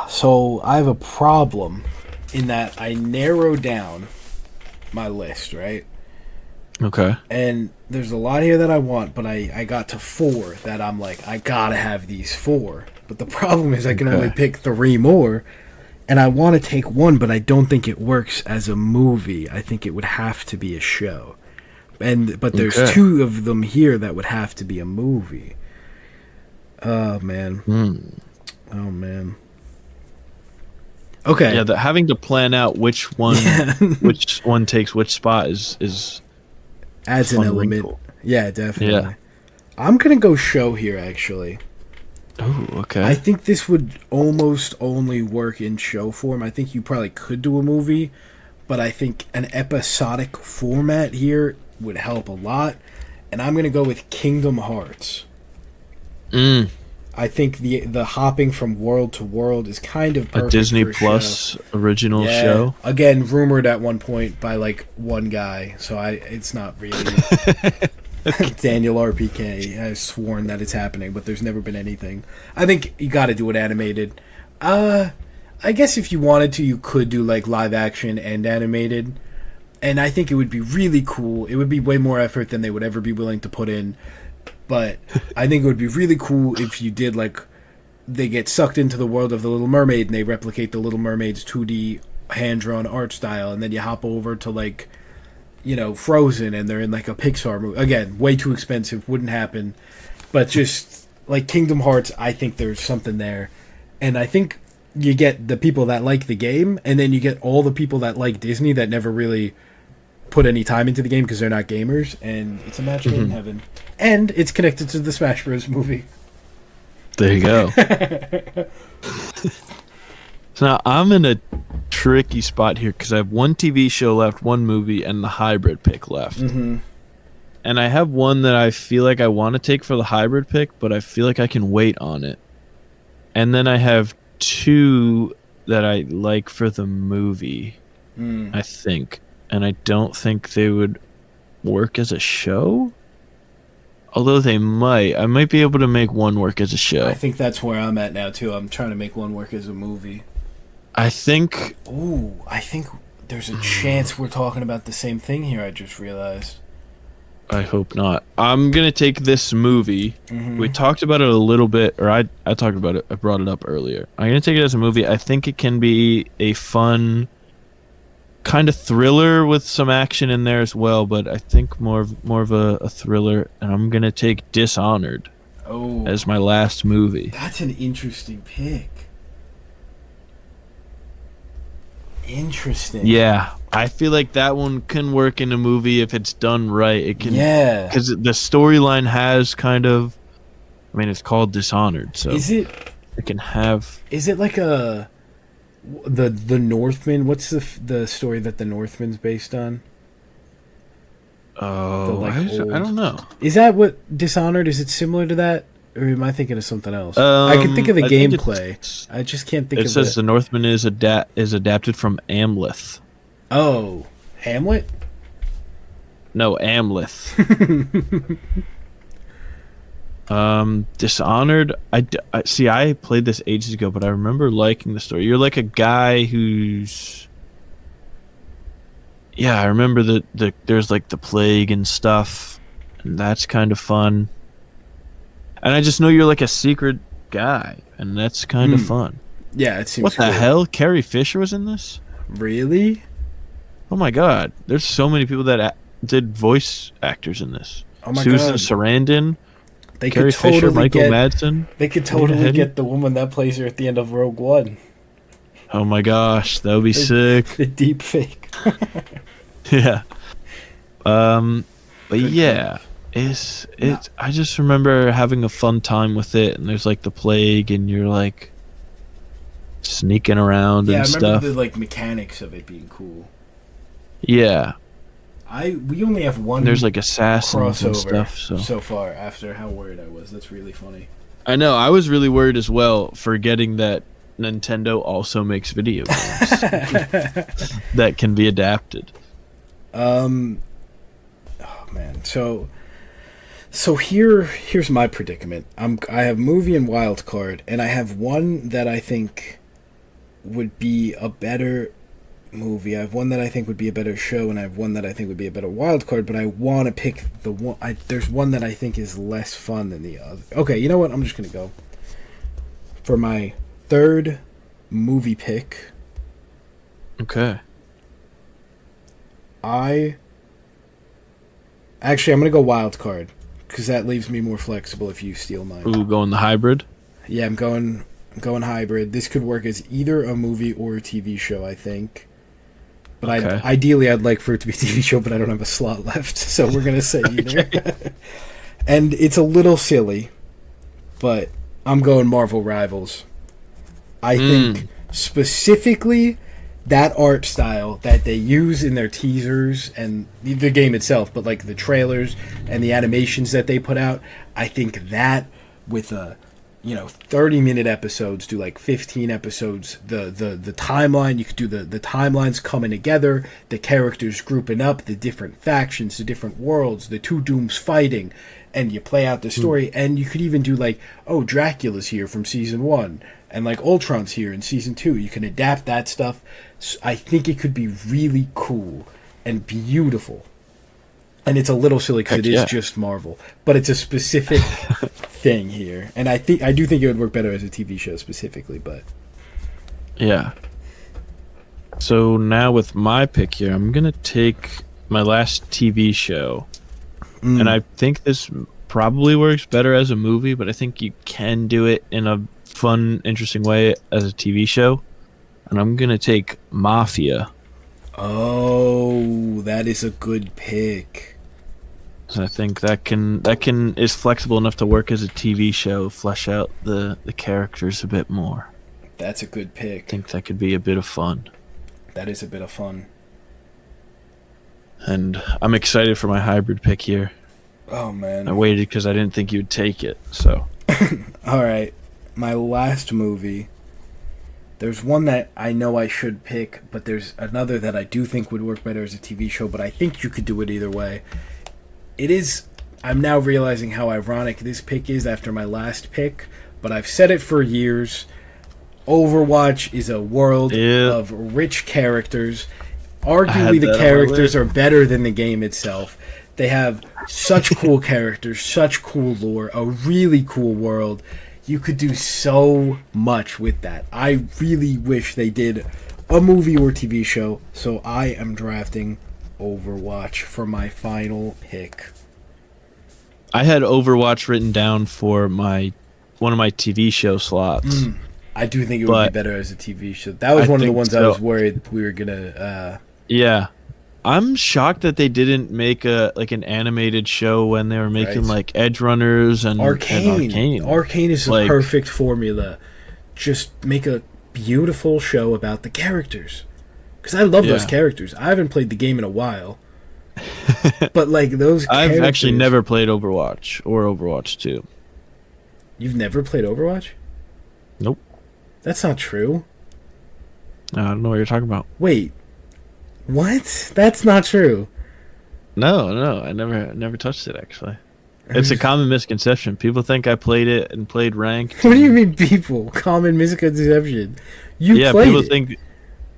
So I have a problem in that I narrowed down my list, right? Okay. And there's a lot here that I want, but I got to 4 that I'm like, I gotta have these 4. But the problem is I can only pick 3 more. And I want to take one, but I don't think it works as a movie. I think it would have to be a show. But there's Okay. two of them here that would have to be a movie. Oh man. Oh man. Okay. Yeah, having to plan out which one takes which spot is adds a an fun element. wrinkle. Yeah, definitely. Yeah. I'm gonna go show here actually. Oh, okay. I think this would almost only work in show form. I think you probably could do a movie, but I think an episodic format here would help a lot. And I'm gonna go with Kingdom Hearts. I think the hopping from world to world is kind of perfect A Disney for a Plus original Yeah. show. Again, rumored at one point by like one guy, so it's not really Daniel RPK has sworn that it's happening, but there's never been anything. I think you got to do it animated. I guess if you wanted to, you could do like live action and animated, and I think it would be really cool. It would be way more effort than they would ever be willing to put in. But I think it would be really cool if you did, like, they get sucked into the world of The Little Mermaid and they replicate The Little Mermaid's 2D hand-drawn art style, and then you hop over to, like, you know, Frozen and they're in, like, a Pixar movie. Again, way too expensive, wouldn't happen. But just, like, Kingdom Hearts, I think there's something there. And I think you get the people that like the game, and then you get all the people that like Disney that never really put any time into the game because they're not gamers, and it's a match made in heaven. And it's connected to the Smash Bros. Movie. There you go. So now I'm in a tricky spot here because I have one TV show left, one movie, and the hybrid pick left. Mm-hmm. And I have one that I feel like I want to take for the hybrid pick, but I feel like I can wait on it. And then I have two that I like for the movie, I think. And I don't think they would work as a show. Although they might. I might be able to make one work as a show. I think that's where I'm at now, too. I'm trying to make one work as a movie. I think... Ooh, I think there's a chance we're talking about the same thing here, I just realized. I hope not. I'm going to take this movie. We talked about it a little bit, or I talked about it. I brought it up earlier. I'm going to take it as a movie. I think it can be a fun kind of thriller with some action in there as well, but I think more of a thriller, and I'm going to take Dishonored as my last movie. That's an interesting pick. Interesting. Yeah, I feel like that one can work in a movie if it's done right. It can, because the storyline has kind of, I mean, it's called Dishonored, so it can have. Is it like the Northman? What's the story that the Northman's based on? Oh, I don't know. Is that what Dishonored? Is it similar to that, or am I thinking of something else? I can think of the gameplay. I just can't think of it. It says the Northman is adapted from Amleth. Oh, Hamlet? No, Amleth. Dishonored. I see. I played this ages ago, but I remember liking the story. You're like a guy who's. Yeah, I remember that there's like the plague and stuff, and that's kind of fun. And I just know you're like a secret guy, and that's kind of fun. Yeah, it seems. What the hell? Carrie Fisher was in this? Really? Oh my god! There's so many people that did voice actors in this. Oh my Susan god! Sarandon. They Carrie could totally Fisher, Michael get, Madsen. They could totally get the woman that plays her at the end of Rogue One. Oh my gosh, that would be sick. The deep fake. Yeah. But yeah, it's I just remember having a fun time with it, and there's like the plague, and you're like sneaking around and stuff. Yeah, I remember the like mechanics of it being cool. Yeah. We only have one. There's like assassins crossover and stuff. So far, after how worried I was, that's really funny. I know. I was really worried as well, forgetting that Nintendo also makes video games that can be adapted. Oh man, so here's my predicament. I have movie and wild card, and I have one that I think would be a better movie. I have one that I think would be a better show, and I have one that I think would be a better wild card. But I want to pick the one. There's one that I think is less fun than the other. Okay, you know what? I'm just gonna go for my third movie pick. Okay. I'm gonna go wild card because that leaves me more flexible if you steal mine. Ooh, going the hybrid. Yeah, I'm going hybrid. This could work as either a movie or a TV show, I think. But Okay. ideally, I'd like for it to be a TV show, but I don't have a slot left, so we're gonna say either. And it's a little silly, but I'm going Marvel Rivals. I think specifically that art style that they use in their teasers and the game itself, but like the trailers and the animations that they put out, I think that with 30-minute episodes, do like 15 episodes, the timeline, you could do the timelines coming together, the characters grouping up, the different factions, the different worlds, the two Dooms fighting, and you play out the story, and you could even do like, oh, Dracula's here from season 1, and like Ultron's here in season 2. You can adapt that stuff. So I think it could be really cool and beautiful. And it's a little silly because it is just Marvel, but it's a specific thing here, and I do think it would work better as a TV show specifically. But yeah. So now with my pick here, I'm gonna take my last TV show, and I think this probably works better as a movie, but I think you can do it in a fun, interesting way as a TV show. And I'm gonna take Mafia. Oh, that is a good pick. So I think that is flexible enough to work as a TV show, flesh out the characters a bit more. That's a good pick. I think that could be a bit of fun. That is a bit of fun. And I'm excited for my hybrid pick here. Oh, man. I waited because I didn't think you'd take it, so. All right. My last movie. There's one that I know I should pick, but there's another that I do think would work better as a TV show, but I think you could do it either way. I'm now realizing how ironic this pick is after my last pick, but I've said it for years. Overwatch is a world of rich characters. Arguably, the characters are better than the game itself. They have such cool characters, such cool lore, a really cool world. You could do so much with that. I really wish they did a movie or TV show, so I am drafting Overwatch for my final pick. I had Overwatch written down for one of my TV show slots. I do think it would be better as a TV show. That was one of the ones I was worried we were gonna. Yeah, I'm shocked that they didn't make an animated show when they were making like Edge Runners and Arcane. Arcane is the perfect formula. Just make a beautiful show about the characters. Because I love those characters. I haven't played the game in a while. But like those characters... I've actually never played Overwatch or Overwatch 2. You've never played Overwatch? Nope. That's not true. I don't know what you're talking about. Wait. What? That's not true. No, I never touched it actually. It's a common misconception. People think I played it and played ranked. What do you mean, people? Common misconception. You played people it. think.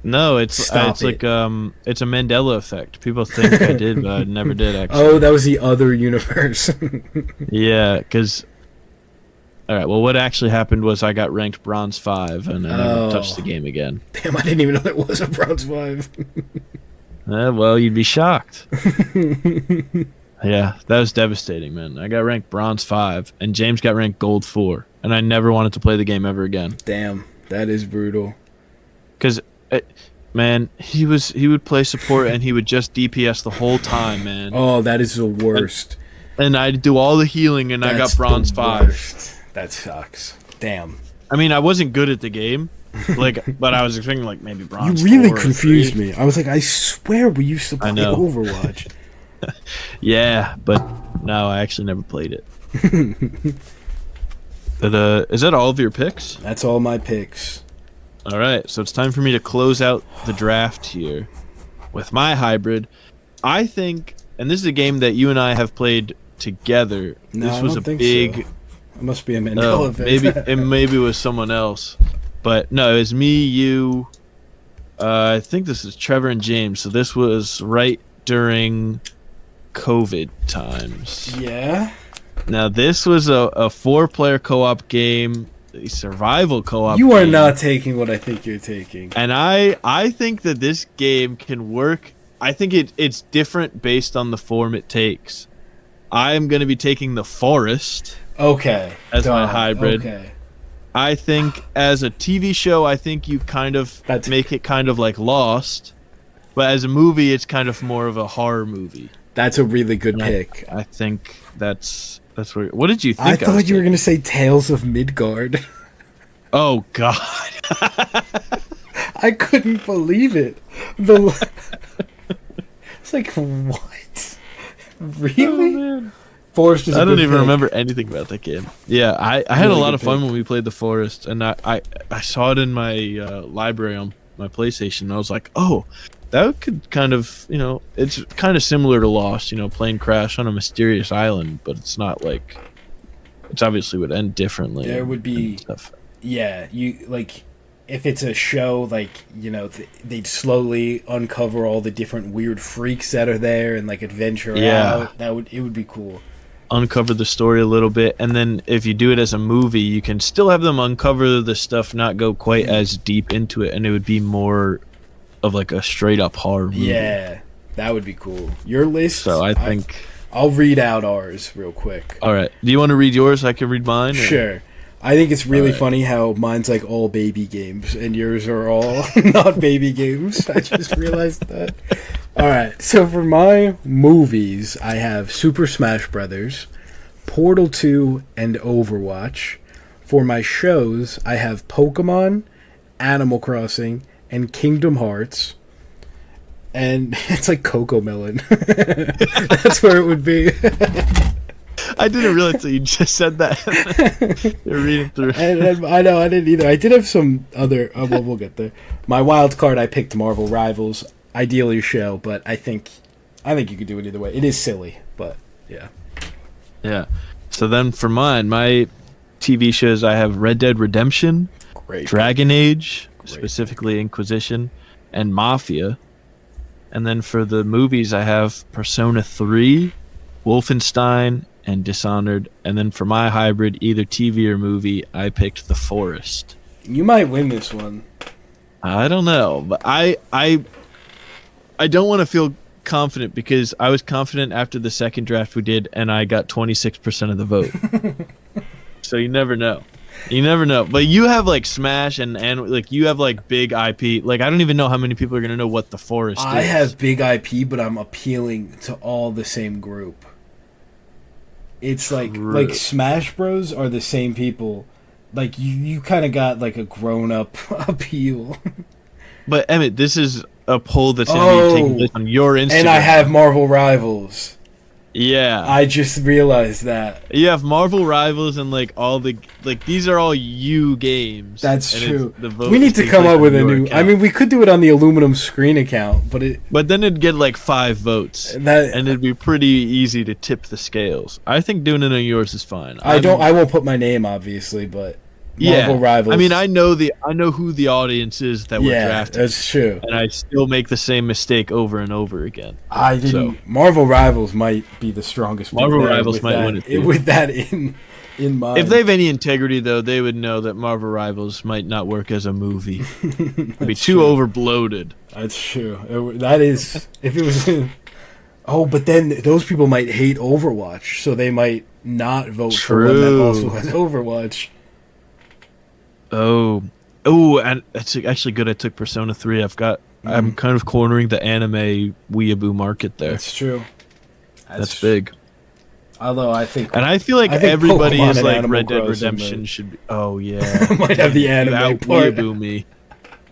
No, it's like it's a Mandela effect. People think I did, but I never did actually. Oh, that was the other universe. Yeah, because. All right. Well, what actually happened was I got ranked bronze 5, and I never touched the game again. Damn, I didn't even know there was a bronze 5. Well, you'd be shocked. Yeah, that was devastating, man. I got ranked bronze 5, and James got ranked gold 4, and I never wanted to play the game ever again. Damn, that is brutal. Because, man, he would play support, and he would just DPS the whole time, man. Oh, that is the worst. And I'd do all the healing, and I got bronze 5. That sucks. Damn. I mean, I wasn't good at the game, but I was expecting maybe bronze. You really confused me. I was like, I swear we used to play Overwatch. Yeah, but no, I actually never played it. But is that all of your picks? That's all my picks. All right, so it's time for me to close out the draft here with my hybrid. I think, and this is a game that you and I have played together. No, this was I don't think big. So. It must be a Mandela effect. maybe it was someone else, but no, it was me, you. I think this is Trevor and James. So this was right during COVID times. Yeah. Now this was a 4-player co-op game a survival co-op. You are game. not taking what I think you're taking. And I think that this game can work. I think it's different based on the form it takes. I am going to be taking the Forest. Okay. As my hybrid. Okay. I think as a TV show, I think you kind of make it kind of like Lost. But as a movie, it's kind of more of a horror movie. That's a really good pick. I think that's where. What did you think? I thought you were going to say Tales of Midgard. Oh God! I couldn't believe it. It's like, what? Really? Oh, Forest is. I don't even pick. remember anything about that game. Yeah, I had a lot of fun when we played the Forest, and I saw it in my library on my PlayStation. And I was like, oh, that could kind of, it's kind of similar to Lost, plane crash on a mysterious island, but it's not like, it's obviously would end differently. There would be stuff. Yeah, you like. If it's a show, like, they'd slowly uncover all the different weird freaks that are there and, like, adventure out. It would be cool. Uncover the story a little bit, and then if you do it as a movie, you can still have them uncover the stuff, not go quite as deep into it, and it would be more of, like, a straight-up horror movie. Yeah, that would be cool. Your list? So I think... I'll read out ours real quick. All right. Do you want to read yours? I can read mine? Or? Sure. I think it's really funny how mine's like all baby games and yours are all not baby games. I just realized that. Alright, so for my movies, I have Super Smash Brothers, Portal 2, and Overwatch. For my shows, I have Pokemon, Animal Crossing, and Kingdom Hearts. And it's like Coco Melon. That's where it would be. I didn't realize that you just said that. You're reading through. And I know, I didn't either. I did have some other... well, we'll get there. My wild card, I picked Marvel Rivals. Ideally a show, but I think you could do it either way. It is silly, but yeah. Yeah. So then for mine, my TV shows, I have Red Dead Redemption, Dragon Age, specifically Inquisition, and Mafia. And then for the movies, I have Persona 3, Wolfenstein, and Dishonored. And then for my hybrid, either TV or movie, I picked The Forest. You might win this one. I don't know, but I don't want to feel confident because I was confident after the second draft we did, and I got 26% of the vote. So you never know. You never know. But you have like Smash and like you have like big IP. Like I don't even know how many people are gonna know what The Forest is. I have big IP, but I'm appealing to all the same group. It's like Smash Bros are the same people. Like you kind of got like a grown up appeal. But Emmett, this is a poll that's going to be taking place on your Instagram. And I have Marvel Rivals. Yeah. I just realized that. You have Marvel Rivals and like all the these are all you games. That's true. We need to come up with a new account. I mean, we could do it on the Aluminum Screen account, but then it'd get like 5 votes. And it'd be pretty easy to tip the scales. I think doing it on yours is fine. I won't put my name obviously, but Marvel Rivals. I mean, I know who the audience is that we're drafting. Yeah, that's true. And I still make the same mistake over and over again. I didn't. So. Marvel Rivals might be the strongest. Marvel Rivals might win it. With that in mind. If they have any integrity, though, they would know that Marvel Rivals might not work as a movie. It'd be too overbloated. That's true. That is. If it was. But then those people might hate Overwatch, so they might not vote for one that also has Overwatch. Oh, and it's actually good I took Persona 3. I'm kind of cornering the anime weeaboo market there. That's true. That's big. Although I feel like everybody Pokemon is like Red Dead Redemption should be. Oh yeah. Might have the anime part. Weeaboo me.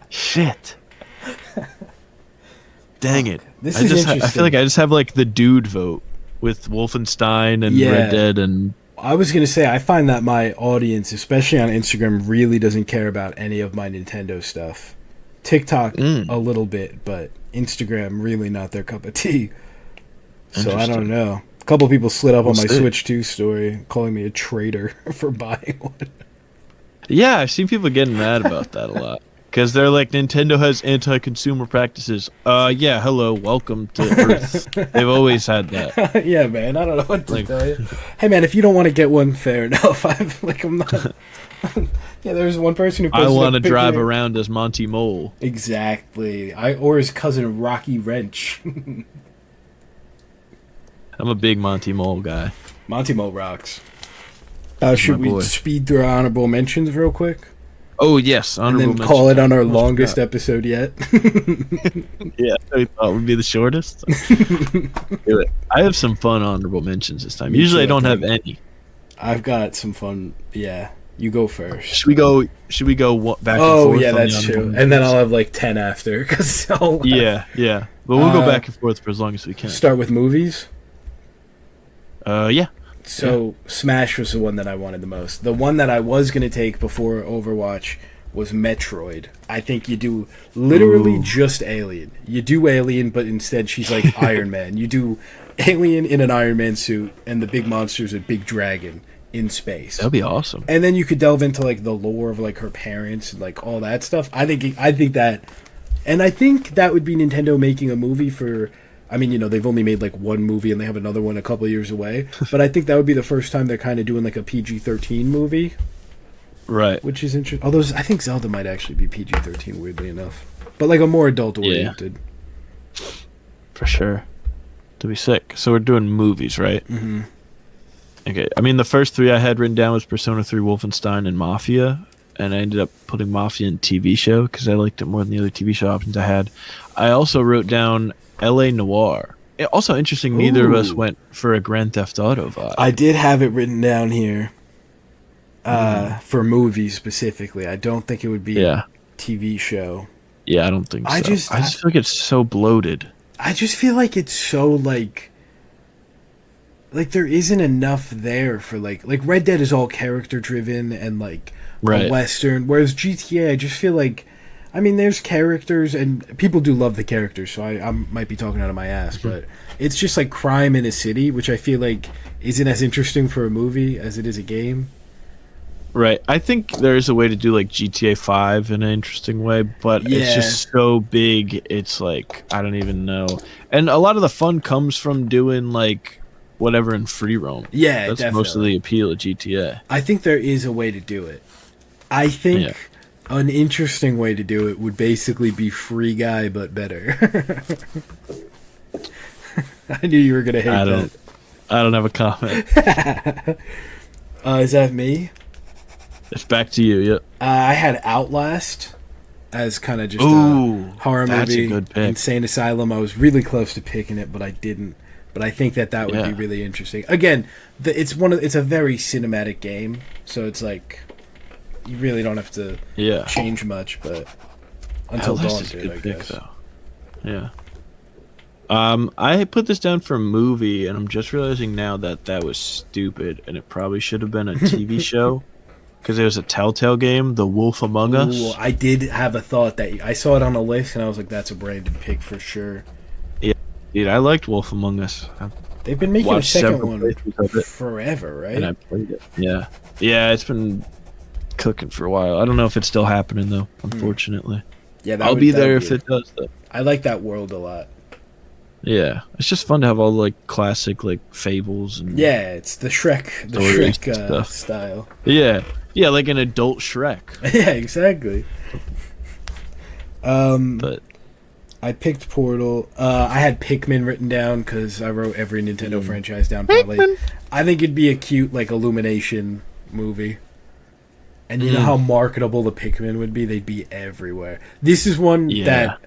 Shit. Dang it. This is interesting. I feel like I just have like the dude vote with Wolfenstein and Red Dead and I was going to say, I find that my audience, especially on Instagram, really doesn't care about any of my Nintendo stuff. TikTok, a little bit, but Instagram, really not their cup of tea. So I don't know. A couple people slid up on my Switch 2 story, calling me a traitor for buying one. Yeah, I've seen people getting mad about that a lot. Because they're like, Nintendo has anti-consumer practices. Yeah, hello, welcome to Earth. They've always had that. Yeah, man, I don't know what to tell you. Hey, man, if you don't want to get one, fair enough. I'm Yeah, there's one person who I posted want a to drive picture- around as Monty Mole. Exactly. Or his cousin Rocky Wrench. I'm a big Monty Mole guy. Monty Mo rocks. My Should we boy. speed through our honorable mentions real quick? Oh yes, And honorable then call it mention. on our Oh, longest crap. episode yet. Yeah, I thought would be the shortest. Do it. I have some fun honorable mentions this time. Me Usually too, I don't I have think. any. I've got some fun. Yeah, you go first. Should we go? Back and Oh, forth? yeah, on the that's honorable true. mentions? And then I'll have like 10 after. Cause Yeah. But we'll go Uh, back and forth for as long as we can. Start with movies. Yeah. So Smash was the one that I wanted the most. The one that I was going to take before Overwatch was Metroid. I think you do literally Ooh. just Alien. You do Alien, but instead she's like Iron Man. You do Alien in an Iron Man suit, and the big monster's a big dragon in space. That'd be awesome. And then you could delve into like the lore of like her parents and like all that stuff. I think that, and I think that would be Nintendo making a movie for. I mean, you know, they've only made like one movie and they have another one a couple of years away. But I think that would be the first time they're kind of doing like a PG-13 movie, Right. which is interesting. Although I think Zelda might actually be PG-13, weirdly enough, but like a more adult oriented. For sure. To be sick. So we're doing movies, right? Mm-hmm. Okay. I mean, the first three I had written down was Persona 3, Wolfenstein, and Mafia. And I ended up putting Mafia in TV show because I liked it more than the other TV show options I had. I also wrote down L.A. Noire. Also interesting, neither of us Ooh. went for a Grand Theft Auto vibe. I did have it written down here for movies specifically. I don't think it would be Yeah. TV show. Yeah, I don't think so. I I just- just feel like it's so bloated. I just feel like it's so like there isn't enough there for like Red Dead is all character driven and like Right. a western, whereas GTA I just feel like I mean there's characters and people do love the characters, so I might be talking out of my ass, but it's just like crime in a city, which I feel like isn't as interesting for a movie as it is a game. Right. I think there is a way to do like GTA 5 in an interesting way, but it's Yeah. just so big. It's like, I don't even know. And a lot of the fun comes from doing like whatever in free roam. Yeah, That's definitely. most of the appeal of GTA. I think there is a way to do it. I think Yeah. an interesting way to do it would basically be Free Guy, but better. I knew you were gonna hate I don't have a comment. that. Is that me? It's back to you. Yep. I had Outlast as kind of just Ooh, a horror that's a movie. good pick. Insane Asylum. I was really close to picking it, but I didn't. But I think that would be Yeah. really interesting. Again, it's a very cinematic game, so it's like you really don't have to Yeah. change much, but until Outlast Dawn is a did, good I pick, guess. though. Yeah. I put this down for a movie, and I'm just realizing now that that was stupid, and it probably should have been a TV show, because it was a Telltale game, The Wolf Among Us. Ooh, I did have a thought that I saw it on a list, and I was like, "That's a Brandon pick for sure." Dude, I liked Wolf Among Us. I They've been making a watched second several one playthroughs of it, forever, and I right? played it. Yeah. Yeah, it's been cooking for a while. I don't know if it's still happening, though, unfortunately. Yeah, I'll be there if it does, though. I like that world a lot. Yeah. It's just fun to have all the, like, classic, like, fables and... Yeah, it's the Shrek Stories and stuff. style. Yeah. Yeah, like an adult Shrek. Yeah, exactly. But... I picked Portal. I had Pikmin written down because I wrote every Nintendo franchise down. Probably, I think it'd be a cute like Illumination movie. And you know how marketable the Pikmin would be? They'd be everywhere. This is one that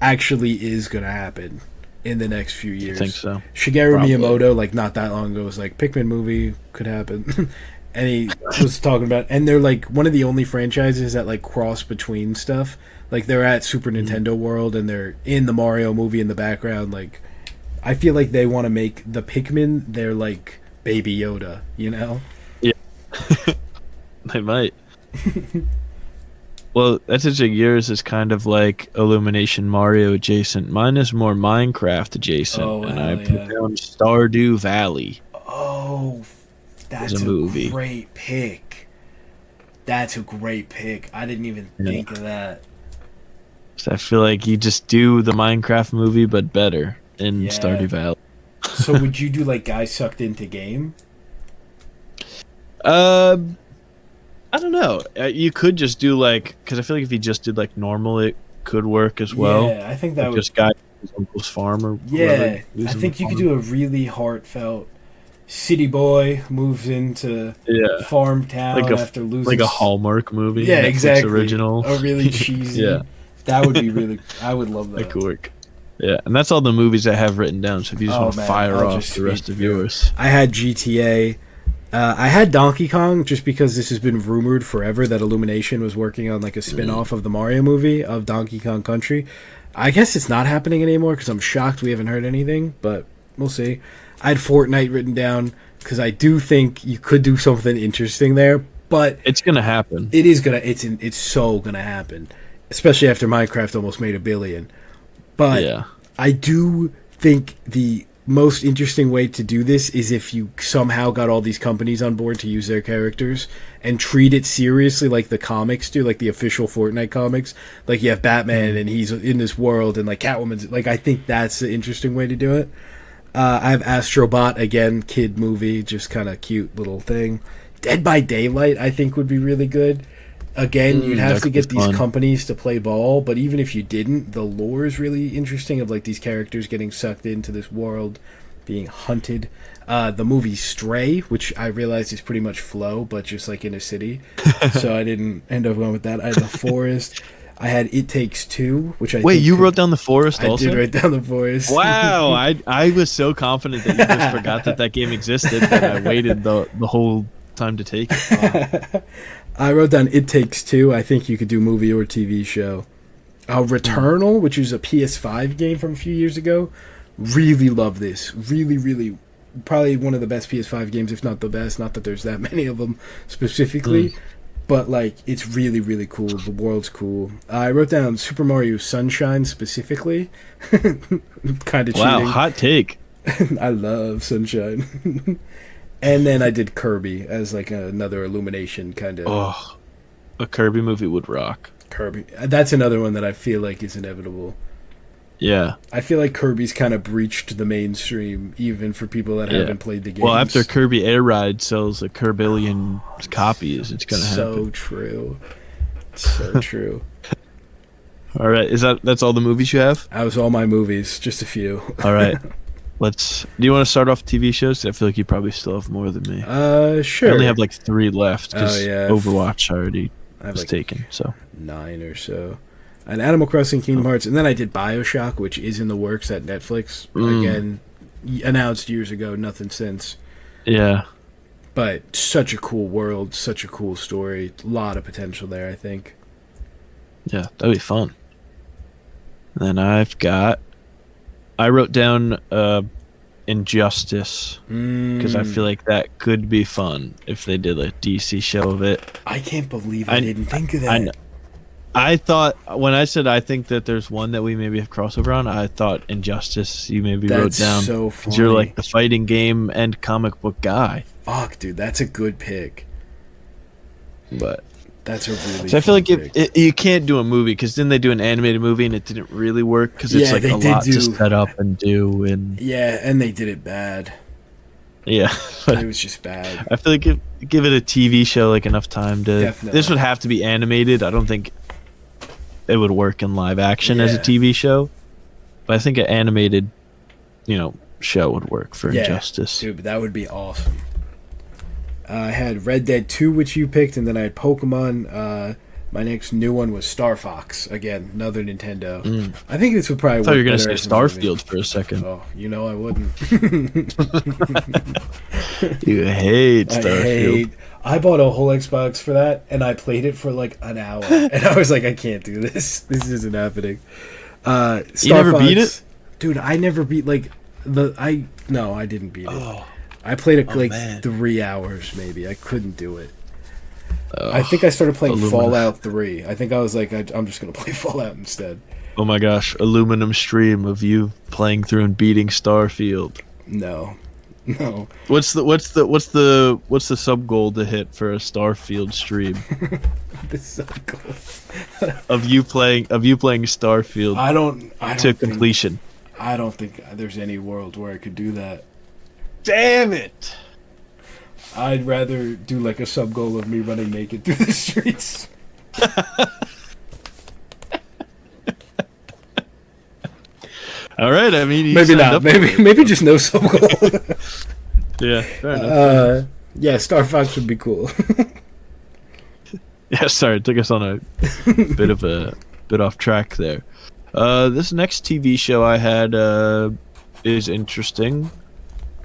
actually is gonna happen in the next few years. I think so. Shigeru Probably. Miyamoto, like not that long ago, was like Pikmin movie could happen. And he was talking about, and they're like one of the only franchises that like cross between stuff. Like they're at Super Nintendo World and they're in the Mario movie in the background. Like, I feel like they want to make the Pikmin their like Baby Yoda, you know? They might. Well, that's interesting. Yours is kind of like Illumination Mario adjacent. Mine is more Minecraft adjacent, Oh, and hell I put yeah. down Stardew Valley. Oh, that's a movie. great pick. That's a great pick. I didn't even think of that. So I feel like you just do the Minecraft movie, but better in Yeah. Stardew Valley. So would you do like Guys Sucked Into Game? I I don't know. You could just do because I feel like if you just did normal, it could work as well. Yeah, I think that would just guy his uncle's farm or yeah. I think you could do a really heartfelt city boy moves into farm town after losing a Hallmark movie. Yeah, Netflix exactly. Original. A really cheesy. Yeah, that would be really. I would love that. That could work. Yeah, and that's all the movies I have written down. So if you just want to fire off the rest of yours, I had GTA. I had Donkey Kong just because this has been rumored forever that Illumination was working on a spin-off of the Mario movie of Donkey Kong Country. I guess it's not happening anymore because I'm shocked we haven't heard anything, but we'll see. I had Fortnite written down because I do think you could do something interesting there, but it's gonna happen. It is gonna. It's so gonna happen, especially after Minecraft almost made $1 billion. But I do think the most interesting way to do this is if you somehow got all these companies on board to use their characters and treat it seriously like the comics do, like the official Fortnite comics. Like you have Batman and he's in this world and Catwoman's. I think that's the interesting way to do it. I have Astrobot, again, kid movie, just kind of cute little thing. Dead by Daylight I think would be really good. Again, you'd have to get these companies to play ball, but even if you didn't, the lore is really interesting of these characters getting sucked into this world, being hunted. The movie Stray, which I realized is pretty much Flow, but just in a city. So I didn't end up going with that. I had The Forest. I had It Takes Two, which I Wait, you wrote down The Forest also? I did write down The Forest. Wow, I was so confident that you just forgot that game existed that I waited the whole time to take it. I wrote down It Takes Two. I think you could do movie or TV show. Returnal, which is a PS5 game from a few years ago. Really love this. Really, really, probably one of the best PS5 games, if not the best. Not that there's that many of them specifically, but it's really, really cool. The world's cool. I wrote down Super Mario Sunshine specifically. Kind of cheating. Wow, hot take. I love Sunshine. And then I did Kirby as another Illumination kind of. Oh, a Kirby movie would rock. Kirby. That's another one that I feel is inevitable. Yeah. I feel like Kirby's kind of breached the mainstream, even for people that haven't played the game. Well, after Kirby Air Ride sells a Kirbillion copies, it's going to happen. So true. So true. All right. That's all the movies you have? That was all my movies. Just a few. All right. Do you want to start off TV shows? I feel like you probably still have more than me. Sure. I only have 3 left because Oh, Overwatch already was taken. So 9 or so. And Animal Crossing, Kingdom Hearts, and then I did BioShock, which is in the works at Netflix. Again, announced years ago, nothing since. Yeah. But such a cool world, such a cool story. A lot of potential there, I think. Yeah, that'd be fun. And then I wrote down Injustice because I feel like that could be fun if they did a DC show of it. I can't believe I didn't think of that. I know. I thought when I said I think that there's one that we maybe have crossover on, I thought Injustice you maybe wrote down. That's so funny. You're the fighting game and comic book guy. Fuck, dude, that's a good pick. But that's a really. So I feel like you can't do a movie because then they do an animated movie and it didn't really work because it's a lot to set up and do and. Yeah, and they did it bad. Yeah, it was just bad. I feel like give it a TV show enough time to. Definitely. This would have to be animated. I don't think it would work in live action as a TV show, but I think an animated, show would work for Injustice. Dude, that would be awesome. I had Red Dead 2, which you picked, and then I had Pokemon. My next new one was Star Fox. Again, another Nintendo. I think this would probably. I thought you were going to say Starfield for a second. Oh, I wouldn't. You hate Starfield. I bought a whole Xbox for that, and I played it for an hour, and I was like, I can't do this. This isn't happening. Star you never Fox, beat it? Dude, I never beat No, I didn't beat it. I played it 3 hours maybe. I couldn't do it. I think I started playing Fallout 3. I think I was like, I'm just gonna play Fallout instead. Oh my gosh, aluminum stream of you playing through and beating Starfield. No. What's the sub goal to hit for a Starfield stream? The sub goal of you playing Starfield. To completion. I don't think there's any world where I could do that. Damn it! I'd rather do like a sub goal of me running naked through the streets. All right, I mean, Maybe not. Maybe just no sub goal. Yeah, fair enough. Yeah, Star Fox would be cool. Yeah, sorry, it took us on a bit off track there. This next TV show I had is interesting.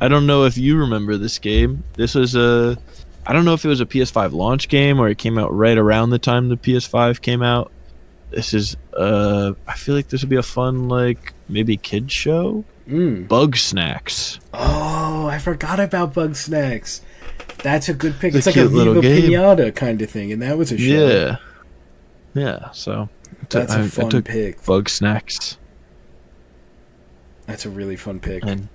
I don't know if you remember this game. This was I don't know if it was a PS5 launch game or it came out right around the time the PS5 came out. This is I feel like this would be a fun like maybe kids show. Bug Snacks. Oh, I forgot about Bug Snacks. That's a good pick. It's It's a like a cute little Viva game. Pinata kind of thing, and that was a show. Yeah. So That's a I fun took pick. Bug Snacks. That's a really fun pick. And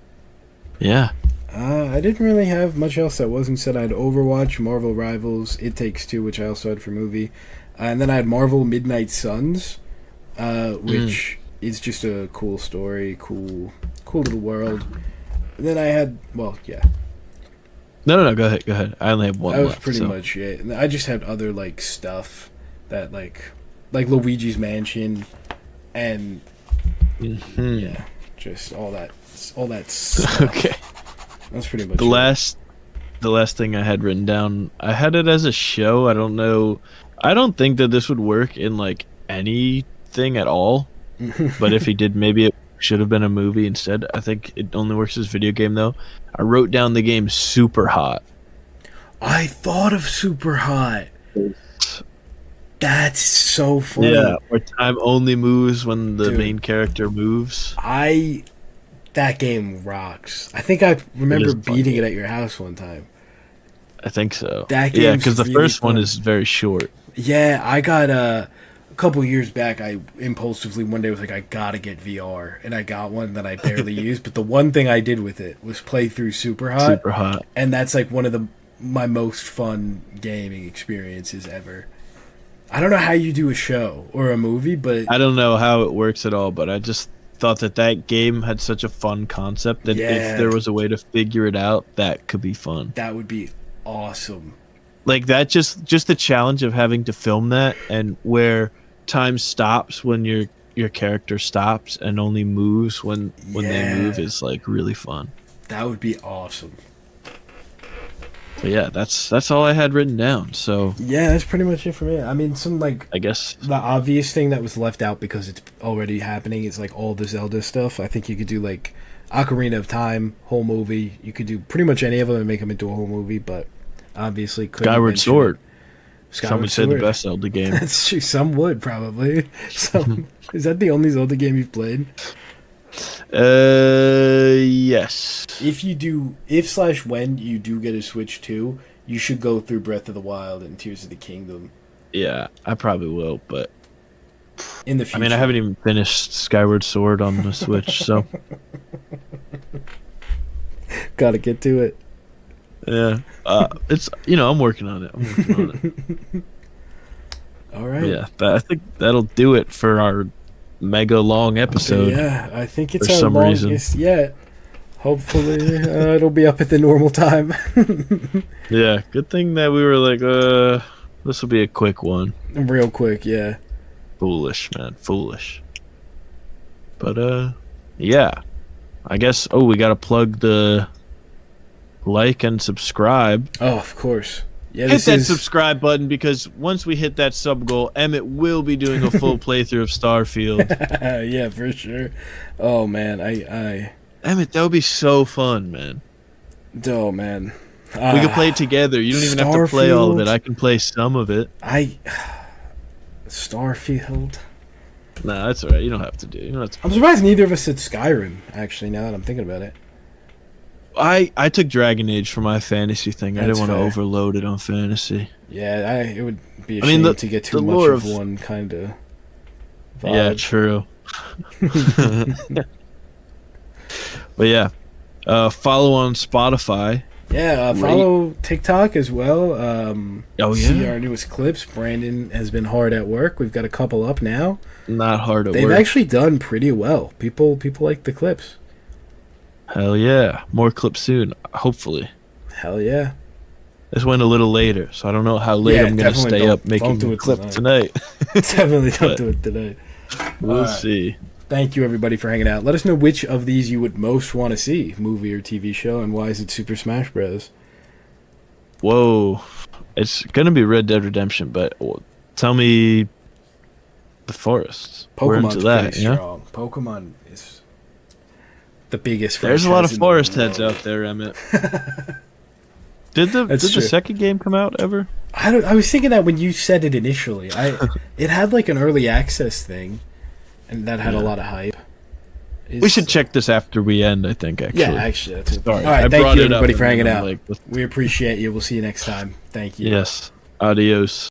yeah. I didn't really have much else that wasn't said. I had Overwatch, Marvel Rivals, It Takes Two, which I also had for movie. And then I had Marvel Midnight Suns, which is just a cool story, cool little world. And then I had, well, yeah. No, go ahead. I only have one That was left. pretty much it. And I just had other, like, stuff that, like Luigi's Mansion and, yeah, just all that stuff. Okay. That's pretty much The last thing I had written down, I had it as a show. I don't know. I don't think that this would work in like anything at all. But if he did, maybe it should have been a movie instead. I think it only works as a video game though. I wrote down the game Super Hot. I thought of Super Hot. That's so funny. Yeah, where time only moves when the Dude. main character moves. That game rocks. I think I remember is fun. beating it at your house one time. I think so. That yeah, game's because the really first one fun. is very short. Yeah, I got a couple years back. I impulsively one day was like, I gotta get VR, and I got one that I barely used. But the one thing I did with it was play through Super Hot, and that's like one of my most fun gaming experiences ever. I don't know how you do a show or a movie, but I don't know how it works at all, but I just thought that game had such a fun concept that Yeah. if there was a way to figure it out, that could be fun. that would be awesome. Like that, just the challenge of having to film that and where time stops when your character stops and only moves when Yeah. they move is like really fun. That would be awesome. But yeah, that's all I had written down. So Yeah, that's pretty much it for me. I mean, some like I guess the obvious thing that was left out because it's already happening is like all the Zelda stuff. I think you could do like Ocarina of Time, whole movie. You could do pretty much any of them and make them into a whole movie, but obviously couldn't Skyward mention Sword. Skyward Some would say the Sword. best Zelda game. That's true. Some would probably. Some is that the only Zelda game you've played? Yes. If/when you do get a Switch 2, you should go through Breath of the Wild and Tears of the Kingdom Yeah, I probably will, but in the future. I mean, I haven't even finished Skyward Sword on the Switch, so Gotta get to it. yeah. It's I'm working on it. All right. Yeah, I think that'll do it for our mega long episode. Yeah, I think it's for our some reason. longest yet. Hopefully, it'll be up at the normal time. Yeah, good thing that we were like, this will be a quick one. Real quick, yeah. Foolish, man, foolish. But yeah, I guess. Oh, we gotta plug the like and subscribe. Oh, of course. Yeah, Hit that subscribe button because once we hit that sub goal, Emmett will be doing a full playthrough of Starfield. Yeah, for sure. Oh man, I Emmett, that would be so fun, man. oh man. We could play it together. You don't even have to play all of it. Starfield. I can play some of it. Starfield. Nah, that's alright. You don't have to do. You don't have to. I'm surprised neither of us said Skyrim. Actually, now that I'm thinking about it. I took Dragon Age for my fantasy thing. I That's didn't want to fair. overload it on fantasy. Yeah, it would be a I mean, shame to get too the much lore of of- one kind of vibe. Yeah, true. But yeah, follow on Spotify. Yeah, follow TikTok as well. Oh, See yeah? our newest clips. Brandon has been hard at work. We've got a couple up now. Not hard at They've work. actually done pretty well. People like the clips. Hell yeah. More clips soon, hopefully. Hell yeah. This went a little later, so I don't know how late Yeah, I'm going to definitely stay up don't making do the it clip tonight. Definitely don't But do it today. we'll Alright. see. Thank you, everybody, for hanging out. Let us know which of these you would most want to see, movie or TV show, and why is it Super Smash Bros. Whoa. It's going to be Red Dead Redemption, but tell me the forest. We're Pokemon's into that, pretty yeah? strong. Pokemon is the biggest There's a lot of franchise in the forest heads world. out there, Emmett. Did the That's true. second game come out ever? I was thinking that when you said it initially. It had like an early access thing, and that had a lot of hype. We should check this after we end, I think, actually. Yeah, actually, that's it. Sorry, All right, I thank brought you, it up everybody, and for then hanging I'm out. like, We appreciate you. We'll see you next time. Thank you. yes. Adios.